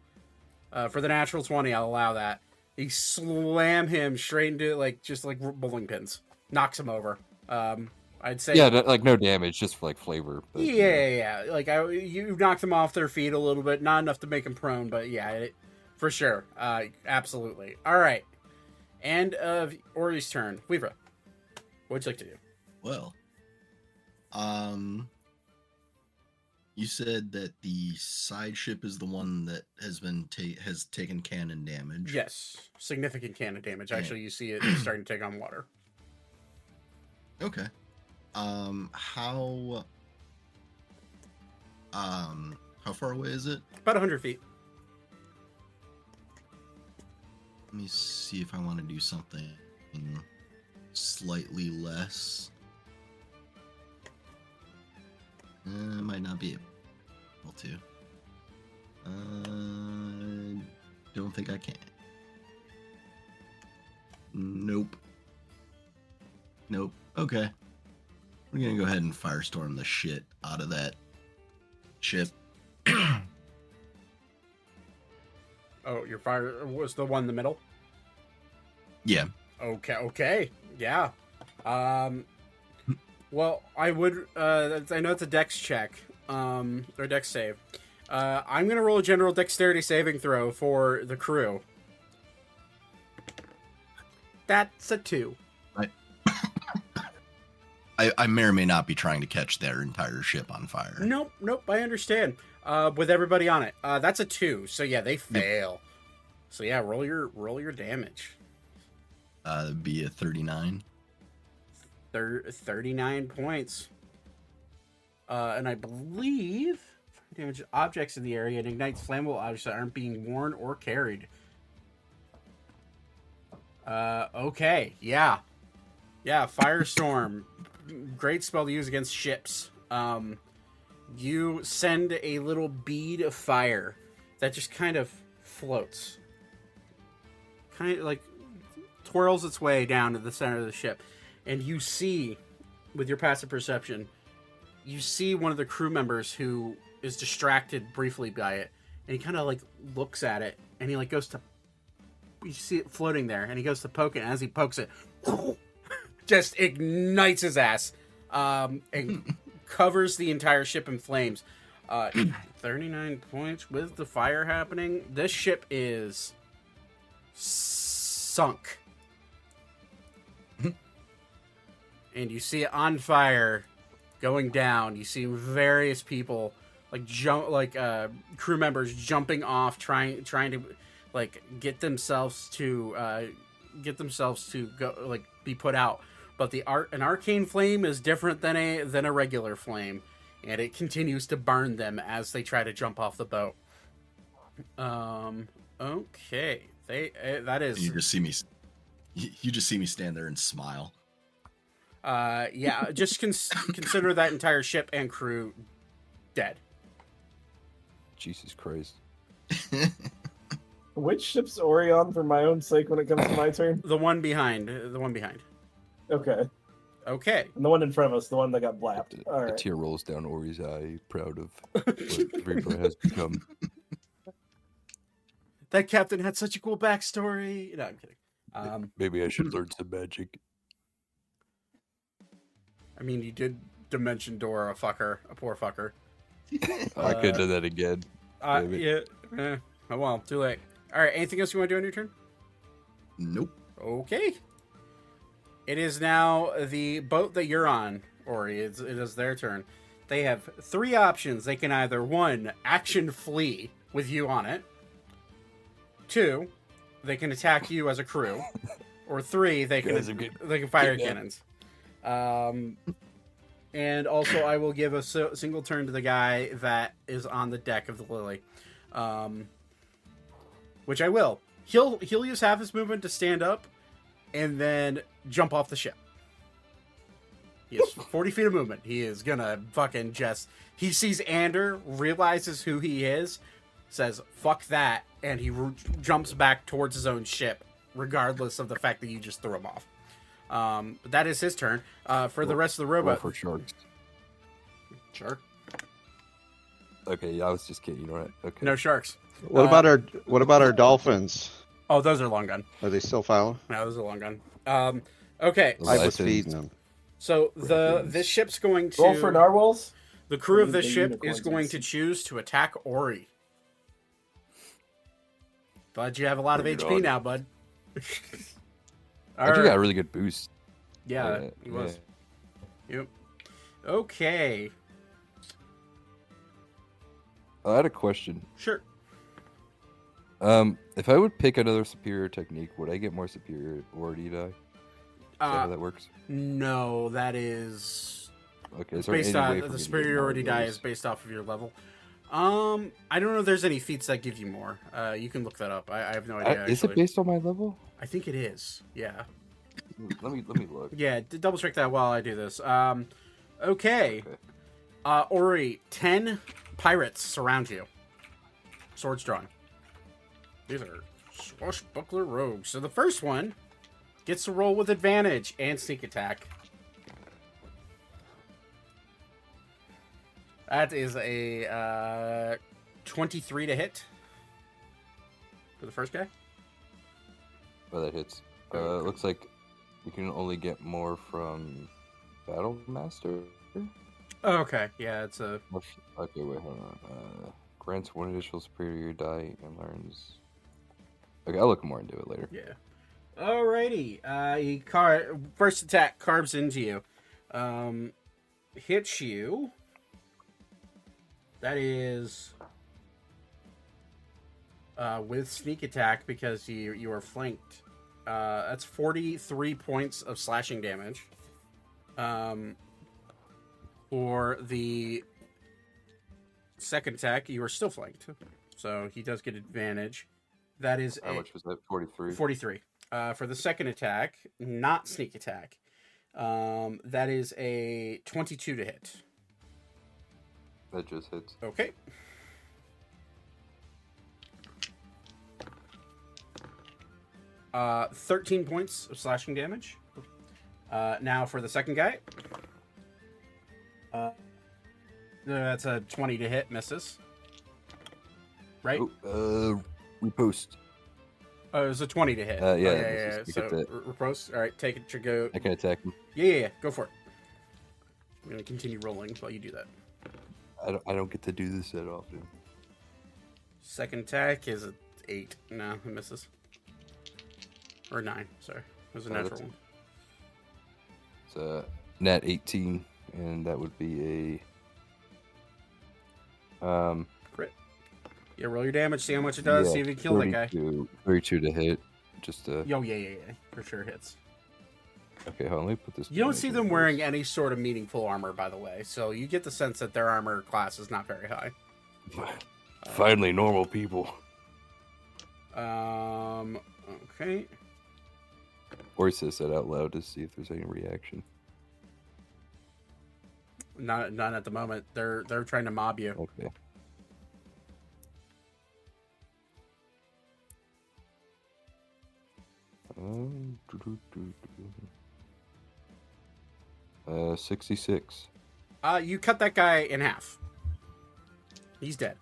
for the natural 20, I'll allow that. You slam him straight into just like bowling pins. Knocks him over. I'd say like no damage, just for like flavor. But, yeah. Like you knocked them off their feet a little bit, not enough to make them prone, but yeah, for sure. Absolutely. All right. End of Ori's turn. Weaver, what'd you like to do? Well, you said that the side ship is the one that has taken cannon damage. Yes, significant cannon damage. Yeah. Actually, you see it starting to take on water. Okay. How far away is it? About 100 feet. Let me see if I want to do something slightly less. Might not be able to. Don't think I can. Nope. Okay. We're gonna go ahead and firestorm the shit out of that ship. Oh, your fire was the one in the middle? Yeah. Okay. Yeah. Well, I would, I know it's a dex check, or dex save. I'm going to roll a general dexterity saving throw for the crew. That's a 2. I may or may not be trying to catch their entire ship on fire. Nope, I understand. With everybody on it. That's a 2, so yeah, they fail. Yep. So yeah, roll your damage. That'd be a 39. 39 points. And I believe damage objects in the area and ignites flammable objects that aren't being worn or carried. Okay, yeah. Firestorm, great spell to use against ships. You send a little bead of fire that just kind of floats, kind of like twirls its way down to the center of the ship. And you see, with your passive perception, you see one of the crew members who is distracted briefly by it. And he kind of like looks at it and he like goes to, you see it floating there and he goes to poke it. And as he pokes it, just ignites his ass and covers the entire ship in flames. 39 points with the fire happening. This ship is sunk. And you see it on fire, going down. You see various people, crew members jumping off, trying to, get themselves to go, be put out. But an arcane flame is different than a regular flame. and it continues to burn them as they try to jump off the boat. Okay, that is. You just see me. You just see me stand there and smile. Yeah, just consider that entire ship and crew dead. Jesus Christ. Which ship's Ori on for my own sake when it comes to my turn? The one behind. The one behind. Okay. Okay. And the one in front of us, the one that got blapped. All A right. tear rolls down Ori's eye, proud of what the Reaper has become. That captain had such a cool backstory. No, I'm kidding. Maybe I should learn some magic. I mean, you did dimension door a poor fucker. I could have done that again. Damn it. Yeah. Oh well, too late. All right. Anything else you want to do on your turn? Nope. Okay. It is now the boat that you're on, Ori. It is their turn. They have 3 options. They can either 1, action flee with you on it. 2, they can attack you as a crew. Or 3, they can fire cannons. And also, I will give a single turn to the guy that is on the deck of the Lily, which I will. He'll use half his movement to stand up, and then jump off the ship. He has 40 feet of movement. He is gonna fucking just. He sees Ander, realizes who he is, says "fuck that," and he jumps back towards his own ship, regardless of the fact that you just threw him off. But that is his turn. For the rest of the robot, for sharks. Sure. Okay, yeah, I was just kidding. You know what? Okay. No sharks. What about our dolphins? Oh, those are long gun. Are they still following? No, those are long gun. Okay. I was License. feeding them. So this ship's going to Roll for narwhals. the crew of this The ship unicorns is going and to choose to attack Ori. But you have a lot of Bring it HP on. now, bud. I actually got a really good boost. Yeah, he was. Yep. Okay. I had a question. Sure. If I would pick another superior technique, would I get more superiority die? Is that how that works? No, that is Okay, it's is there based any way on for me the to get superiority more of die those? is based off of your level. I don't know if there's any feats that give you more. You can look that up. I have no idea. Is it actually. based on my level? I think it is. Yeah. Let me look. Yeah, double check that while I do this. Okay. Ori, 10 pirates surround you. Swords drawn. These are swashbuckler rogues. So the first one gets to roll with advantage and sneak attack. That is a 23 to hit for the first guy. Oh, that hits. It looks like we can only get more from Battle Master. Oh, okay, yeah, it's a. Okay, wait, hold on. Grants one additional superior die and learns. Okay, I'll look more into it later. Yeah. Alrighty. First attack carves into you. Hits you. That is with sneak attack because you are flanked. That's 43 points of slashing damage. For the second attack, you are still flanked, so he does get advantage. That is How much was that? 43. 43. For the second attack, not sneak attack, that is a 22 to hit. That just hits. Okay. Uh, 13 points of slashing damage. Now for the second guy. That's a 20 to hit, misses. Right? Repost. Oh, it was a 20 to hit. Yeah, Oh, this yeah. is- So, get repost. All right, take it to go. I can attack him. Yeah. Go for it. I'm going to continue rolling while you do that. I don't get to do this that often. Second attack is a 8. No, it misses. Or 9, sorry. It was a natural one. It's a nat 18, and that would be a Crit. Yeah, roll your damage, see how much it does, see if you kill that guy. 32 to hit. Just Yo, yeah. For sure hits. Okay, hold on. Let me put this. You don't damage see in them reverse. wearing any sort of meaningful armor, by the way, so you get the sense that their armor class is not very high. Finally, normal people. Okay. Or says that out loud to see if there's any reaction. Not at the moment. They're trying to mob you. Okay. Um, 66. You cut that guy in half. He's dead.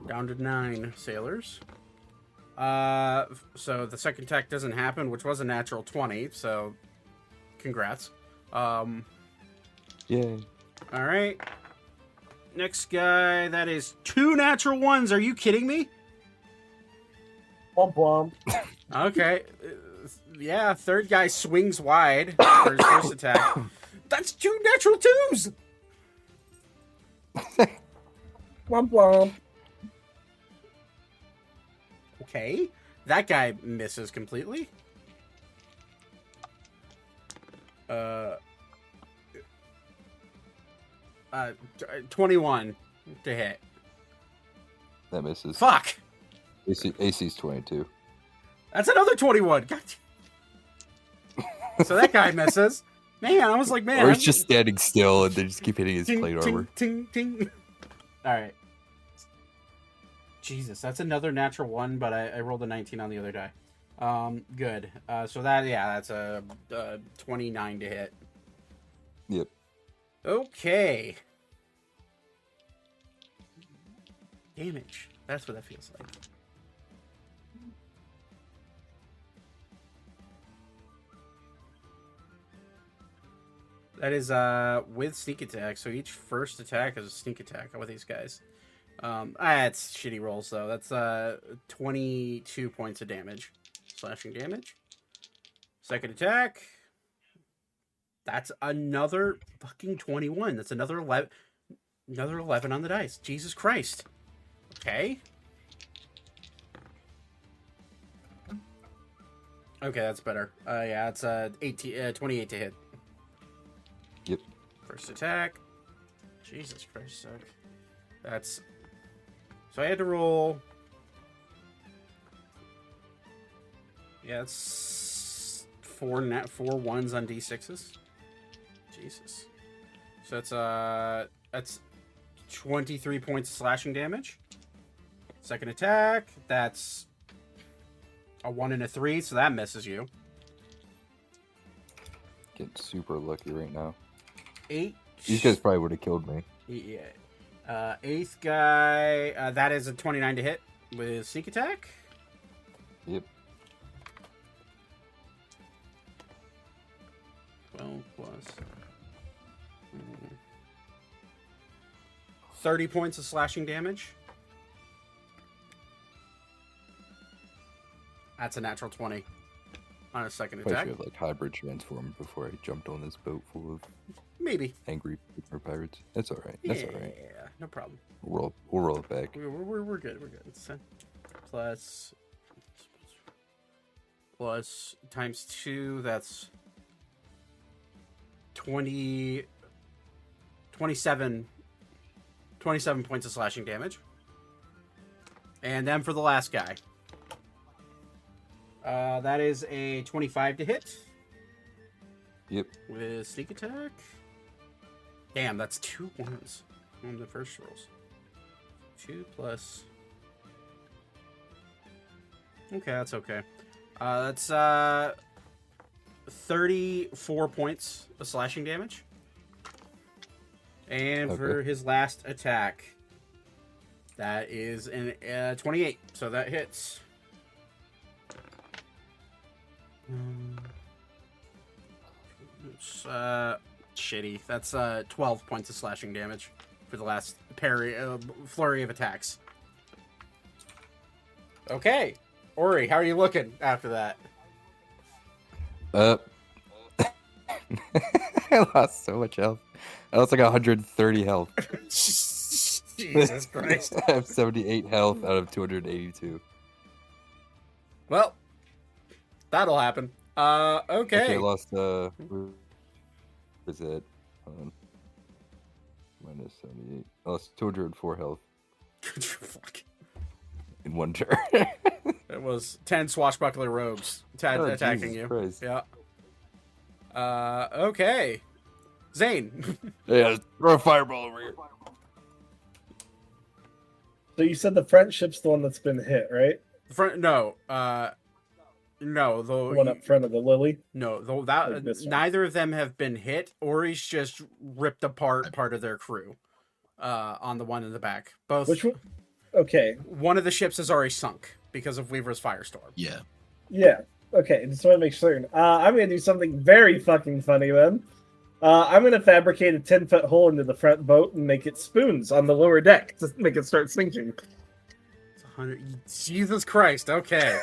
Down to 9 sailors. So the second attack doesn't happen, which was a natural 20, so congrats. Yay. Alright. Next guy, that is 2 natural 1s. Are you kidding me? Womp womp. Okay. Yeah, third guy swings wide for his first attack. That's 2 natural 2s! Womp womp. Okay. That guy misses completely. 21 to hit. That misses. Fuck! AC's 22. That's another 21. God. So that guy misses. Man, I was like, man. Or he's just standing still and they just keep hitting his ting, plate ting, armor. ting, ting. All right. Jesus, that's another natural 1, but I rolled a 19 on the other die. Good. So that's a 29 to hit. Yep. Okay. Damage. That's what that feels like. That is with sneak attack. So each first attack is a sneak attack with these guys. It's shitty rolls though. That's 22 points of damage. Slashing damage. Second attack. That's another fucking 21. That's another 11. Another 11 on the dice. Jesus Christ. Okay. Okay, that's better. Yeah, it's 28 to hit. Yep. First attack. Jesus Christ, suck. That's... So I had to roll... Yeah, it's 4 ones on D6s. Jesus. So that's 23 points of slashing damage. Second attack, that's a 1 and a 3, so that misses you. Getting super lucky right now. 8. These guys probably would have killed me. Yeah. Eighth guy, that is a 29 to hit with sneak attack. Yep. 12 plus 30 points of slashing damage. That's a natural 20 on a second Probably attack. should have like hybrid transformed before I jumped on this boat full of Maybe. angry pirates. That's all right. That's all right. Yeah, no problem. We'll roll it back. We're good. We're good. It's, plus times 2. That's 27 points of slashing damage. And then for the last guy, that is a 25 to hit. Yep. With sneak attack. Damn, that's 2 ones on the first rolls. 2 plus. Okay, that's okay. That's 34 points of slashing damage. And for his last attack, that is an 28. So that hits. Shitty. That's 12 points of slashing damage for the last flurry of attacks. Okay. Ori, how are you looking after that? I lost so much health. I lost like 130 health. Jesus Christ. I have 78 health out of 282. Well, that'll happen. Okay, I Okay. lost, where is it? Minus 78. I lost 204 health Fuck. in one turn. It was 10 swashbuckler rogues attacking Jesus you. Christ. Yeah. Okay. Zane. Yeah, throw a fireball over here. So you said the front ship's the one that's been hit, right? No. No. The one up front of the Lily. No. Like this one. Neither of them have been hit. Ori's just ripped apart part of their crew. On the one in the back. Both. Which one? Okay. One of the ships is already sunk because of Weaver's firestorm. Yeah. Yeah. Okay. Just want to make sure. I'm gonna do something very fucking funny then. I'm gonna fabricate a 10-foot hole into the front boat and make it spoons on the lower deck to make it start sinking. It's 100. Jesus Christ. Okay.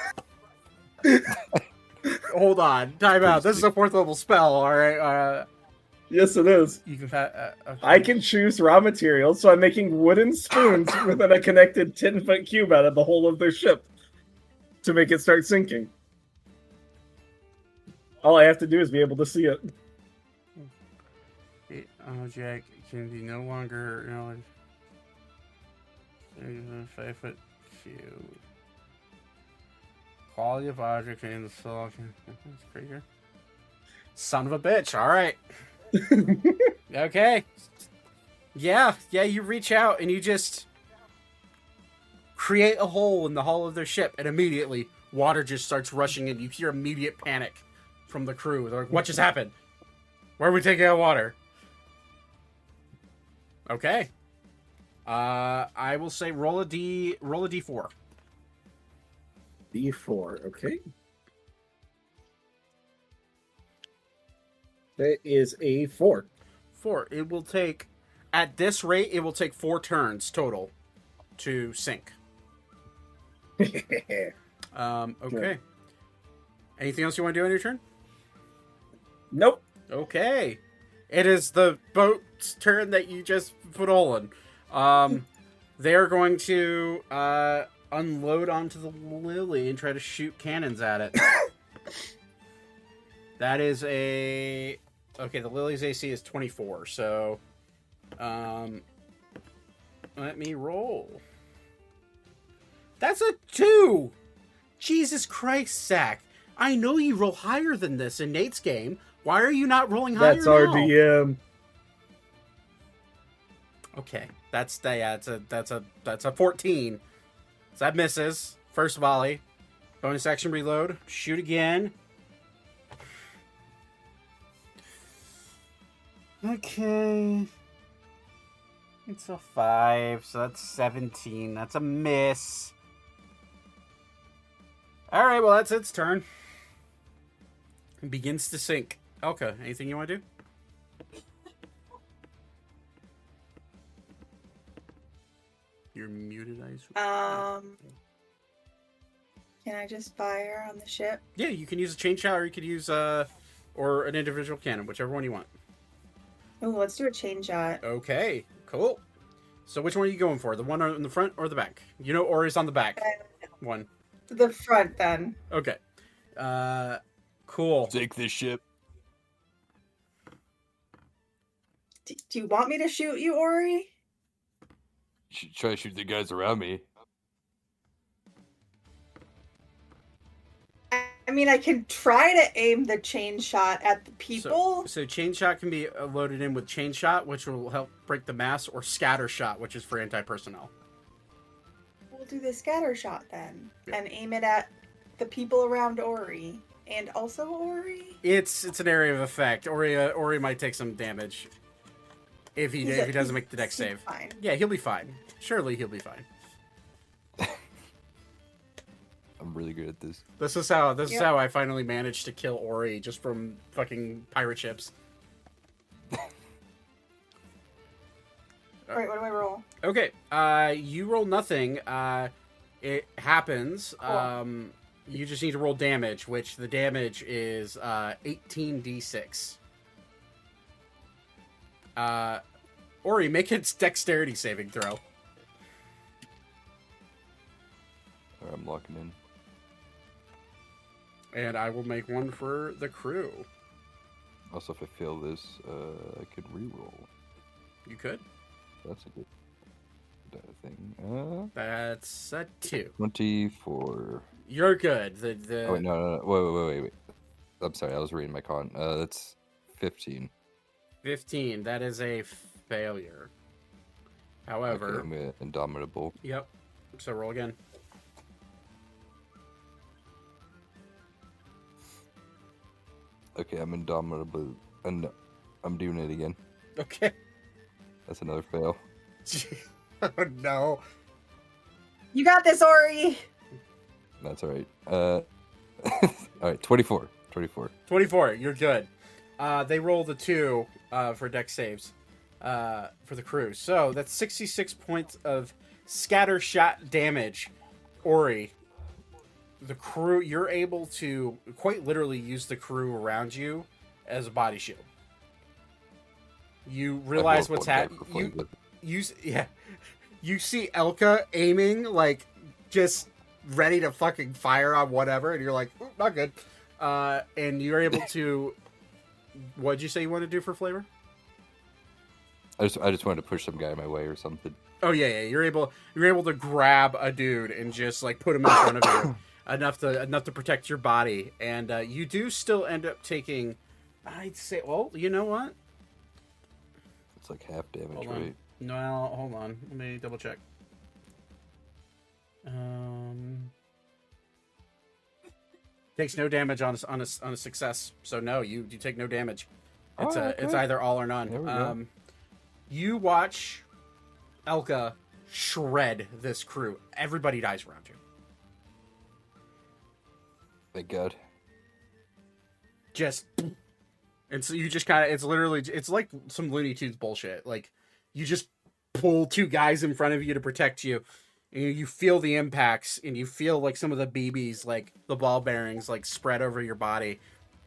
Hold on. Time out. This is a 4th level spell. All right. Yes, it is. You can. Okay. I can choose raw materials, so I'm making wooden spoons within a connected 10-foot cube out of the hull of their ship to make it start sinking. All I have to do is be able to see it. Object can be no longer 5-foot cube. Quality of object in the selection. That's crazy. Son of a bitch. All right. Okay. Yeah. You reach out and you just create a hole in the hull of their ship, and immediately water just starts rushing in. You hear immediate panic from the crew. They're like, "What just happened? Where are we taking out water?" Okay. I will say roll a d4. D4, okay. That is a 4. 4. It will take, at this rate, it will take 4 turns total to sink. Okay. Anything else you want to do on your turn? Nope. Okay. It is the boat's turn that you just put a hole in. They are going to unload onto the Lily and try to shoot cannons at it. That is a... Okay, the Lily's AC is 24, so... let me roll. That's a 2! Jesus Christ, Zach. I know you roll higher than this in Nate's game. Why are you not rolling higher That's now? our DM. Okay, that's a 14. So that misses. First volley. Bonus action reload. Shoot again. Okay. It's a 5, so that's 17. That's a miss. Alright, well, that's its turn. It begins to sink. Elka, anything you want to do? You're muted, I assume. Can I just fire on the ship? Yeah, you can use a chain shot, or you could use or an individual cannon, whichever one you want. Oh, let's do a chain shot. Okay, cool. So which one are you going for? The one in the front or the back? You know Ori's on the back one. The front, then. Okay. Cool. Take this ship. Do you want me to shoot you, Ori? You should try to shoot the guys around me. I mean, I can try to aim the chain shot at the people. So chain shot can be loaded in with chain shot, which will help break the mass, or scatter shot, which is for anti-personnel. We'll do the scatter shot then, Yeah. and aim it at the people around Ori, and also Ori. It's an area of effect. Ori might take some damage if he doesn't make the deck he's save. Fine. Yeah, he'll be fine. Surely he'll be fine. I'm really good at this. This is how I finally managed to kill Ori just from fucking pirate ships. Alright, what do I roll? Okay, you roll nothing. It happens. Cool. You just need to roll damage, which the damage is 18d6. Ori, make its dexterity saving throw. I'm locking in. And I will make one for the crew. Also, if I fail this, I could reroll. You could. That's a good thing. That's a 2. 24. You're good. Oh, wait, no. Wait. I'm sorry, I was reading my con. That's 15. 15. That is a failure. However... Okay, I'm indomitable. Yep. So roll again. Okay, I'm indomitable. And I'm doing it again. Okay. That's another fail. Oh, no. You got this, Ori. That's all right. All right, 24. 24. You're good. They rolled a 2 for dex saves for the crew. So that's 66 points of scatter shot damage. Ori, the crew, you're able to quite literally use the crew around you as a body shield. You realize what's happening. You see Elka aiming, like, just ready to fucking fire on whatever, and you're like, "Ooh, not good." And you're able to. What'd you say you want to do for flavor? I just wanted to push some guy my way or something. Oh yeah. You're able to grab a dude and just like put him in front of you, enough to protect your body, and you do still end up taking. I'd say, well, you know what? It's like half damage, Hold on. right? No, hold on. Let me double check. Takes no damage on a success. So no, you take no damage. It's it's either all or There we go. none. You watch Elka shred this crew. Everybody dies around you. Thank God. Just, and so you just kind of, it's like some Looney Tunes bullshit. Like, you just pull 2 guys in front of you to protect you, and you feel the impacts, and you feel like some of the BBs, like the ball bearings, like spread over your body,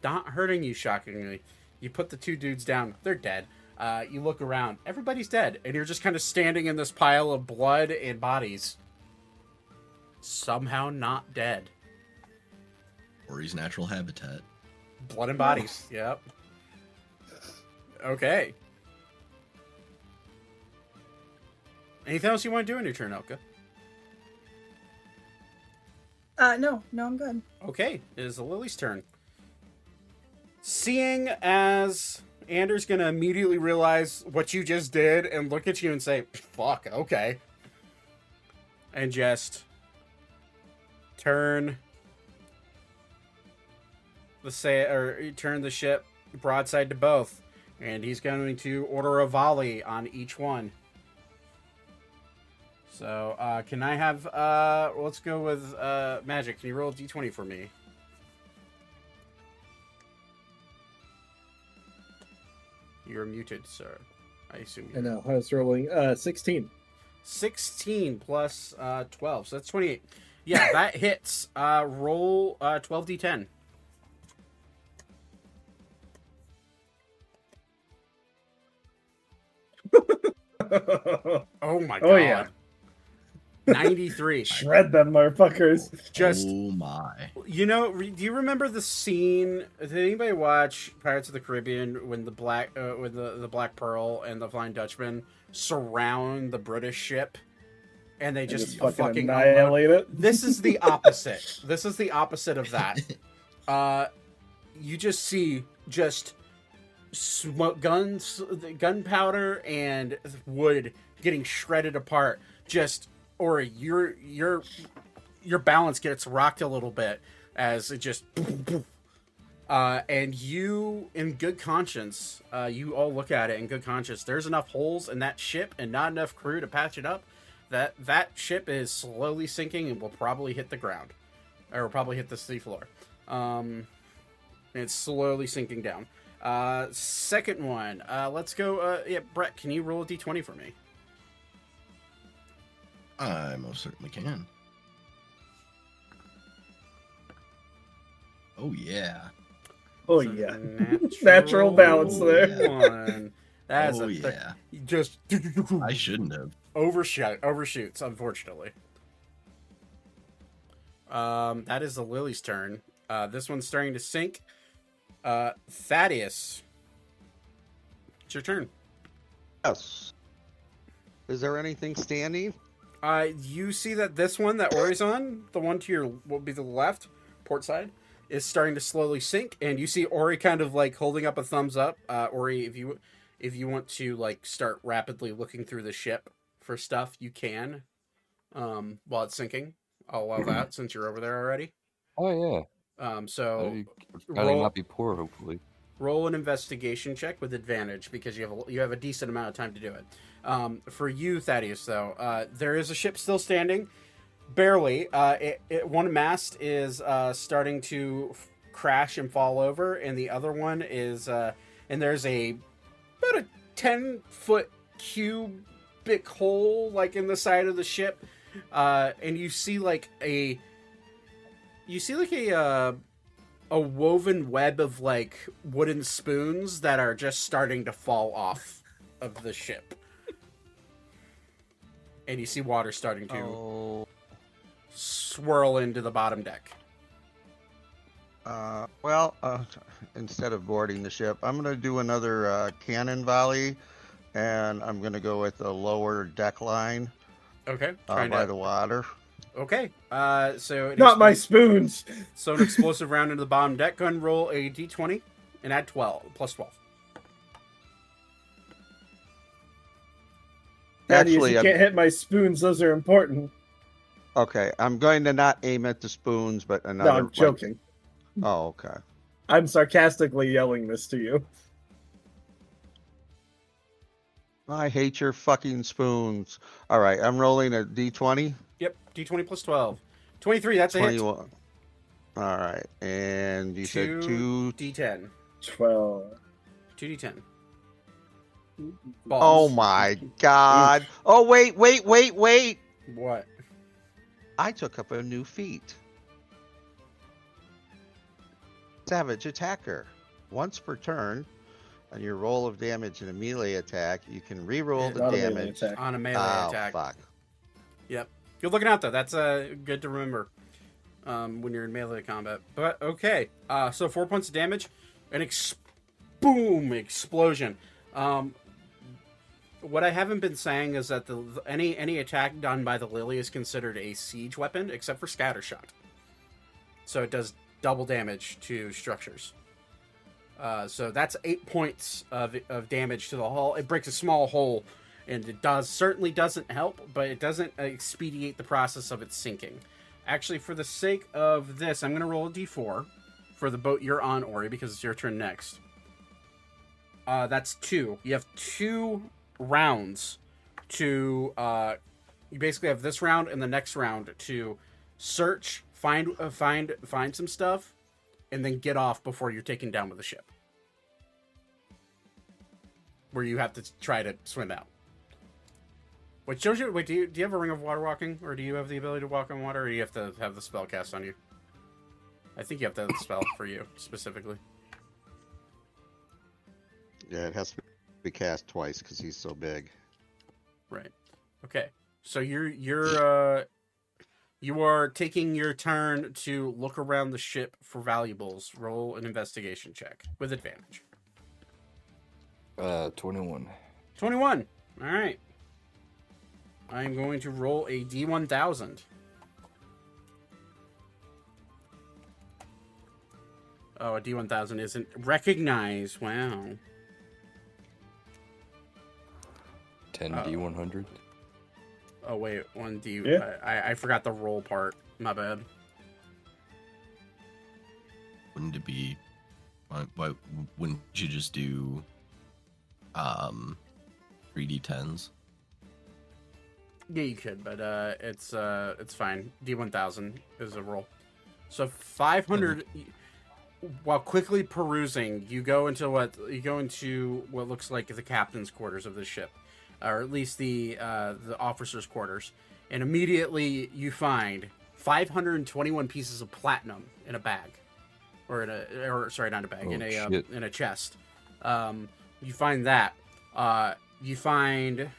not hurting you, shockingly. You put the 2 dudes down, they're dead. You look around, everybody's dead, and you're just kind of standing in this pile of blood and bodies. Somehow not dead. Ori's natural habitat. Blood and bodies. Yep. Okay. Anything else you want to do in your turn, Elka? No, I'm good. Okay, it is Lily's turn. Seeing as Anders gonna immediately realize what you just did and look at you and say, fuck, okay. And just turn the ship broadside to both. And he's going to order a volley on each one. So, can I have, let's go with, Magic. Can you roll a d20 for me? You're muted, sir. I assume I you're... know. I was rolling 16. 16 plus 12, so that's 28. Yeah, that hits. Roll 12d10. Oh my god. Oh, yeah. 93. Shred them, motherfuckers. Just, Oh my. you know, do you remember the scene? Did anybody watch Pirates of the Caribbean when the Black Pearl and the Flying Dutchman surround the British ship, and they just fucking annihilate it? This is the opposite. This is the opposite of that. You just see just smoke, gunpowder, and wood getting shredded apart. Just, or your balance gets rocked a little bit as it just, and you, in good conscience, you all look at it in good conscience. There's enough holes in that ship and not enough crew to patch it up. That ship is slowly sinking and will probably hit the ground, or probably hit the seafloor. It's slowly sinking down. Second one. Let's go. Yeah, Brett, can you roll a d20 for me? I most certainly can. Oh yeah. Oh, It's a yeah. Natural, Natural balance there. One. That's Oh a yeah. just I shouldn't have. overshoots, unfortunately. That is the Lily's turn. This one's starting to sink. Thaddeus, it's your turn. Yes. Is there anything standing? You see that this one that Ori's on, the one to your will be the left, port side, is starting to slowly sink, and you see Ori kind of like holding up a thumbs up. Ori, if you want to like start rapidly looking through the ship for stuff, you can. While it's sinking, I'll allow that since you're over there already. Oh So yeah. I'll not be poor, hopefully. roll an investigation check with advantage because you have a decent amount of time to do it. For you, Thaddeus, though, there is a ship still standing, barely. One mast is starting to crash and fall over, and the other one is, and there's about a 10-foot cubic hole like in the side of the ship, and you see like a woven web of like wooden spoons that are just starting to fall off of the ship. And you see water starting to swirl into the bottom deck. Instead of boarding the ship, I'm going to do another cannon volley, and I'm going to go with the lower deck line. Okay. By the water. Okay. So Not my spoons. So an explosive round into the bottom deck. Go ahead and roll a d20 and add 12 plus 12. Actually, you can't hit my spoons. Those are important. Okay, I'm going to not aim at the spoons, but another. No, I'm joking. Oh, okay. I'm sarcastically yelling this to you. I hate your fucking spoons. All right, I'm rolling a d20. Yep, d20 plus 12. 23, that's a hit. 21. All right, and you said 2d10. 12. 2d10. Oh my god. Oh, wait. What? I took up a new feat. Savage Attacker. Once per turn, on your roll of damage in a melee attack, you can re-roll the damage on a melee attack. Fuck. Yep. Good looking out, though. That's good to remember when you're in melee combat. But, okay. So 4 points of damage. An boom! Explosion. What I haven't been saying is that any attack done by the Lily is considered a siege weapon, except for Scattershot. So it does double damage to structures. So that's 8 points of damage to the hull. It breaks a small hole, and it certainly doesn't help, but it doesn't expedite the process of its sinking. Actually, for the sake of this, I'm going to roll a d4 for the boat you're on, Ori, because it's your turn next. That's 2. You have 2 rounds to you basically have this round and the next round to search, find some stuff, and then get off before you're taken down with the ship, where you have to try to swim out. Which shows you. Wait, do you have a ring of water walking, or do you have the ability to walk on water, or do you have to have the spell cast on you? I think you have to have the spell for you specifically. Yeah, it has to be cast twice because he's so big. Right. Okay. So you are taking your turn to look around the ship for valuables. Roll an investigation check with advantage. 21. 21. All right. I'm going to roll a D1000. Oh, a D1000 isn't recognized. Wow. 10 D100. Oh, wait. 1D. Yeah. I forgot the roll part. My bad. Wouldn't it be... Why wouldn't you just do 3D10s? Yeah, you could, but it's fine. D1000 is a roll. So 500. While quickly perusing, you go into what looks like the captain's quarters of the ship, or at least the officers' quarters, and immediately you find 521 pieces of platinum in a bag, in a chest. You find that. You find.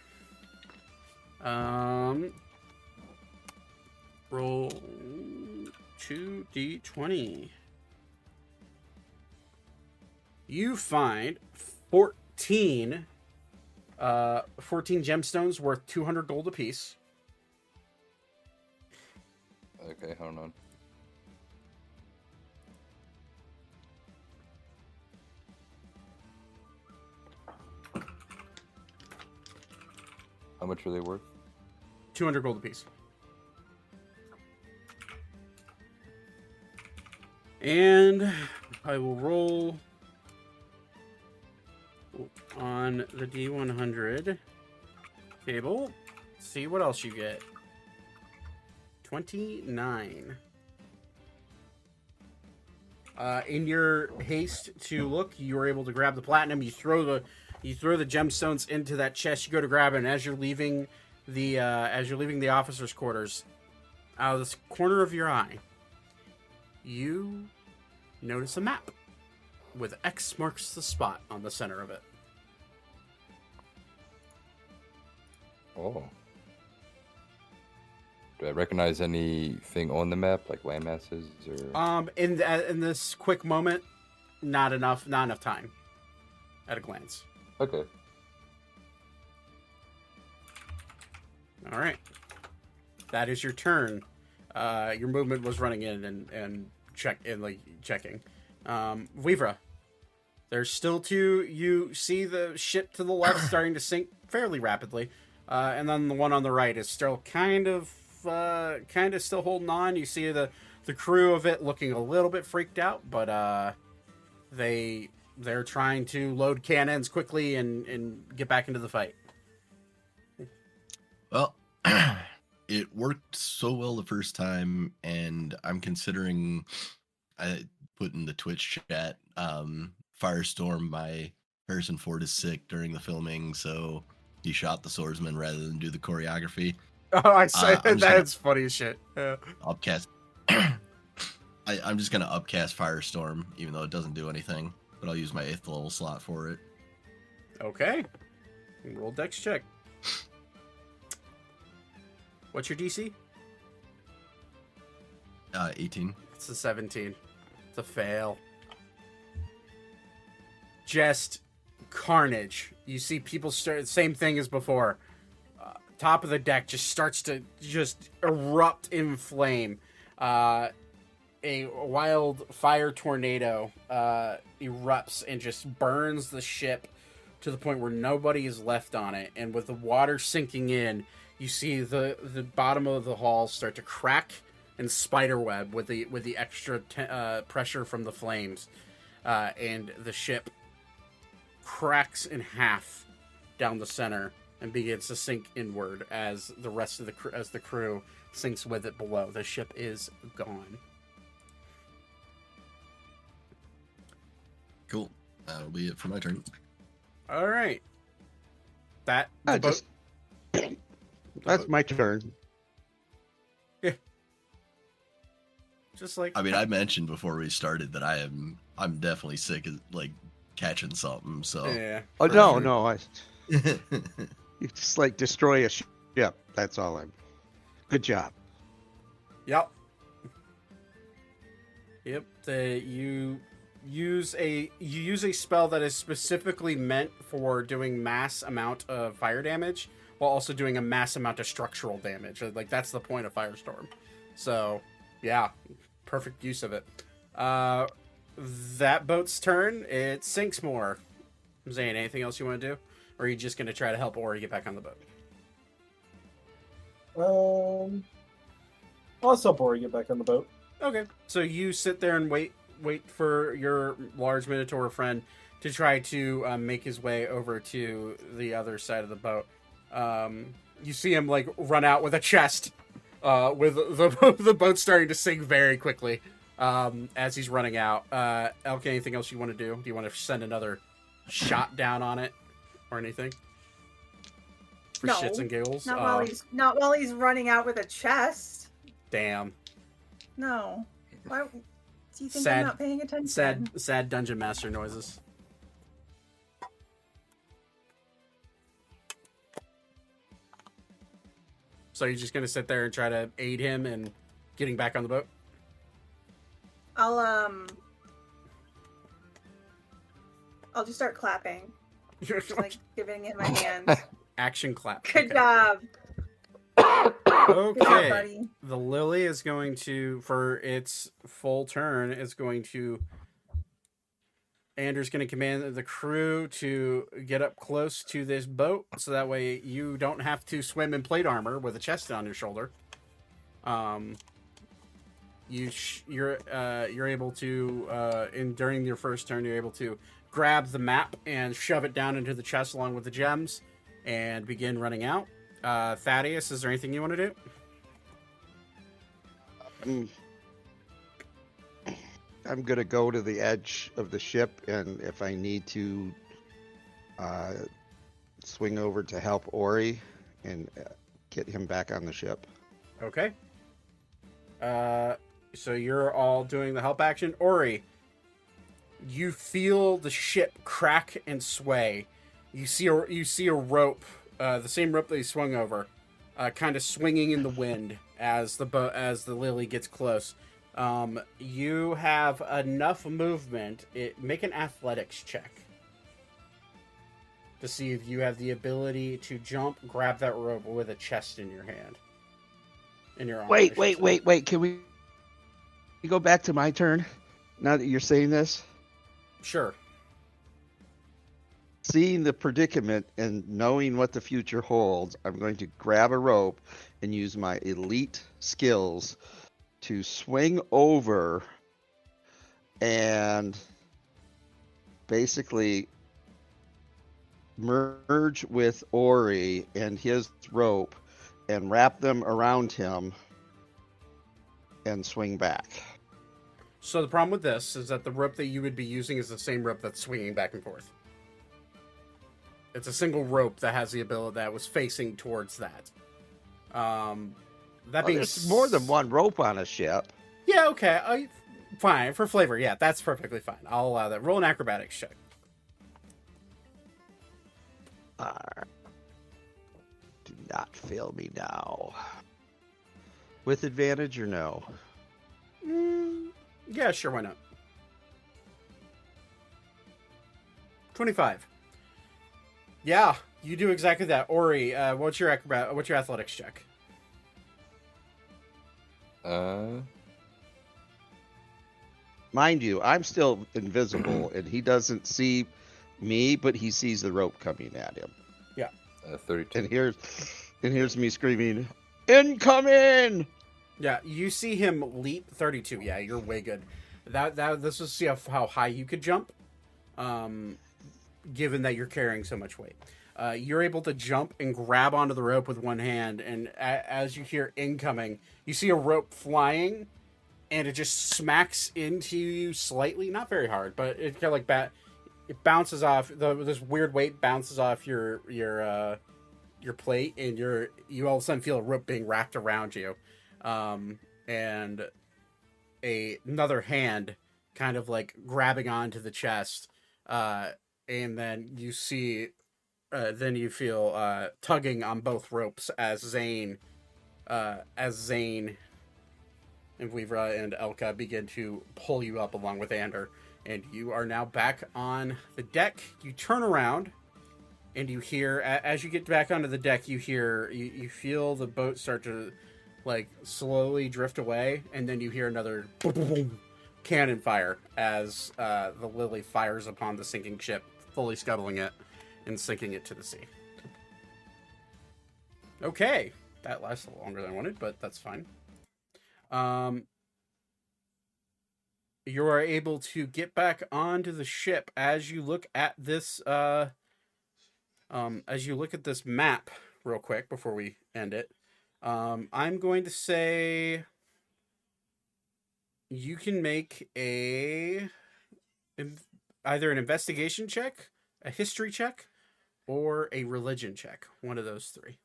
Roll 2d20. You find 14 gemstones worth 200 gold apiece. Okay, hold on. How much are they worth? 200 gold apiece. And I will roll on the D100 table. See what else you get. 29. In your haste to look, you were able to grab the platinum. You throw the gemstones into that chest. You go to grab it, and as you're leaving the officers' quarters, out of the corner of your eye, you notice a map with X marks the spot on the center of it. Oh. Do I recognize anything on the map, like landmasses or? In this quick moment, not enough time. At a glance. Okay. All right. That is your turn. Your movement was running in and checking. Weavra, there's still two. You see the ship to the left starting to sink fairly rapidly, and then the one on the right is still kind of still holding on. You see the crew of it looking a little bit freaked out, but they're trying to load cannons quickly and get back into the fight. Well, it worked so well the first time, and I'm considering, I put in the Twitch chat, Firestorm, my Harrison Ford is sick during the filming, so he shot the swordsman rather than do the choreography. Oh, I say that's funny as shit. Yeah. Upcast. I'm just gonna upcast Firestorm, even though it doesn't do anything, but I'll use my 8th level slot for it. Okay. Roll dex check. What's your DC? 18. It's a 17. It's a fail. Just carnage. You see people start, same thing as before. Top of the deck just starts to just erupt in flame. A wild fire tornado erupts and just burns the ship to the point where nobody is left on it. And with the water sinking in, you see the bottom of the hull start to crack and spiderweb with the extra pressure from the flames, and the ship cracks in half down the center and begins to sink inward as the rest of the crew sinks with it below. The ship is gone. Cool. That'll be it for my turn. All right. That's my turn. Yeah. Just like I mean, I mentioned before we started that I'm definitely sick of like catching something. So yeah. Oh no! You just like destroy a ship. That's all Good job. Yep. You use a spell that is specifically meant for doing mass amount of fire damage while also doing a mass amount of structural damage. Like that's the point of Firestorm. So, yeah, perfect use of it. That boat's turn. It sinks more. Zane, anything else you want to do? Or are you just going to try to help Ori get back on the boat? Let's help Ori get back on the boat. Okay. So you sit there and wait for your large Minotaur friend to try to make his way over to the other side of the boat. You see him like run out with a chest, with the boat starting to sink very quickly as he's running out. Elk, anything else you want to do? Do you want to send another shot down on it or anything? For shits and giggles? Not while he's running out with a chest. Damn. No. Why? Do you think I'm not paying attention? Sad dungeon master noises. So you're just gonna sit there and try to aid him in getting back on the boat? I'll just start clapping, just like giving it my hands. Action clap. Good job. Good job, Okay. buddy. The lily is going to, for its full turn, is going to. Andrew's going to command the crew to get up close to this boat, so that way you don't have to swim in plate armor with a chest on your shoulder. You're able to during your first turn, you're able to grab the map and shove it down into the chest along with the gems, and begin running out. Thaddeus, is there anything you want to do? I'm gonna go to the edge of the ship, and if I need to, swing over to help Ori and get him back on the ship. Okay. So you're all doing the help action. Ori, you feel the ship crack and sway. You see a rope, the same rope that you swung over, kind of swinging in the wind as the lily gets close. You have enough movement. Make an athletics check to see if you have the ability to jump, grab that rope with a chest in your hand. In your arm. Wait. Can we go back to my turn now that you're saying this? Sure. Seeing the predicament and knowing what the future holds, I'm going to grab a rope and use my elite skills to swing over and basically merge with Ori and his rope and wrap them around him and swing back. So the problem with this is that the rope that you would be using is the same rope that's swinging back and forth. It's a single rope that has the ability that was facing towards that. That being there's more than one rope on a ship. Yeah, okay. Fine. For flavor, yeah, that's perfectly fine. I'll allow that. Roll an acrobatics check. Do not fail me now. With advantage or no? Yeah, sure, why not? 25. Yeah, you do exactly that. Ori, what's your athletics check? Mind you, I'm still invisible, and he doesn't see me, but he sees the rope coming at him. Yeah. 32. And here's me screaming, "Incoming!" Yeah, you see him leap 32. Yeah, you're way good. This is see how high you could jump, given that you're carrying so much weight. You're able to jump and grab onto the rope with one hand, and as you hear incoming, you see a rope flying, and it just smacks into you slightly, not very hard, but it kind of like it bounces off. This weird weight bounces off your plate, and you all of a sudden feel a rope being wrapped around you, and another hand kind of like grabbing onto the chest, and then you see. Then you feel tugging on both ropes as Zane and Vlivra and Elka begin to pull you up along with Ander. And you are now back on the deck. You turn around and you hear, as you get back onto the deck, you feel the boat start to like slowly drift away. And then you hear another boom, boom, boom, cannon fire as the Lily fires upon the sinking ship, fully scuttling it and sinking it to the sea. Okay, that lasted longer than I wanted, but that's fine. You are able to get back onto the ship as you look at this. As you look at this map, real quick before we end it. I'm going to say you can make either an investigation check, a history check, or a religion check. One of those three.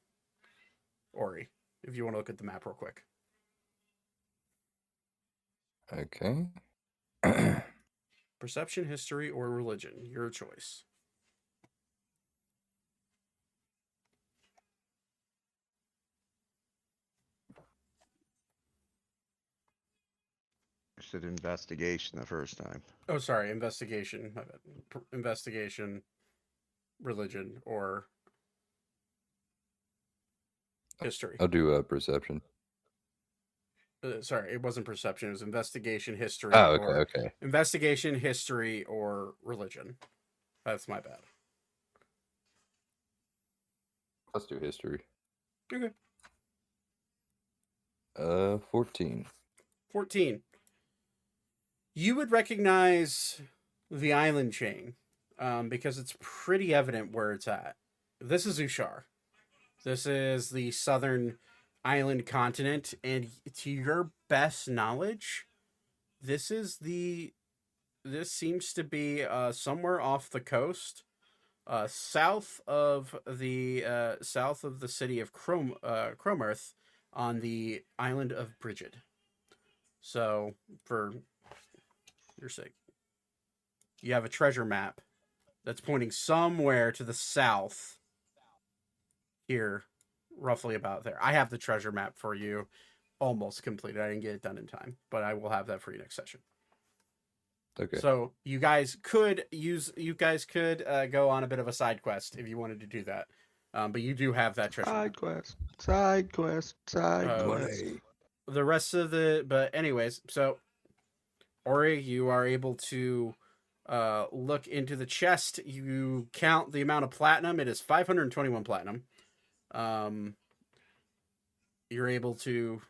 Ori, if you want to look at the map real quick. Okay. Perception, history, or religion. Your choice. said investigation the first time. Oh, sorry, investigation. My bad. Investigation, religion, or history. I'll do perception. Sorry, it wasn't perception. It was investigation, history, Oh, okay, or okay. investigation, history, or religion. That's my bad. Let's do history. Okay. 14. 14. You would recognize the island chain because it's pretty evident where it's at. This is Ushar. This is the southern island continent, and to your best knowledge, this seems to be somewhere off the coast, south of the city of Cromearth, on the island of Brigid. So, for your sake, you have a treasure map that's pointing somewhere to the south here, roughly about there. I have the treasure map for you almost completed. I didn't get it done in time, but I will have that for you next session. Okay. So you guys could go on a bit of a side quest if you wanted to do that. But you do have that treasure map. Side quest. The rest of but anyways, so Ori, you are able to look into the chest. You count the amount of platinum. It is 521 platinum. You're able to,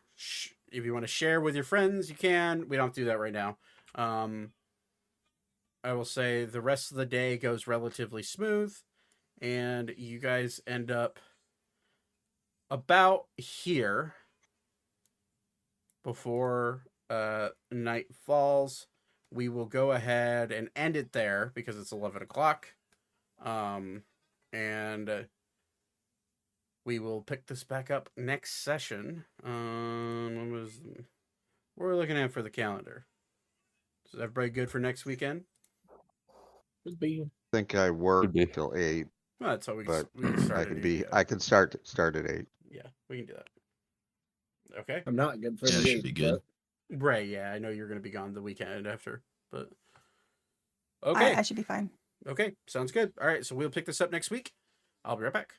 if you want to share with your friends, you can. We don't have to do that right now. I will say the rest of the day goes relatively smooth, and you guys end up about here before night falls. We will go ahead and end it there because it's 11 o'clock. And we will pick this back up next session. What we're looking at for the calendar? Is everybody good for next weekend? Could be. I think I work be. till 8, Well, that's how we but start. I can I can start at 8. Yeah, we can do that. Okay. I'm not good for Yeah, the it should eight, be good. Ray, yeah, I know you're going to be gone the weekend after, but okay. I should be fine. Okay, sounds good. All right, so we'll pick this up next week. I'll be right back.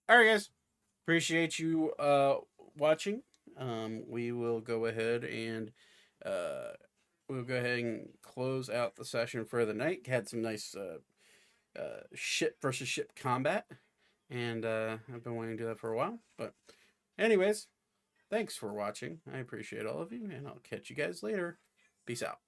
All right, guys. Appreciate you watching. We will go ahead and close out the session for the night. Had some nice ship versus ship combat, and I've been wanting to do that for a while. But anyways, thanks for watching. I appreciate all of you, and I'll catch you guys later. Peace out.